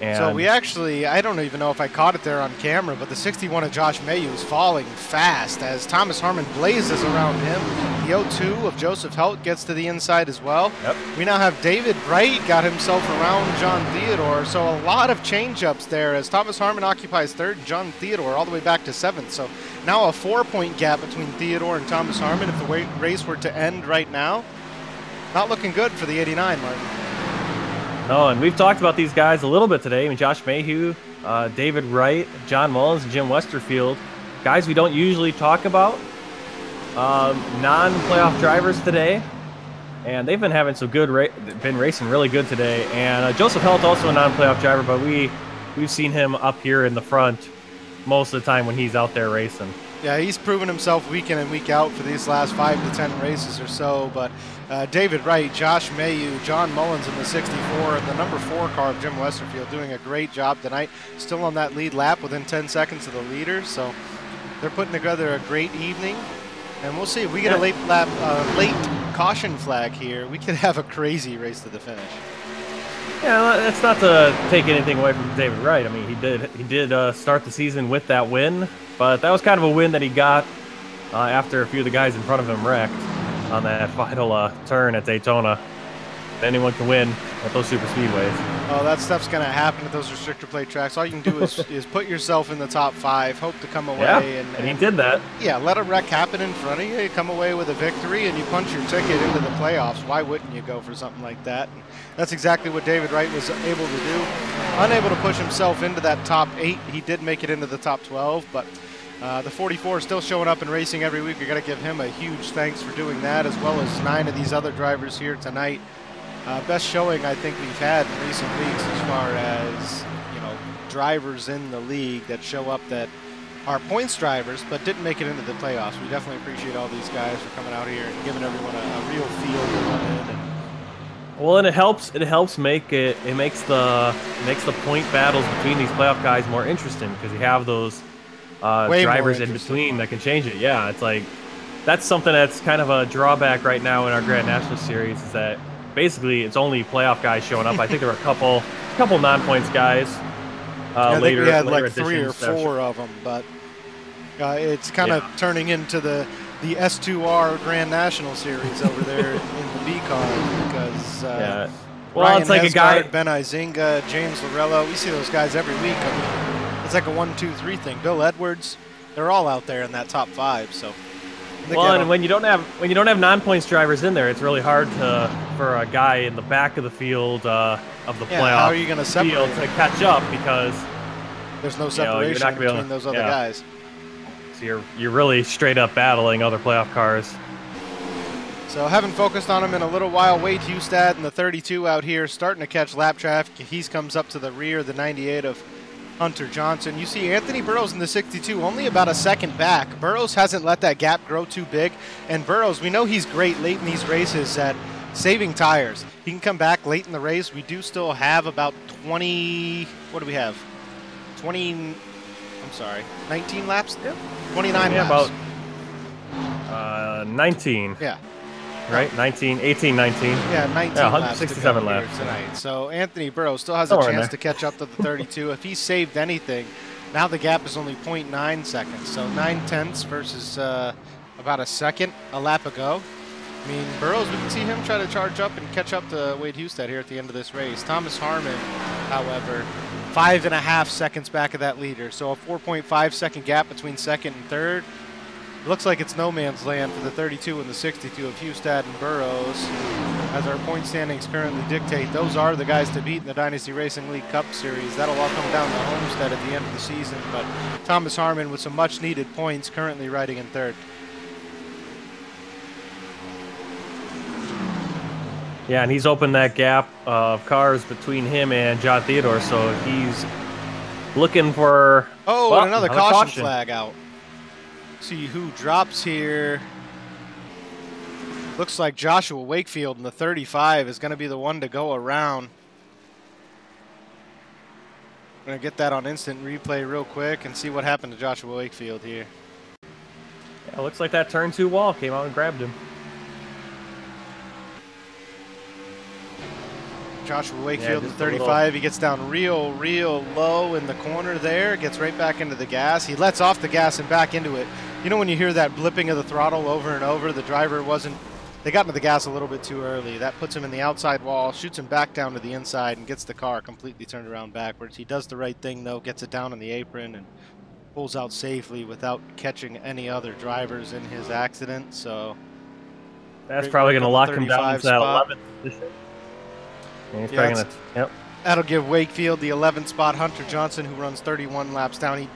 And so we actually, I don't even know if I caught it there on camera, but the 61 of Josh Mayu is falling fast as Thomas Harmon blazes around him. The 02 of Joseph Helt gets to the inside as well. Yep. We now have David Wright got himself around John Theodore, so a lot of change-ups there as Thomas Harmon occupies 3rd and John Theodore all the way back to 7th. So now a 4-point gap between Theodore and Thomas Harmon if the race were to end right now. Not looking good for the 89, Martin. No, and we've talked about these guys a little bit today. I mean, Josh Mayhew, David Wright, John Mullins, and Jim Westerfield. Guys we don't usually talk about. Non-playoff drivers today. And they've been having some good, been racing really good today. And Joseph Helt, also a non-playoff driver, but we've seen him up here in the front most of the time when he's out there racing. Yeah, he's proven himself week in and week out for these last 5 to 10 races or so. But David Wright, Josh Mayu, John Mullins in the 64, and the number 4 car of Jim Westerfield doing a great job tonight. Still on that lead lap within 10 seconds of the leader. So they're putting together a great evening. And we'll see if we get a late caution flag here. We could have a crazy race to the finish. Yeah, that's not to take anything away from David Wright. I mean, he did start the season with that win, but that was kind of a win that he got after a few of the guys in front of him wrecked on that final turn at Daytona. Anyone can win at those super speedways. Oh, that stuff's going to happen at those restrictor plate tracks. All you can do is put yourself in the top 5, hope to come away. Yeah, and he did that. Yeah, let a wreck happen in front of you. You come away with a victory, and you punch your ticket into the playoffs. Why wouldn't you go for something like that? And that's exactly what David Wright was able to do. Unable to push himself into that top 8. He did make it into the top 12, but the 44 is still showing up and racing every week. We got to give him a huge thanks for doing that, as well as 9 of these other drivers here tonight. Best showing I think we've had in recent weeks as far as, you know, drivers in the league that show up that are points drivers but didn't make it into the playoffs. We definitely appreciate all these guys for coming out here and giving everyone a real feel to run in. Well, and it helps make it makes the point battles between these playoff guys more interesting because you have those drivers in between that can change it. Yeah, it's like that's something that's kind of a drawback right now in our Grand National Series is that basically it's only playoff guys showing up. I think there were a couple non-points guys I think we had like 3 or 4 session. of them, but it's kind of turning into the S2R Grand National Series over there in the B car because well, Ryan it's like Hesgard, a guy Ben Izinga, James Lorello, we see those guys every week. I mean, it's like a 1, 2, 3 thing. Bill Edwards, they're all out there in that top 5. So. Well, and when you don't have non-points drivers in there, it's really hard for a guy in the back of the field of the playoff how are you going to field to catch up because there's no separation between those other guys. So you're really straight up battling other playoff cars. So haven't focused on him in a little while. Wade Hustad in the 32 out here starting to catch lap traffic. He comes up to the rear, the 98 of Hunter Johnson. You see Anthony Burrows in the 62, only about a second back. Burrows hasn't let that gap grow too big. And Burrows, we know he's great late in these races at saving tires. He can come back late in the race. We do still have about 20, what do we have? 19 laps? Yeah. 29 laps. About 19. Yeah. Right? 19, 18, 19. Yeah, 19 yeah, laps 167 laps tonight. So Anthony Burrows still has a chance to catch up to the 32. If he saved anything, now the gap is only 0.9 seconds. So 9/10 versus about a second a lap ago. I mean, Burrows, we can see him try to charge up and catch up to Wade Hustad here at the end of this race. Thomas Harmon, however, 5.5 seconds back of that leader. So a 4.5 second gap between second and third. It looks like it's no man's land for the 32 and the 62 of Hustad and Burrows. As our point standings currently dictate, those are the guys to beat in the Dynasty Racing League Cup Series. That'll all come down to Homestead at the end of the season, but Thomas Harmon with some much needed points currently riding in third. Yeah, and he's opened that gap of cars between him and John Theodore, so he's looking for... Oh, and another caution flag out. See who drops here. Looks like Joshua Wakefield in the 35 is going to be the one to go around. I'm going to get that on instant replay real quick and see what happened to Joshua Wakefield here. Yeah, looks like that turn 2 wall came out and grabbed him. Joshua Wakefield in the 35, he gets down real low in the corner there, gets right back into the gas. He lets off the gas and back into it. You know when you hear that blipping of the throttle over and over, the driver they got into the gas a little bit too early. That puts him in the outside wall, shoots him back down to the inside, and gets the car completely turned around backwards. He does the right thing, though, gets it down on the apron and pulls out safely without catching any other drivers in his accident. So that's probably going to lock him down to that 11th position. He's gonna, that'll give Wakefield the 11th spot. Hunter Johnson, who runs 31 laps down. He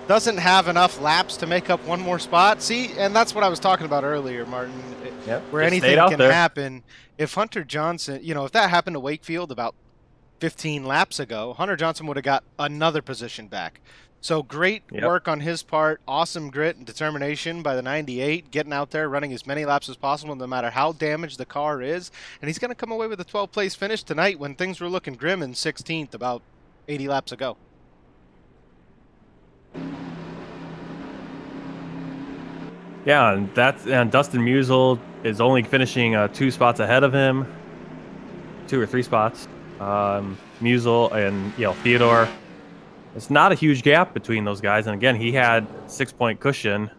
doesn't have enough laps to make up one more spot. See, and that's what I was talking about earlier, Martin, where anything can happen. If Hunter Johnson, if that happened to Wakefield about 15 laps ago, Hunter Johnson would have got another position back. So great work on his part, awesome grit and determination by the 98, getting out there, running as many laps as possible no matter how damaged the car is. And he's going to come away with a 12th place finish tonight when things were looking grim in 16th about 80 laps ago. Yeah, and Dustin Musial is only finishing 2 spots ahead of him. 2 or 3 spots. Musel and Theodore. It's not a huge gap between those guys, and again, he had 6-point cushion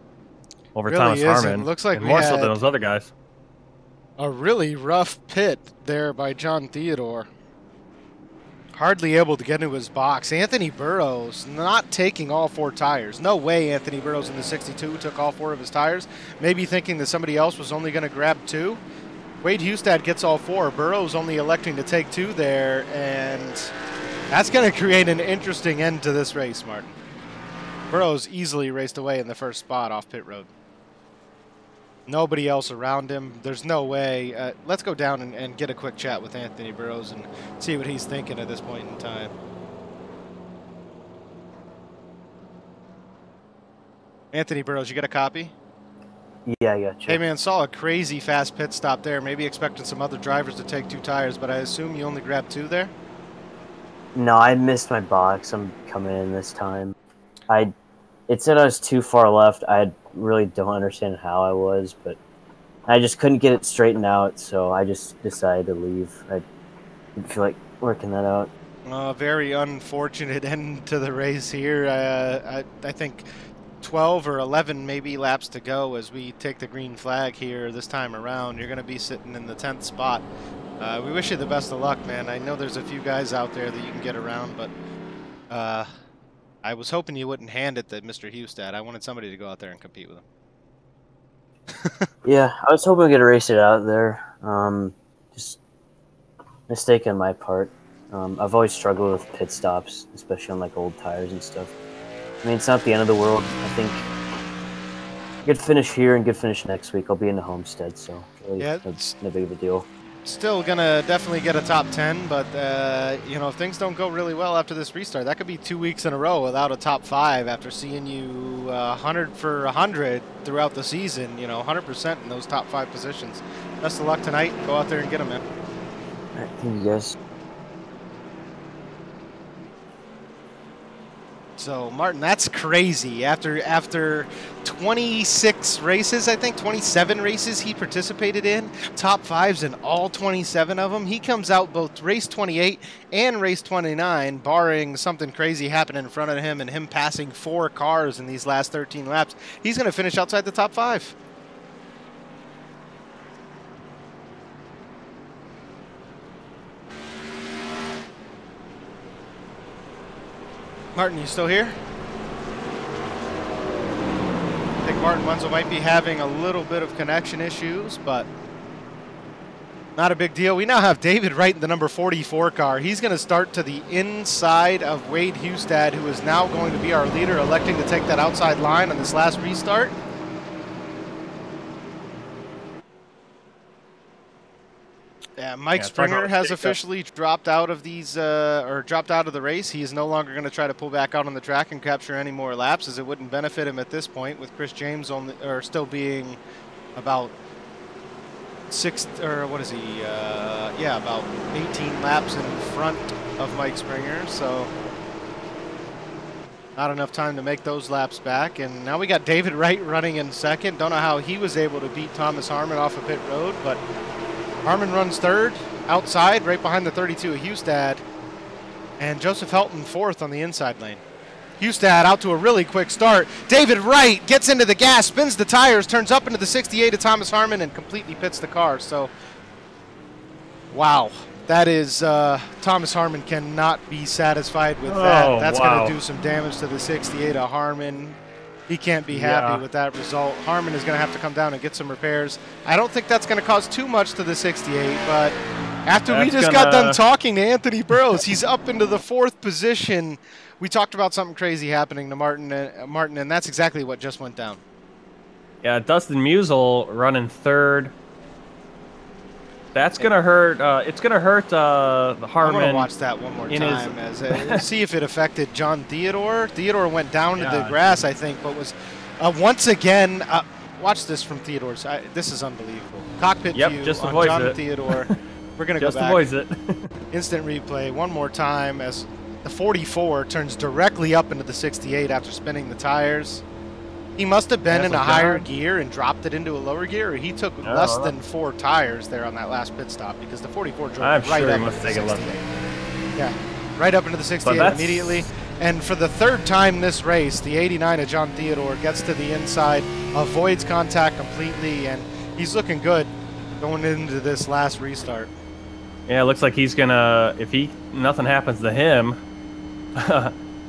over Really Thomas isn't. Harmon, Looks like and we more so had than those other guys. a really rough pit there by John Theodore. Hardly able to get into his box. Anthony Burrows not taking all 4 tires. No way Anthony Burrows in the 62 took all 4 of his tires. Maybe thinking that somebody else was only going to grab 2. Wade Hustad gets all 4. Burrows only electing to take 2 there, and that's going to create an interesting end to this race, Martin. Burrows easily raced away in the first spot off pit road. Nobody else around him. There's no way. Let's go down and get a quick chat with Anthony Burrows and see what he's thinking at this point in time. Anthony Burrows, you got a copy? Yeah, I got you. Hey, man, saw a crazy fast pit stop there. Maybe expecting some other drivers to take 2 tires, but I assume you only grabbed 2 there? No, I missed my box. I'm coming in this time. It said I was too far left. I really don't understand how I was, but I just couldn't get it straightened out, so I just decided to leave. I didn't feel like working that out. Very unfortunate end to the race here. I think 12 or 11 maybe laps to go as we take the green flag here this time around. You're going to be sitting in the 10th spot. We wish you the best of luck, man. I know there's a few guys out there that you can get around, but I was hoping you wouldn't hand it to Mr. Hustad. I wanted somebody to go out there and compete with him. Yeah, I was hoping we could race it out there. Just mistake on my part. I've always struggled with pit stops, especially on like old tires and stuff. I mean, it's not the end of the world. I think good finish here and good finish next week. I'll be in the Homestead, so really, Yeah, it's no big of a deal. Still gonna definitely get a top 10, but you know, if things don't go really well after this restart, that could be 2 weeks in a row without a top 5 after seeing you 100 for 100 throughout the season. You know, 100% in those top 5 positions. Best of luck tonight. Go out there and get them, man. All right, thank you guys. So, Martin, that's crazy. After 26 races, I think 27 races he participated in, top 5s in all 27 of them. He comes out both race 28 and race 29, barring something crazy happening in front of him and him passing 4 cars in these last 13 laps. He's going to finish outside the top 5. Martin, you still here? I think Martin Wenzel might be having a little bit of connection issues, but not a big deal. We now have David Wright in the number 44 car. He's going to start to the inside of Wade Hustad, who is now going to be our leader, electing to take that outside line on this last restart. Yeah, Mike Springer has officially dropped out of these, dropped out of the race. He is no longer going to try to pull back out on the track and capture any more laps, as it wouldn't benefit him at this point, with Chris James on the, or still being about about 18 laps in front of Mike Springer. So not enough time to make those laps back. And now we got David Wright running in second. Don't know how he was able to beat Thomas Harmon off of pit road, but Harmon runs third, outside, right behind the 32 of Hustad. And Joseph Helton fourth on the inside lane. Hustad out to a really quick start. David Wright gets into the gas, spins the tires, turns up into the 68 of Thomas Harmon, and completely pits the car. So, wow. That is, Thomas Harmon cannot be satisfied with that. That's going to do some damage to the 68 of Harmon. He can't be happy with that result. Harmon is going to have to come down and get some repairs. I don't think that's going to cause too much to the 68, but after we just got done talking to Anthony Burrows, he's up into the 4th position. We talked about something crazy happening to Martin, and that's exactly what just went down. Yeah, Dustin Musel running third. That's going to hurt. It's going to hurt the Harmon. I'm going to watch that one more time. See if it affected John Theodore. Theodore went down to the grass, I think, but was once again. Watch this from Theodore's. This is unbelievable. Cockpit view just on John Theodore. We're going to go back. Just avoid it. Instant replay one more time as the 44 turns directly up into the 68 after spinning the tires. He must have been in a higher gear and dropped it into a lower gear, or he took less than 4 tires there on that last pit stop, because the 44 drove right up. I'm sure he must take a left. Yeah, right up into the 68 immediately. And for the third time this race, the 89 of John Theodore gets to the inside, avoids contact completely, and he's looking good going into this last restart. Yeah, it looks like he's gonna, if nothing happens to him,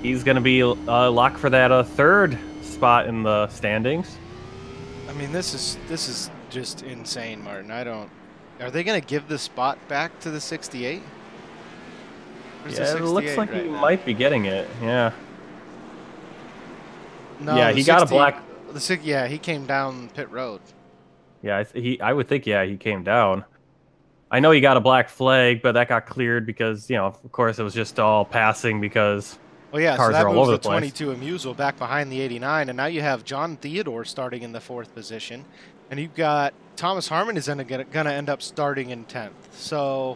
he's gonna be locked for that third spot in the standings. I mean, this is just insane, Martin. Are they gonna give the spot back to the 68? Yeah, it looks like he might be getting it. Yeah. No, yeah, he got a black. Yeah, he came down pit road. Yeah, I would think, yeah, he came down. I know he got a black flag, but that got cleared because, you know, of course, it was just all passing because cars are all over the place. 22 Amusel back behind the 89, and now you have John Theodore starting in the 4th position, and you've got Thomas Harmon is going to end up starting in 10th. So,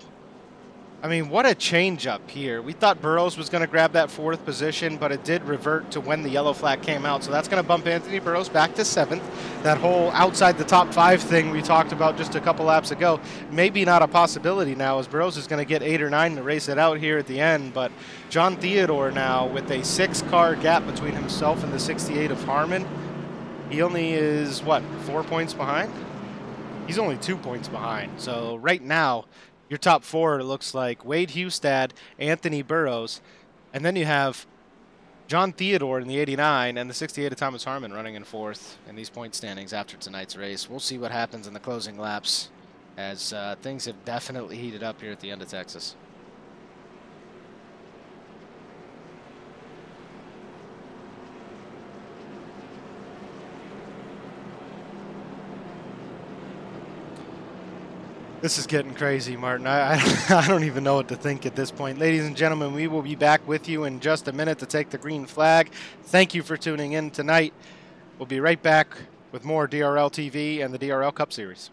I mean, what a change up here. We thought Burrows was going to grab that 4th position, but it did revert to when the yellow flag came out. So that's going to bump Anthony Burrows back to 7th. That whole outside the top 5 thing we talked about just a couple laps ago, maybe not a possibility now, as Burrows is going to get 8 or 9 to race it out here at the end. But John Theodore now with a 6-car gap between himself and the 68 of Harmon. He only is, what, 4 points behind? He's only 2 points behind. So right now, your top 4 looks like Wade Hustad, Anthony Burrows, and then you have John Theodore in the 89 and the 68 of Thomas Harmon running in 4th in these point standings after tonight's race. We'll see what happens in the closing laps as things have definitely heated up here at the end of Texas. This is getting crazy, Martin. I don't even know what to think at this point. Ladies and gentlemen, we will be back with you in just a minute to take the green flag. Thank you for tuning in tonight. We'll be right back with more DRL TV and the DRL Cup Series.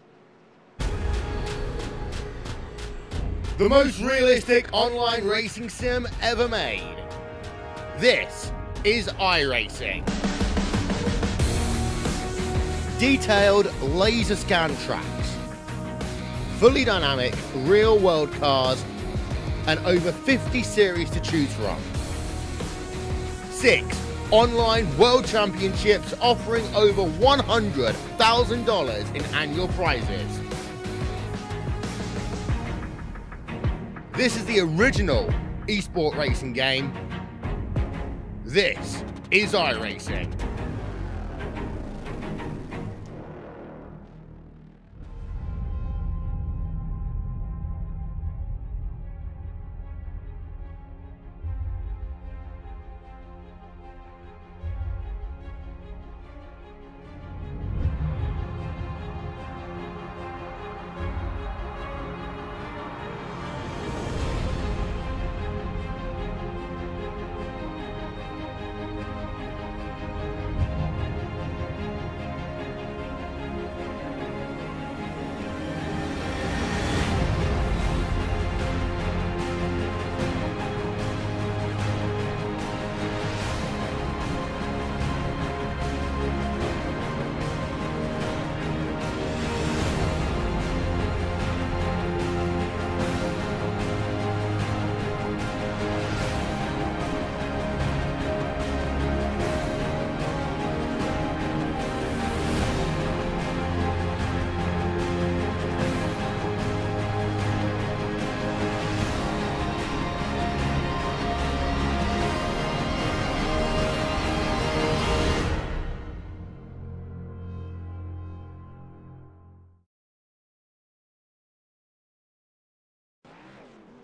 The most realistic online racing sim ever made. This is iRacing. Detailed laser scan tracks. Fully dynamic, real-world cars, and over 50 series to choose from. 6 online world championships offering over $100,000 in annual prizes. This is the original esport racing game. This is iRacing.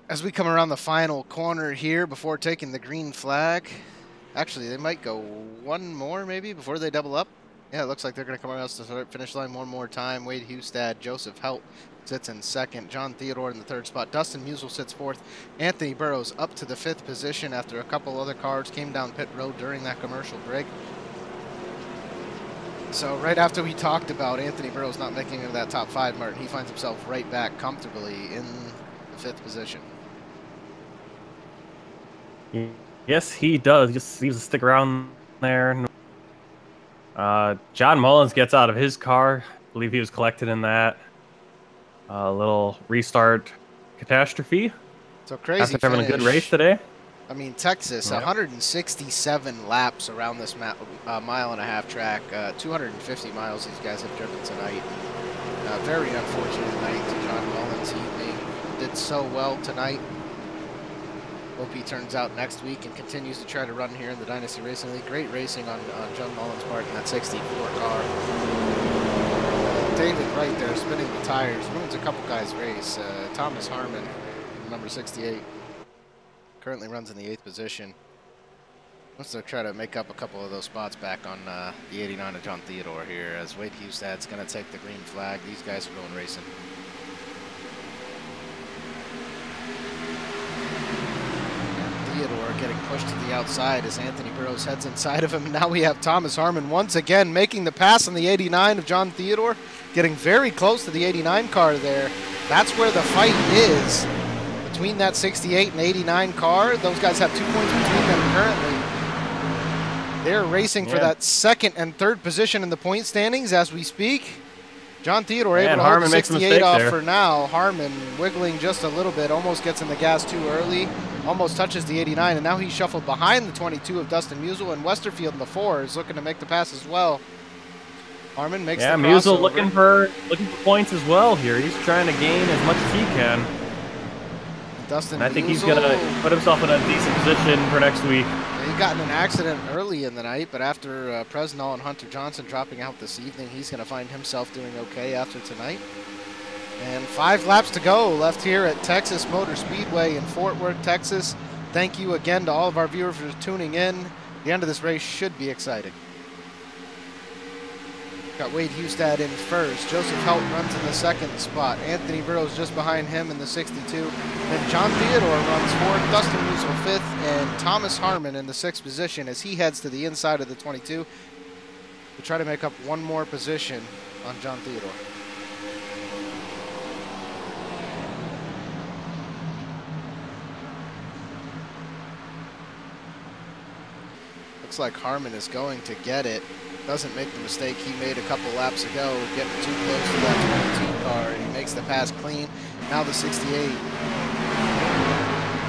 As we come around the final corner here before taking the green flag, actually they might go one more maybe before they double up. Yeah, it looks like they're going to come around to the finish line one more time. Wade Hustad, Joseph Helt sits in 2nd. John Theodore in the 3rd spot. Dustin Musel sits 4th. Anthony Burrows up to the 5th position after a couple other cars came down pit road during that commercial break. So right after we talked about Anthony Burrows not making it into that top 5, Martin, he finds himself right back comfortably in the 5th position. Yes, he does. He just seems to stick around there. John Mullins gets out of his car. I believe he was collected in that little restart catastrophe. So crazy After having a good finish. race today. I mean, Texas, 167 laps around this mile-and-a-half track. 250 miles these guys have driven tonight. Very unfortunate night to John Mullins. He did so well tonight. Hope he turns out next week and continues to try to run here in the Dynasty Racing League. Great racing on John Mullins' part in that 64 car. David right there spinning the tires. Ruins a couple guys' race. Thomas Harmon, number 68. Currently runs in the 8th position. Wants to try to make up a couple of those spots back on the 89 of John Theodore here, as Wade Hustad's going to take the green flag. These guys are going racing. Theodore getting pushed to the outside as Anthony Burrows heads inside of him. And now we have Thomas Harmon once again making the pass on the 89 of John Theodore, getting very close to the 89 car there. That's where the fight is. Between that 68 and 89 car, those guys have 2 points between them currently. They're racing for that 2nd and 3rd position in the point standings as we speak. John Theodore able to hold the 68 off for now. Harmon wiggling just a little bit, almost gets in the gas too early, almost touches the 89, and now he's shuffled behind the 22 of Dustin Musial, and Westerfield in the 4 is looking to make the pass as well. Harmon makes the crossover. Musial looking for points as well here. He's trying to gain as much as he can. Dustin I think Musial, he's going to put himself in a decent position for next week. He got in an accident early in the night, but after Presnell and Hunter Johnson dropping out this evening, he's going to find himself doing okay after tonight. And 5 laps to go left here at Texas Motor Speedway in Fort Worth, Texas. Thank you again to all of our viewers for tuning in. The end of this race should be exciting. Got Wade Hustad in first. Joseph Helt runs in the 2nd spot. Anthony Burrows just behind him in the 62. Then John Theodore runs 4th, Dustin Musial 5th, and Thomas Harmon in the 6th position as he heads to the inside of the 22 to try to make up one more position on John Theodore. Looks like Harmon is going to get it. Doesn't make the mistake he made a couple laps ago, getting too close to that 22 car, and he makes the pass clean. Now the 68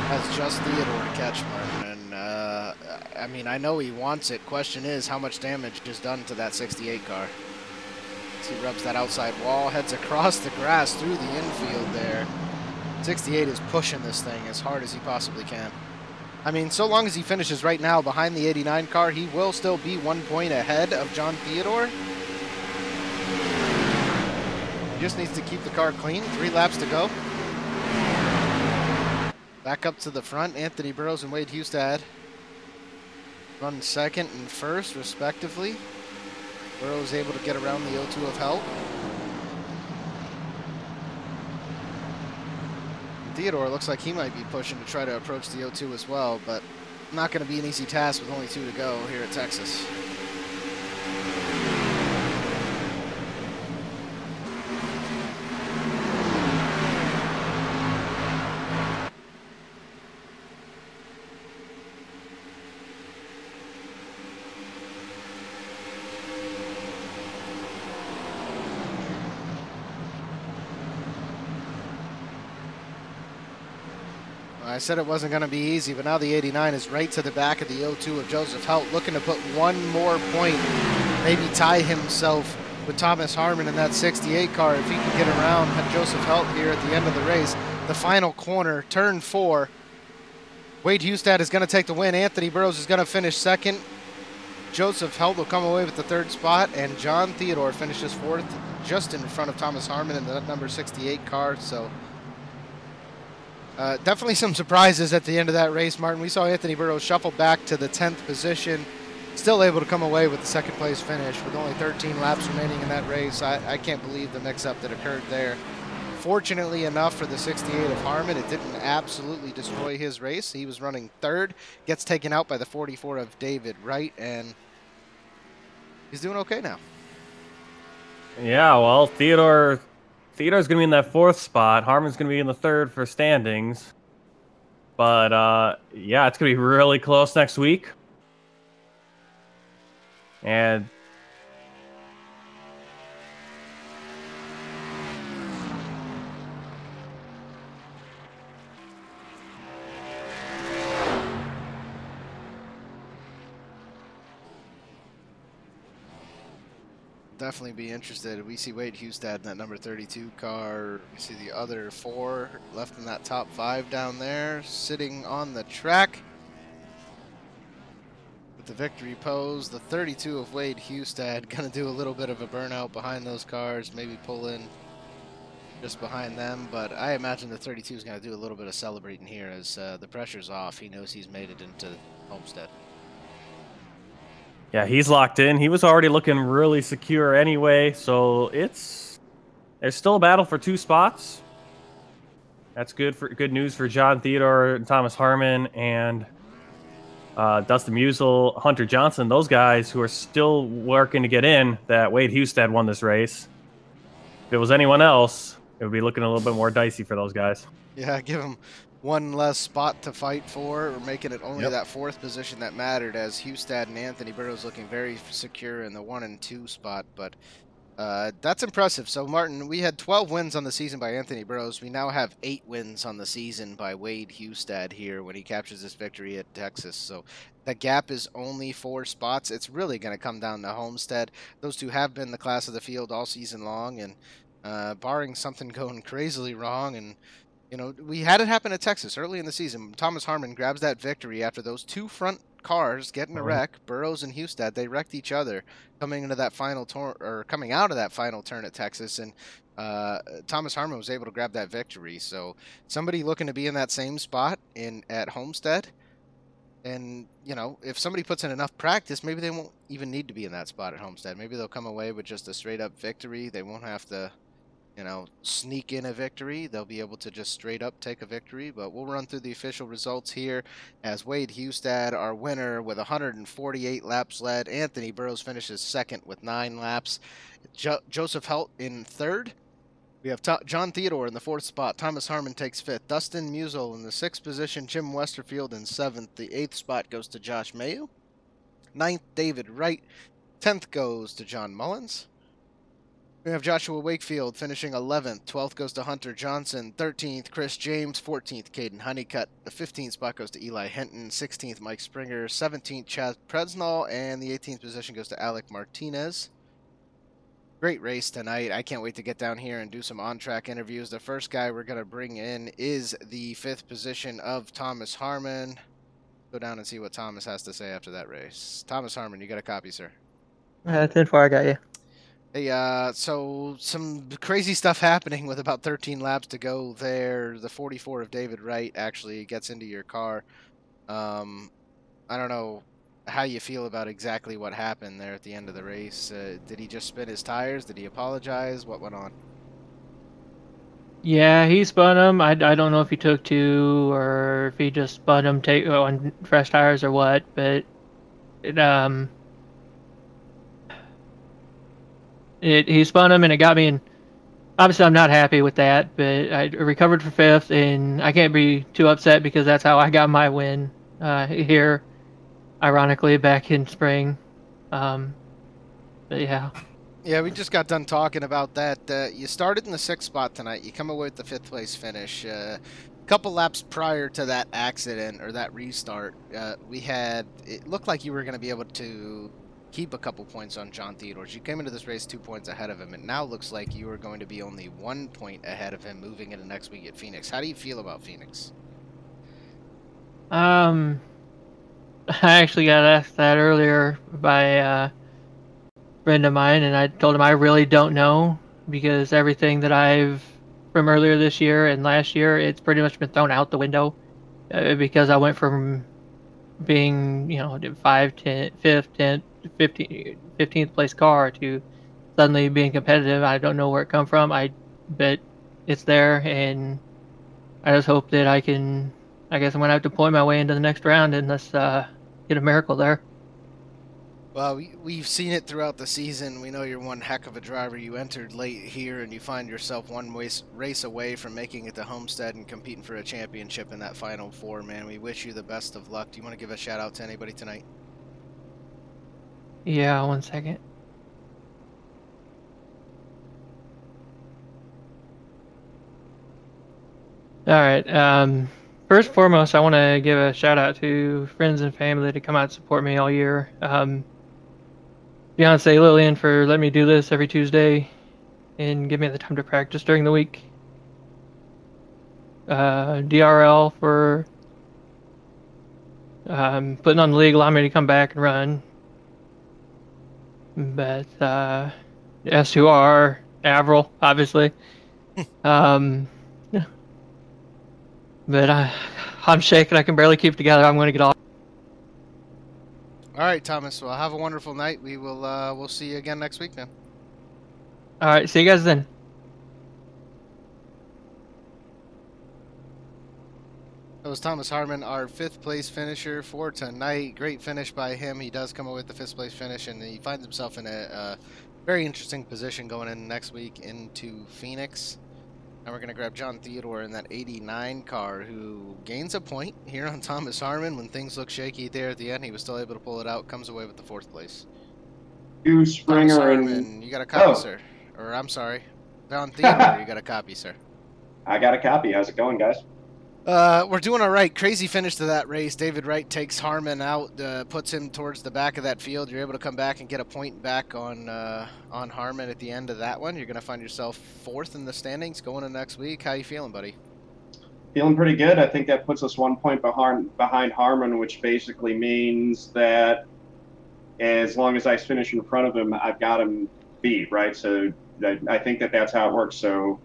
has just Theodore to catch, Martin. And I mean, I know he wants it. Question is, how much damage is done to that 68 car? As he rubs that outside wall, heads across the grass through the infield there. 68 is pushing this thing as hard as he possibly can. I mean, so long as he finishes right now behind the 89 car, he will still be 1 point ahead of John Theodore. He just needs to keep the car clean. 3 laps to go. Back up to the front, Anthony Burrows and Wade Hustad run 2nd and 1st, respectively. Burrows able to get around the 02 of Help. Theodore looks like he might be pushing to try to approach the 02 as well, but not going to be an easy task with only 2 to go here at Texas. I said it wasn't going to be easy, but now the 89 is right to the back of the 02 of Joseph Helt, looking to put 1 more point, maybe tie himself with Thomas Harmon in that 68 car if he can get around Joseph Helt here at the end of the race. The final corner, turn 4. Wade Hustad is going to take the win. Anthony Burrows is going to finish 2nd. Joseph Helt will come away with the 3rd spot, and John Theodore finishes 4th, just in front of Thomas Harmon in the number 68 car. So definitely some surprises at the end of that race, Martin. We saw Anthony Burrows shuffle back to the 10th position, still able to come away with the 2nd place finish with only 13 laps remaining in that race. I can't believe the mix-up that occurred there. Fortunately enough for the 68 of Harmon, it didn't absolutely destroy his race. He was running 3rd, gets taken out by the 44 of David Wright, and he's doing okay now. Yeah, well, Theodore's going to be in that 4th spot. Harmon's going to be in the 3rd for standings. But, yeah, it's going to be really close next week. And definitely be interested. We see Wade Hustad in that number 32 car. We see the other 4 left in that top 5 down there, sitting on the track with the victory pose. The 32 of Wade Hustad going to do a little bit of a burnout behind those cars, maybe pull in just behind them, but I imagine the 32 is going to do a little bit of celebrating here as the pressure's off. He knows he's made it into Homestead. Yeah, he's locked in. He was already looking really secure anyway, so there's still a battle for 2 spots. That's good news for John Theodore, Thomas Harmon, and Dustin Musial, Hunter Johnson. Those guys who are still working to get in. That Wade Hustad won this race. If it was anyone else, it would be looking a little bit more dicey for those guys. Yeah, give them one less spot to fight for, or making it only that 4th position that mattered, as Hustad and Anthony Burroughs looking very secure in the 1 and 2 spot. But that's impressive. So, Martin, we had 12 wins on the season by Anthony Burroughs. We now have 8 wins on the season by Wade Hustad here when he captures this victory at Texas. So the gap is only 4 spots. It's really going to come down to Homestead. Those 2 have been the class of the field all season long, and barring something going crazily wrong, and you know, we had it happen at Texas early in the season. Thomas Harmon grabs that victory after those 2 front cars get in a wreck. Burroughs and Hustad, they wrecked each other coming into that final turn, or coming out of that final turn at Texas, and Thomas Harmon was able to grab that victory. So somebody looking to be in that same spot at Homestead, and you know, if somebody puts in enough practice, maybe they won't even need to be in that spot at Homestead. Maybe they'll come away with just a straight up victory. They won't have to, you know, sneak in a victory. They'll be able to just straight up take a victory. But we'll run through the official results here as Wade Hustad, our winner, with 148 laps led. Anthony Burroughs finishes 2nd with 9 laps. Joseph Helt in 3rd. We have John Theodore in the 4th spot. Thomas Harmon takes 5th. Dustin Musial in the 6th position. Jim Westerfield in 7th. The 8th spot goes to Josh Mayu. 9th, David Wright. 10th goes to John Mullins. We have Joshua Wakefield finishing 11th. 12th goes to Hunter Johnson. 13th, Chris James. 14th, Caden Honeycutt. The 15th spot goes to Eli Hinton. 16th, Mike Springer. 17th, Chaz Presnall. And the 18th position goes to Alec Martinez. Great race tonight. I can't wait to get down here and do some on-track interviews. The first guy we're going to bring in is the 5th position of Thomas Harmon. Go down and see what Thomas has to say after that race. Thomas Harmon, you got a copy, sir? 10-4, I got you. Hey, so some crazy stuff happening with about 13 laps to go there. The 44 of David Wright actually gets into your car. I don't know how you feel about exactly what happened there at the end of the race. Did he just spin his tires? Did he apologize? What went on? Yeah, he spun them. I don't know if he took 2 or if he just spun them on fresh tires or what, but he spun them and it got me in. Obviously, I'm not happy with that, but I recovered for 5th, and I can't be too upset because that's how I got my win here, ironically, back in spring. But yeah. Yeah, we just got done talking about that. You started in the 6th spot tonight. You come away with the 5th place finish. A couple laps prior to that accident or that restart, it looked like you were going to be able to keep a couple points on John Theodore. You came into this race 2 points ahead of him. It now looks like you are going to be only 1 point ahead of him moving into next week at Phoenix. How do you feel about Phoenix? I actually got asked that earlier by a friend of mine, and I told him I really don't know, because everything that I've from earlier this year and last year, it's pretty much been thrown out the window, because I went from being, 5th, 5th, 10th, 15th place car to suddenly being competitive. I don't know where it come from. But it's there, and I just hope that I guess I'm going to have to point my way into the next round, and let's get a miracle there. Well, we've seen it throughout the season. We know you're one heck of a driver. You entered late here, and you find yourself one race away from making it to Homestead and competing for a championship in that Final Four, man. We wish you the best of luck. Do you want to give a shout-out to anybody tonight? Yeah, 1 second. All right. First and foremost, I want to give a shout-out to friends and family to come out and support me all year. Beyonce Lillian for letting me do this every Tuesday and give me the time to practice during the week. DRL for putting on the league, allowing me to come back and run. But S2R, Avril, obviously. Yeah. But I'm shaking. I can barely keep it together. I'm going to get off. All right, Thomas. Well, have a wonderful night. We will we'll see you again next week, man. All right. See you guys then. That was Thomas Harmon, our 5th place finisher for tonight. Great finish by him. He does come away with the 5th place finish, and he finds himself in a very interesting position going in next week into Phoenix. And we're going to grab John Theodore in that 89 car, who gains a point here on Thomas Harmon. When things look shaky there at the end, he was still able to pull it out. Comes away with the 4th place. Springer Thomas Harmon, and... you got a copy, sir. Or, I'm sorry. John Theodore, you got a copy, sir. I got a copy. How's it going, guys? We're doing all right. Crazy finish to that race. David Wright takes Harmon out, puts him towards the back of that field. You're able to come back and get a point back on Harmon at the end of that one. You're going to find yourself 4th in the standings going into next week. How you feeling, buddy? Feeling pretty good. I think that puts us 1 point behind Harmon, which basically means that as long as I finish in front of him, I've got him beat, right? So I think that that's how it works. So,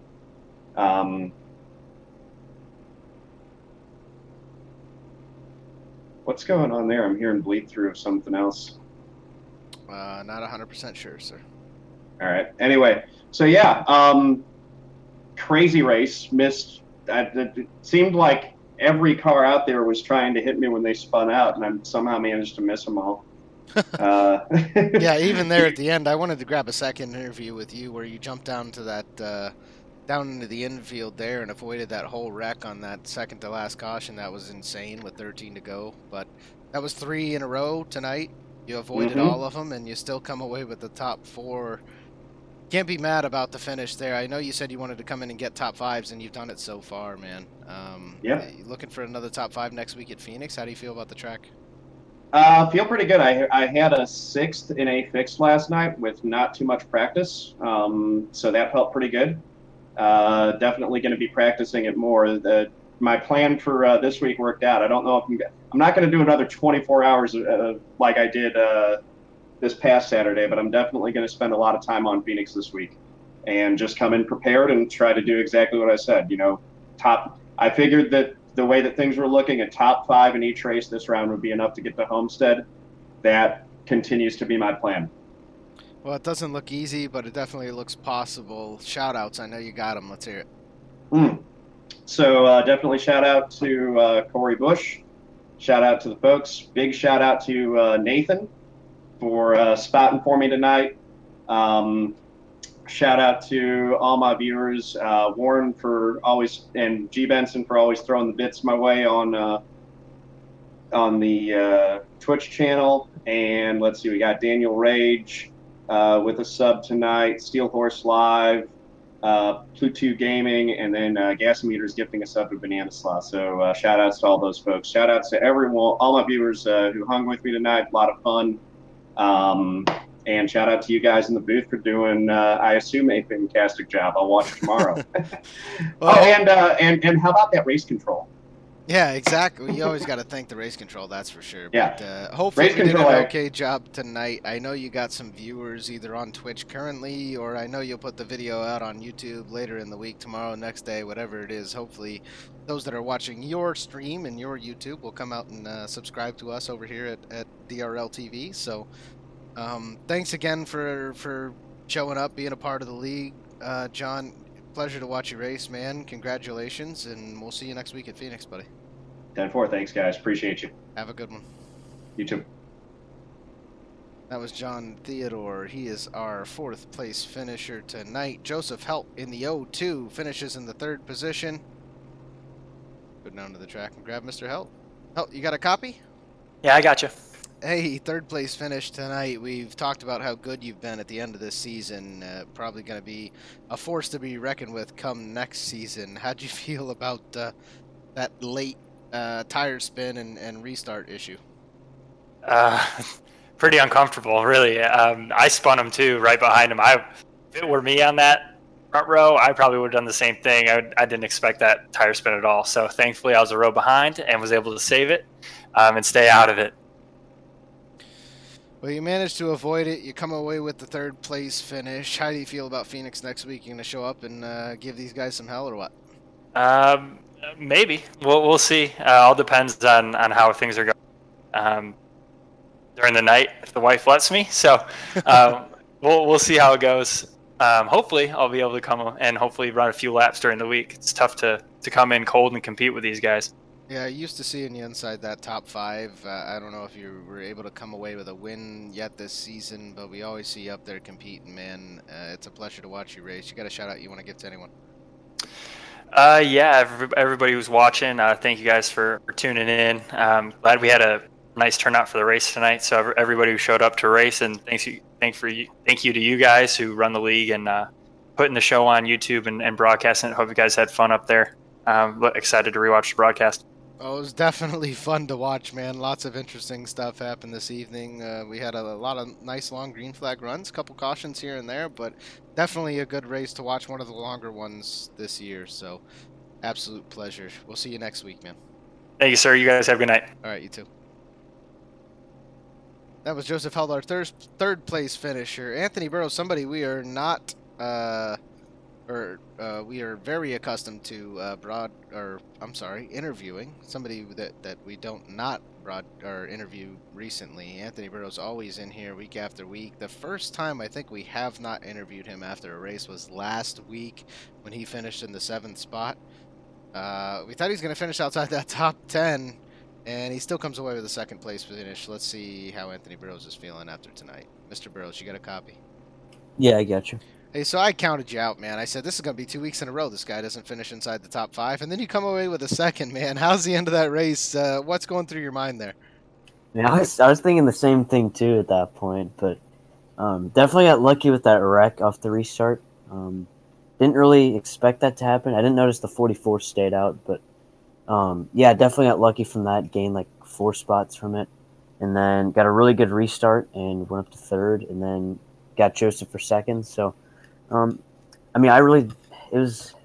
what's going on there? I'm hearing bleed through of something else. Not 100% sure, sir. All right. Anyway, so yeah, crazy race. Missed. It seemed like every car out there was trying to hit me when they spun out, and I somehow managed to miss them all. Yeah, even there at the end, I wanted to grab a second interview with you where you jumped down to that down into the infield there and avoided that whole wreck on that second to last caution. That was insane with 13 to go. But that was 3 in a row tonight. You avoided all of them, and you still come away with the top 4. Can't be mad about the finish there. I know you said you wanted to come in and get top 5s, and you've done it so far, man. Yeah. Looking for another top 5 next week at Phoenix. How do you feel about the track? Feel pretty good. I had a 6th in a fixed last night with not too much practice, so that felt pretty good. Definitely going to be practicing it more. My plan for this week worked out. I don't know if I'm not going to do another 24 hours like I did this past Saturday, but I'm definitely going to spend a lot of time on Phoenix this week and just come in prepared and try to do exactly what I said. You know, I figured that the way that things were looking, a top 5 in each race this round would be enough to get to Homestead. That continues to be my plan. Well, it doesn't look easy, but it definitely looks possible. Shout-outs, I know you got them. Let's hear it. So definitely shout-out to Corey Bush. Shout-out to the folks. Big shout-out to Nathan for spotting for me tonight. Shout-out to all my viewers. Warren for always, and G. Benson for always throwing the bits my way on the Twitch channel. And let's see, we got Daniel Rage with a sub tonight, Steel Horse Live, Pluto Gaming, and then Gas Meters gifting a sub to Banana Slaw. So shout outs to all those folks. Shout outs to everyone, all my viewers who hung with me tonight. A lot of fun. And shout out to you guys in the booth for doing, I assume, a fantastic job. I'll watch tomorrow. Well, and how about that race control? Yeah, exactly. You always got to thank the race control, that's for sure. Yeah. But hopefully Race we did control, an okay job tonight. I know you got some viewers either on Twitch currently, or I know you'll put the video out on YouTube later in the week, tomorrow, next day, whatever it is. Hopefully those that are watching your stream and your YouTube will come out and subscribe to us over here at DRL TV. So thanks again for showing up, being a part of the league. John, pleasure to watch you race, man. Congratulations, and we'll see you next week at Phoenix, buddy. 10-4. Thanks, guys. Appreciate you. Have a good one. You too. That was John Theodore. He is our 4th place finisher tonight. Joseph Helt in the 0-2 finishes in the 3rd position. Go down to the track and grab Mr. Helt. Helt, you got a copy? Yeah, I got you. Hey, 3rd place finish tonight. We've talked about how good you've been at the end of this season. Probably going to be a force to be reckoned with come next season. How'd you feel about that late tire spin and restart issue? pretty uncomfortable, really. I spun him too, right behind him. If it were me on that front row, I probably would have done the same thing. I didn't expect that tire spin at all. So thankfully, I was a row behind and was able to save it and stay out of it. Well, you managed to avoid it. You come away with the 3rd place finish. How do you feel about Phoenix next week? You going to show up and give these guys some hell or what? Maybe. We'll see. All depends on how things are going during the night, if the wife lets me. So we'll see how it goes. Hopefully, I'll be able to come and hopefully run a few laps during the week. It's tough to come in cold and compete with these guys. Yeah, used to seeing you inside that top 5. I don't know if you were able to come away with a win yet this season, but we always see you up there competing, man. It's a pleasure to watch you race. You got a shout out you want to give to anyone? Yeah, everybody who's watching, thank you guys for tuning in. Glad we had a nice turnout for the race tonight. So everybody who showed up to race, and thank you to you guys who run the league and putting the show on YouTube and broadcasting it. Hope you guys had fun up there. Excited to rewatch the broadcast. Oh, it was definitely fun to watch, man. Lots of interesting stuff happened this evening. We had a lot of nice long green flag runs, couple cautions here and there, but definitely a good race to watch, one of the longer ones this year. So, absolute pleasure. We'll see you next week, man. Thank you, sir. You guys have a good night. All right, you too. That was Joseph Held, our third place finisher. Anthony Burrows, somebody we are not... we are very accustomed to interviewing somebody that we don't not interview recently. Anthony Burrows always in here week after week. The first time I think we have not interviewed him after a race was last week when he finished in the 7th spot. We thought he was going to finish outside that top 10, and he still comes away with a 2nd place finish. Let's see how Anthony Burrows is feeling after tonight. Mr. Burrows, you got a copy? Yeah, I got you. Hey, so I counted you out, man. I said, this is going to be 2 weeks in a row this guy doesn't finish inside the top 5, and then you come away with a 2nd, man. How's the end of that race? What's going through your mind there? Yeah, I was thinking the same thing, too, at that point, but definitely got lucky with that wreck off the restart. Didn't really expect that to happen. I didn't notice the 44 stayed out, but yeah, definitely got lucky from that, gained like 4 spots from it, and then got a really good restart and went up to 3rd, and then got Joseph for 2nd, so... I mean, it was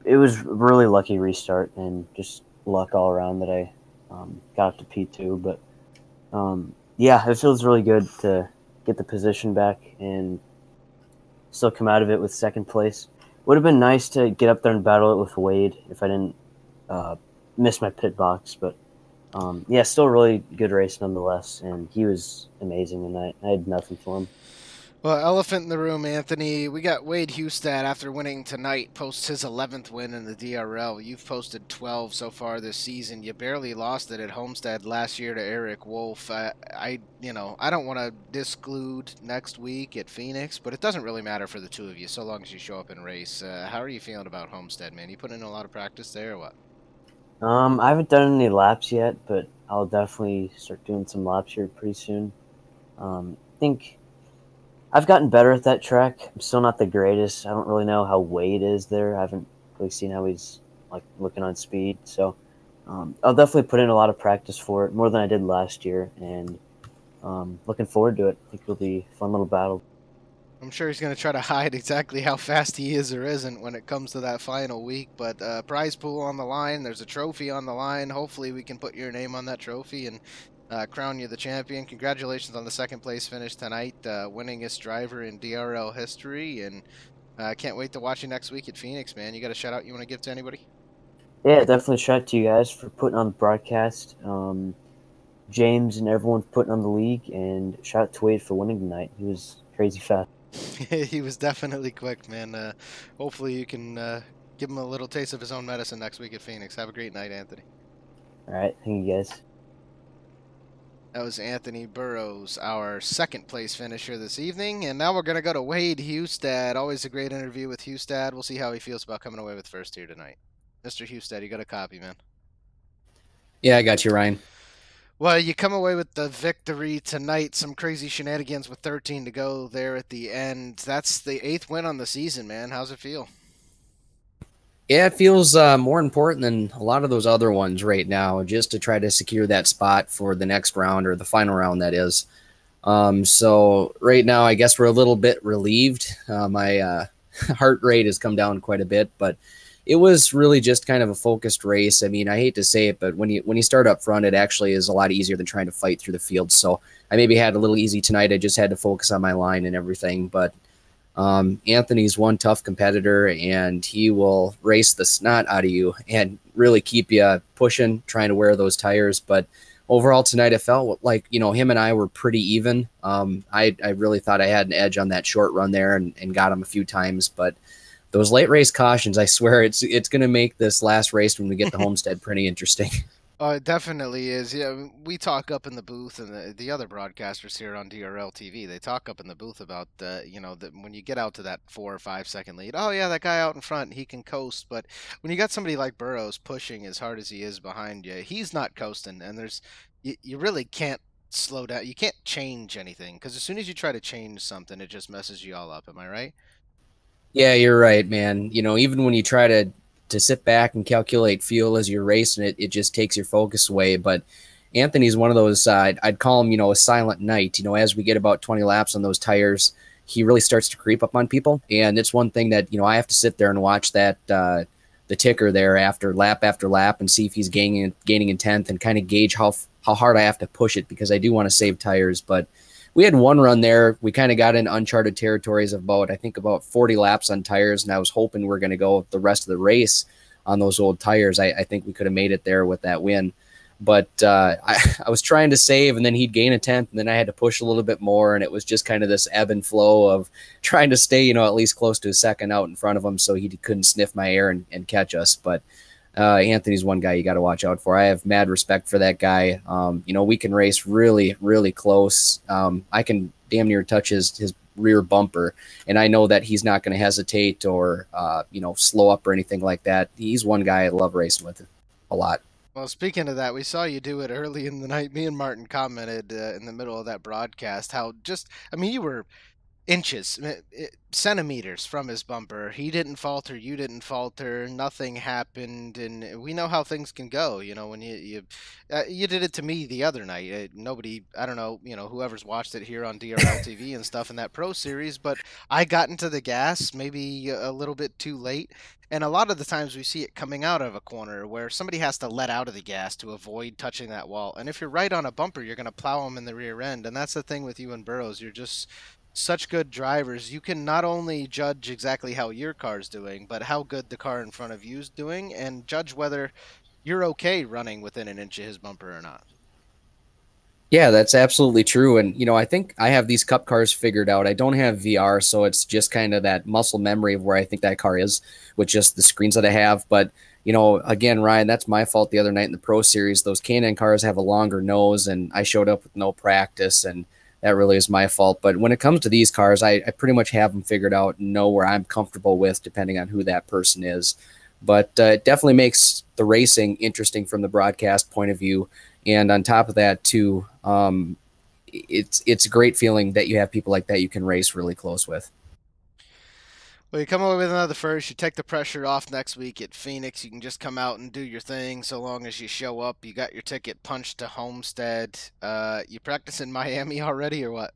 really lucky restart and just luck all around that I got up to P2. But yeah, it feels really good to get the position back and still come out of it with 2nd place. Would have been nice to get up there and battle it with Wade if I didn't miss my pit box. But yeah, still a really good race nonetheless, and he was amazing tonight. I had nothing for him. Well, elephant in the room, Anthony. We got Wade Hustad after winning tonight, posts his 11th win in the DRL. You've posted 12 so far this season. You barely lost it at Homestead last year to Eric Wolf. I don't want to disclude next week at Phoenix, but it doesn't really matter for the two of you so long as you show up and race. How are you feeling about Homestead, man? You put in a lot of practice there or what? I haven't done any laps yet, but I'll definitely start doing some laps here pretty soon. I think I've gotten better at that track. I'm still not the greatest. I don't really know how Wade is there. I haven't really seen how he's like looking on speed. So I'll definitely put in a lot of practice for it, more than I did last year, and looking forward to it. I think it'll be a fun little battle. I'm sure he's going to try to hide exactly how fast he is or isn't when it comes to that final week. But prize pool on the line. There's a trophy on the line. Hopefully we can put your name on that trophy and crown you the champion. Congratulations on the 2nd place finish tonight, winningest driver in DRL history, and can't wait to watch you next week at Phoenix, man. You got a shout out you want to give to anybody? Yeah, definitely shout out to you guys for putting on the broadcast. James and everyone putting on the league, and shout out to Wade for winning tonight. He was crazy fast. He was definitely quick, man. Hopefully you can give him a little taste of his own medicine next week at Phoenix. Have a great night, Anthony. All right, thank you guys. That was Anthony Burrows, our 2nd place finisher this evening. And now we're going to go to Wade Hustad. Always a great interview with Hustad. We'll see how he feels about coming away with 1st here tonight. Mr. Hustad, you got a copy, man. Yeah, I got you, Ryan. Well, you come away with the victory tonight. Some crazy shenanigans with 13 to go there at the end. That's the 8th win on the season, man. How's it feel? Yeah, it feels more important than a lot of those other ones right now, just to try to secure that spot for the next round, or the final round, that is. So right now, I guess we're a little bit relieved. My heart rate has come down quite a bit, but it was really just kind of a focused race. I mean, I hate to say it, but when you start up front, it actually is a lot easier than trying to fight through the field. So I maybe had a little easy tonight. I just had to focus on my line and everything. But Anthony's one tough competitor, and he will race the snot out of you and really keep you pushing, trying to wear those tires. But overall tonight, it felt like, him and I were pretty even. I really thought I had an edge on that short run there, and got him a few times. But those late race cautions, I swear, it's going to make this last race when we get to Homestead pretty interesting. Oh, it definitely is. Yeah, we talk up in the booth, and the other broadcasters here on DRL TV, they talk up in the booth about that when you get out to that 4 or 5 second lead. Oh yeah, that guy out in front, he can coast. But when you got somebody like Burrows pushing as hard as he is behind you, he's not coasting, and you really can't slow down. You can't change anything, because as soon as you try to change something, it just messes you all up. Am I right? Yeah, you're right, man. Even when you try to sit back and calculate fuel as you're racing it, it just takes your focus away. But Anthony's one of those, I'd call him, a silent knight. As we get about 20 laps on those tires, he really starts to creep up on people. And it's one thing that, I have to sit there and watch that, the ticker there after lap and see if he's gaining in 10th, and kind of gauge how hard I have to push it, because I do want to save tires. But we had one run there. We kind of got in uncharted territories of about 40 laps on tires, and I was hoping we're going to go the rest of the race on those old tires. I think we could have made it there with that win. But I was trying to save, and then he'd gain a 10th, and then I had to push a little bit more, and it was just kind of this ebb and flow of trying to stay, at least close to a second out in front of him so he couldn't sniff my air and catch us. But Anthony's one guy you got to watch out for. I have mad respect for that guy. We can race really, really close. I can damn near touch his rear bumper, and I know that he's not going to hesitate or, slow up or anything like that. He's one guy I love racing with a lot. Well, speaking of that, we saw you do it early in the night. Me and Martin commented in the middle of that broadcast how you were inches, centimeters from his bumper. He didn't falter, you didn't falter, nothing happened, and we know how things can go. When you did it to me the other night. Nobody, I don't know, whoever's watched it here on DRL TV and stuff in that Pro Series, but I got into the gas maybe a little bit too late. And a lot of the times we see it coming out of a corner where somebody has to let out of the gas to avoid touching that wall. And if you're right on a bumper, you're going to plow them in the rear end. And that's the thing with you and Burrows. You're just such good drivers. You can not only judge exactly how your car's doing, but how good the car in front of you is doing, and judge whether you're okay running within an inch of his bumper or not. Yeah, that's absolutely true. And, I think I have these cup cars figured out. I don't have VR, so it's just kind of that muscle memory of where I think that car is with just the screens that I have. But, again, Ryan, that's my fault the other night in the Pro Series. Those K&N cars have a longer nose, and I showed up with no practice, and that really is my fault. But when it comes to these cars, I pretty much have them figured out and know where I'm comfortable with, depending on who that person is. But it definitely makes the racing interesting from the broadcast point of view. And on top of that, too, it's a great feeling that you have people like that you can race really close with. Well, you come away with another first. You take the pressure off next week at Phoenix. You can just come out and do your thing so long as you show up. You got your ticket punched to Homestead. You practice in Miami already or what?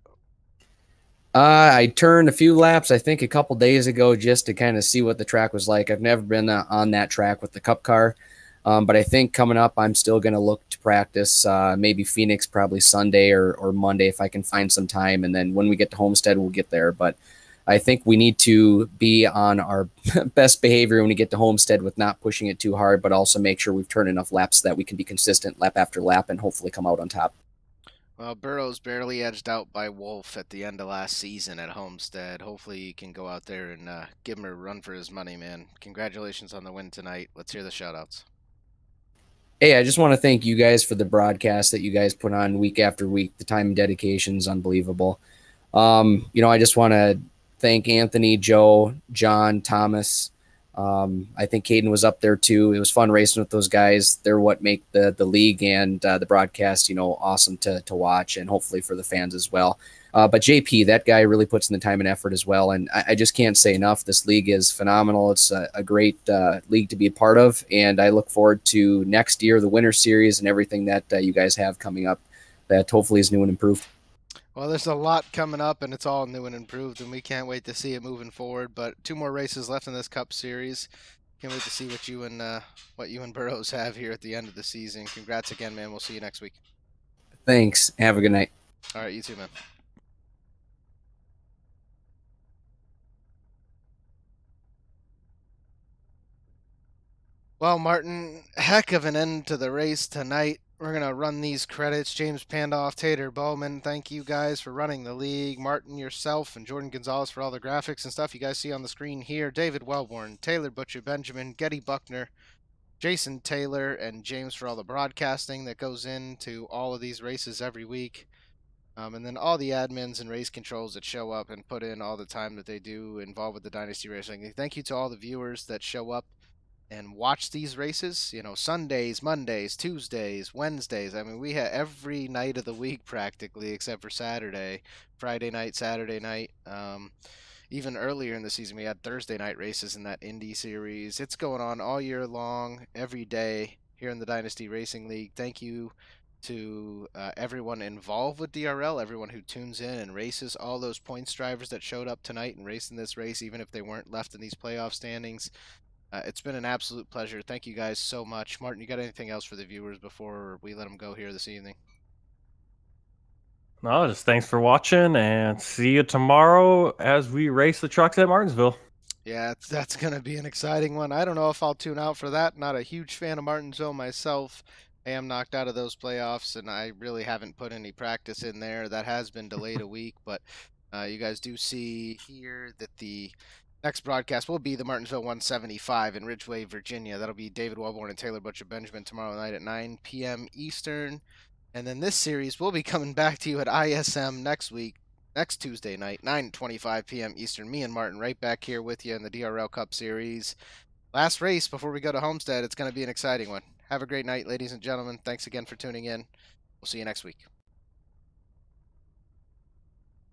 I turned a few laps, I think, a couple days ago just to kind of see what the track was like. I've never been on that track with the Cup car. But I think coming up, I'm still going to look to practice maybe Phoenix, probably Sunday or Monday if I can find some time. And then when we get to Homestead, we'll get there. But I think we need to be on our best behavior when we get to Homestead with not pushing it too hard, but also make sure we've turned enough laps so that we can be consistent lap after lap and hopefully come out on top. Well, Burrows barely edged out by Wolf at the end of last season at Homestead. Hopefully you can go out there and give him a run for his money, man. Congratulations on the win tonight. Let's hear the shout-outs. Hey, I just want to thank you guys for the broadcast that you guys put on week after week. The time and dedication is unbelievable. I just want to thank Anthony, Joe, John, Thomas, I think Caden was up there too. It was fun racing with those guys. They're what make the league and the broadcast, awesome to watch, and hopefully for the fans as well. But JP, that guy really puts in the time and effort as well. And I just can't say enough. This league is phenomenal. It's a great league to be a part of. And I look forward to next year, the Winter Series, and everything that you guys have coming up that hopefully is new and improved. Well, there's a lot coming up, and it's all new and improved, and we can't wait to see it moving forward. But 2 more races left in this Cup Series. Can't wait to see what you and Burrows have here at the end of the season. Congrats again, man. We'll see you next week. Thanks. Have a good night. All right, you too, man. Well, Martin, heck of an end to the race tonight. We're going to run these credits. James Pandoff, Tater Bowman, thank you guys for running the league. Martin, yourself, and Jordan Gonzalez for all the graphics and stuff you guys see on the screen here. David Wellborn, Taylor Butcher Benjamin, Getty Buckner, Jason Taylor, and James for all the broadcasting that goes into all of these races every week. And then all the admins and race controls that show up and put in all the time that they do involved with the Dynasty Racing. Thank you to all the viewers that show up and watch these races, Sundays, Mondays, Tuesdays, Wednesdays. I mean, we have every night of the week practically, except for Saturday, Friday night, Saturday night. Even earlier in the season, we had Thursday night races in that Indy series. It's going on all year long, every day here in the Dynasty Racing League. Thank you to everyone involved with DRL, everyone who tunes in and races, all those points drivers that showed up tonight and raced in this race, even if they weren't left in these playoff standings. It's been an absolute pleasure. Thank you guys so much. Martin, you got anything else for the viewers before we let them go here this evening? No, just thanks for watching, and see you tomorrow as we race the trucks at Martinsville. Yeah, that's going to be an exciting one. I don't know if I'll tune out for that. Not a huge fan of Martinsville myself. I am knocked out of those playoffs, and I really haven't put any practice in there. That has been delayed a week, but you guys do see here that the next broadcast will be the Martinsville 175 in Ridgeway, Virginia. That'll be David Wellborn and Taylor Butcher Benjamin tomorrow night at 9 p.m. Eastern. And then this series will be coming back to you at ISM next week, next Tuesday night, 9:25 p.m. Eastern. Me and Martin right back here with you in the DRL Cup Series. Last race before we go to Homestead. It's going to be an exciting one. Have a great night, ladies and gentlemen. Thanks again for tuning in. We'll see you next week.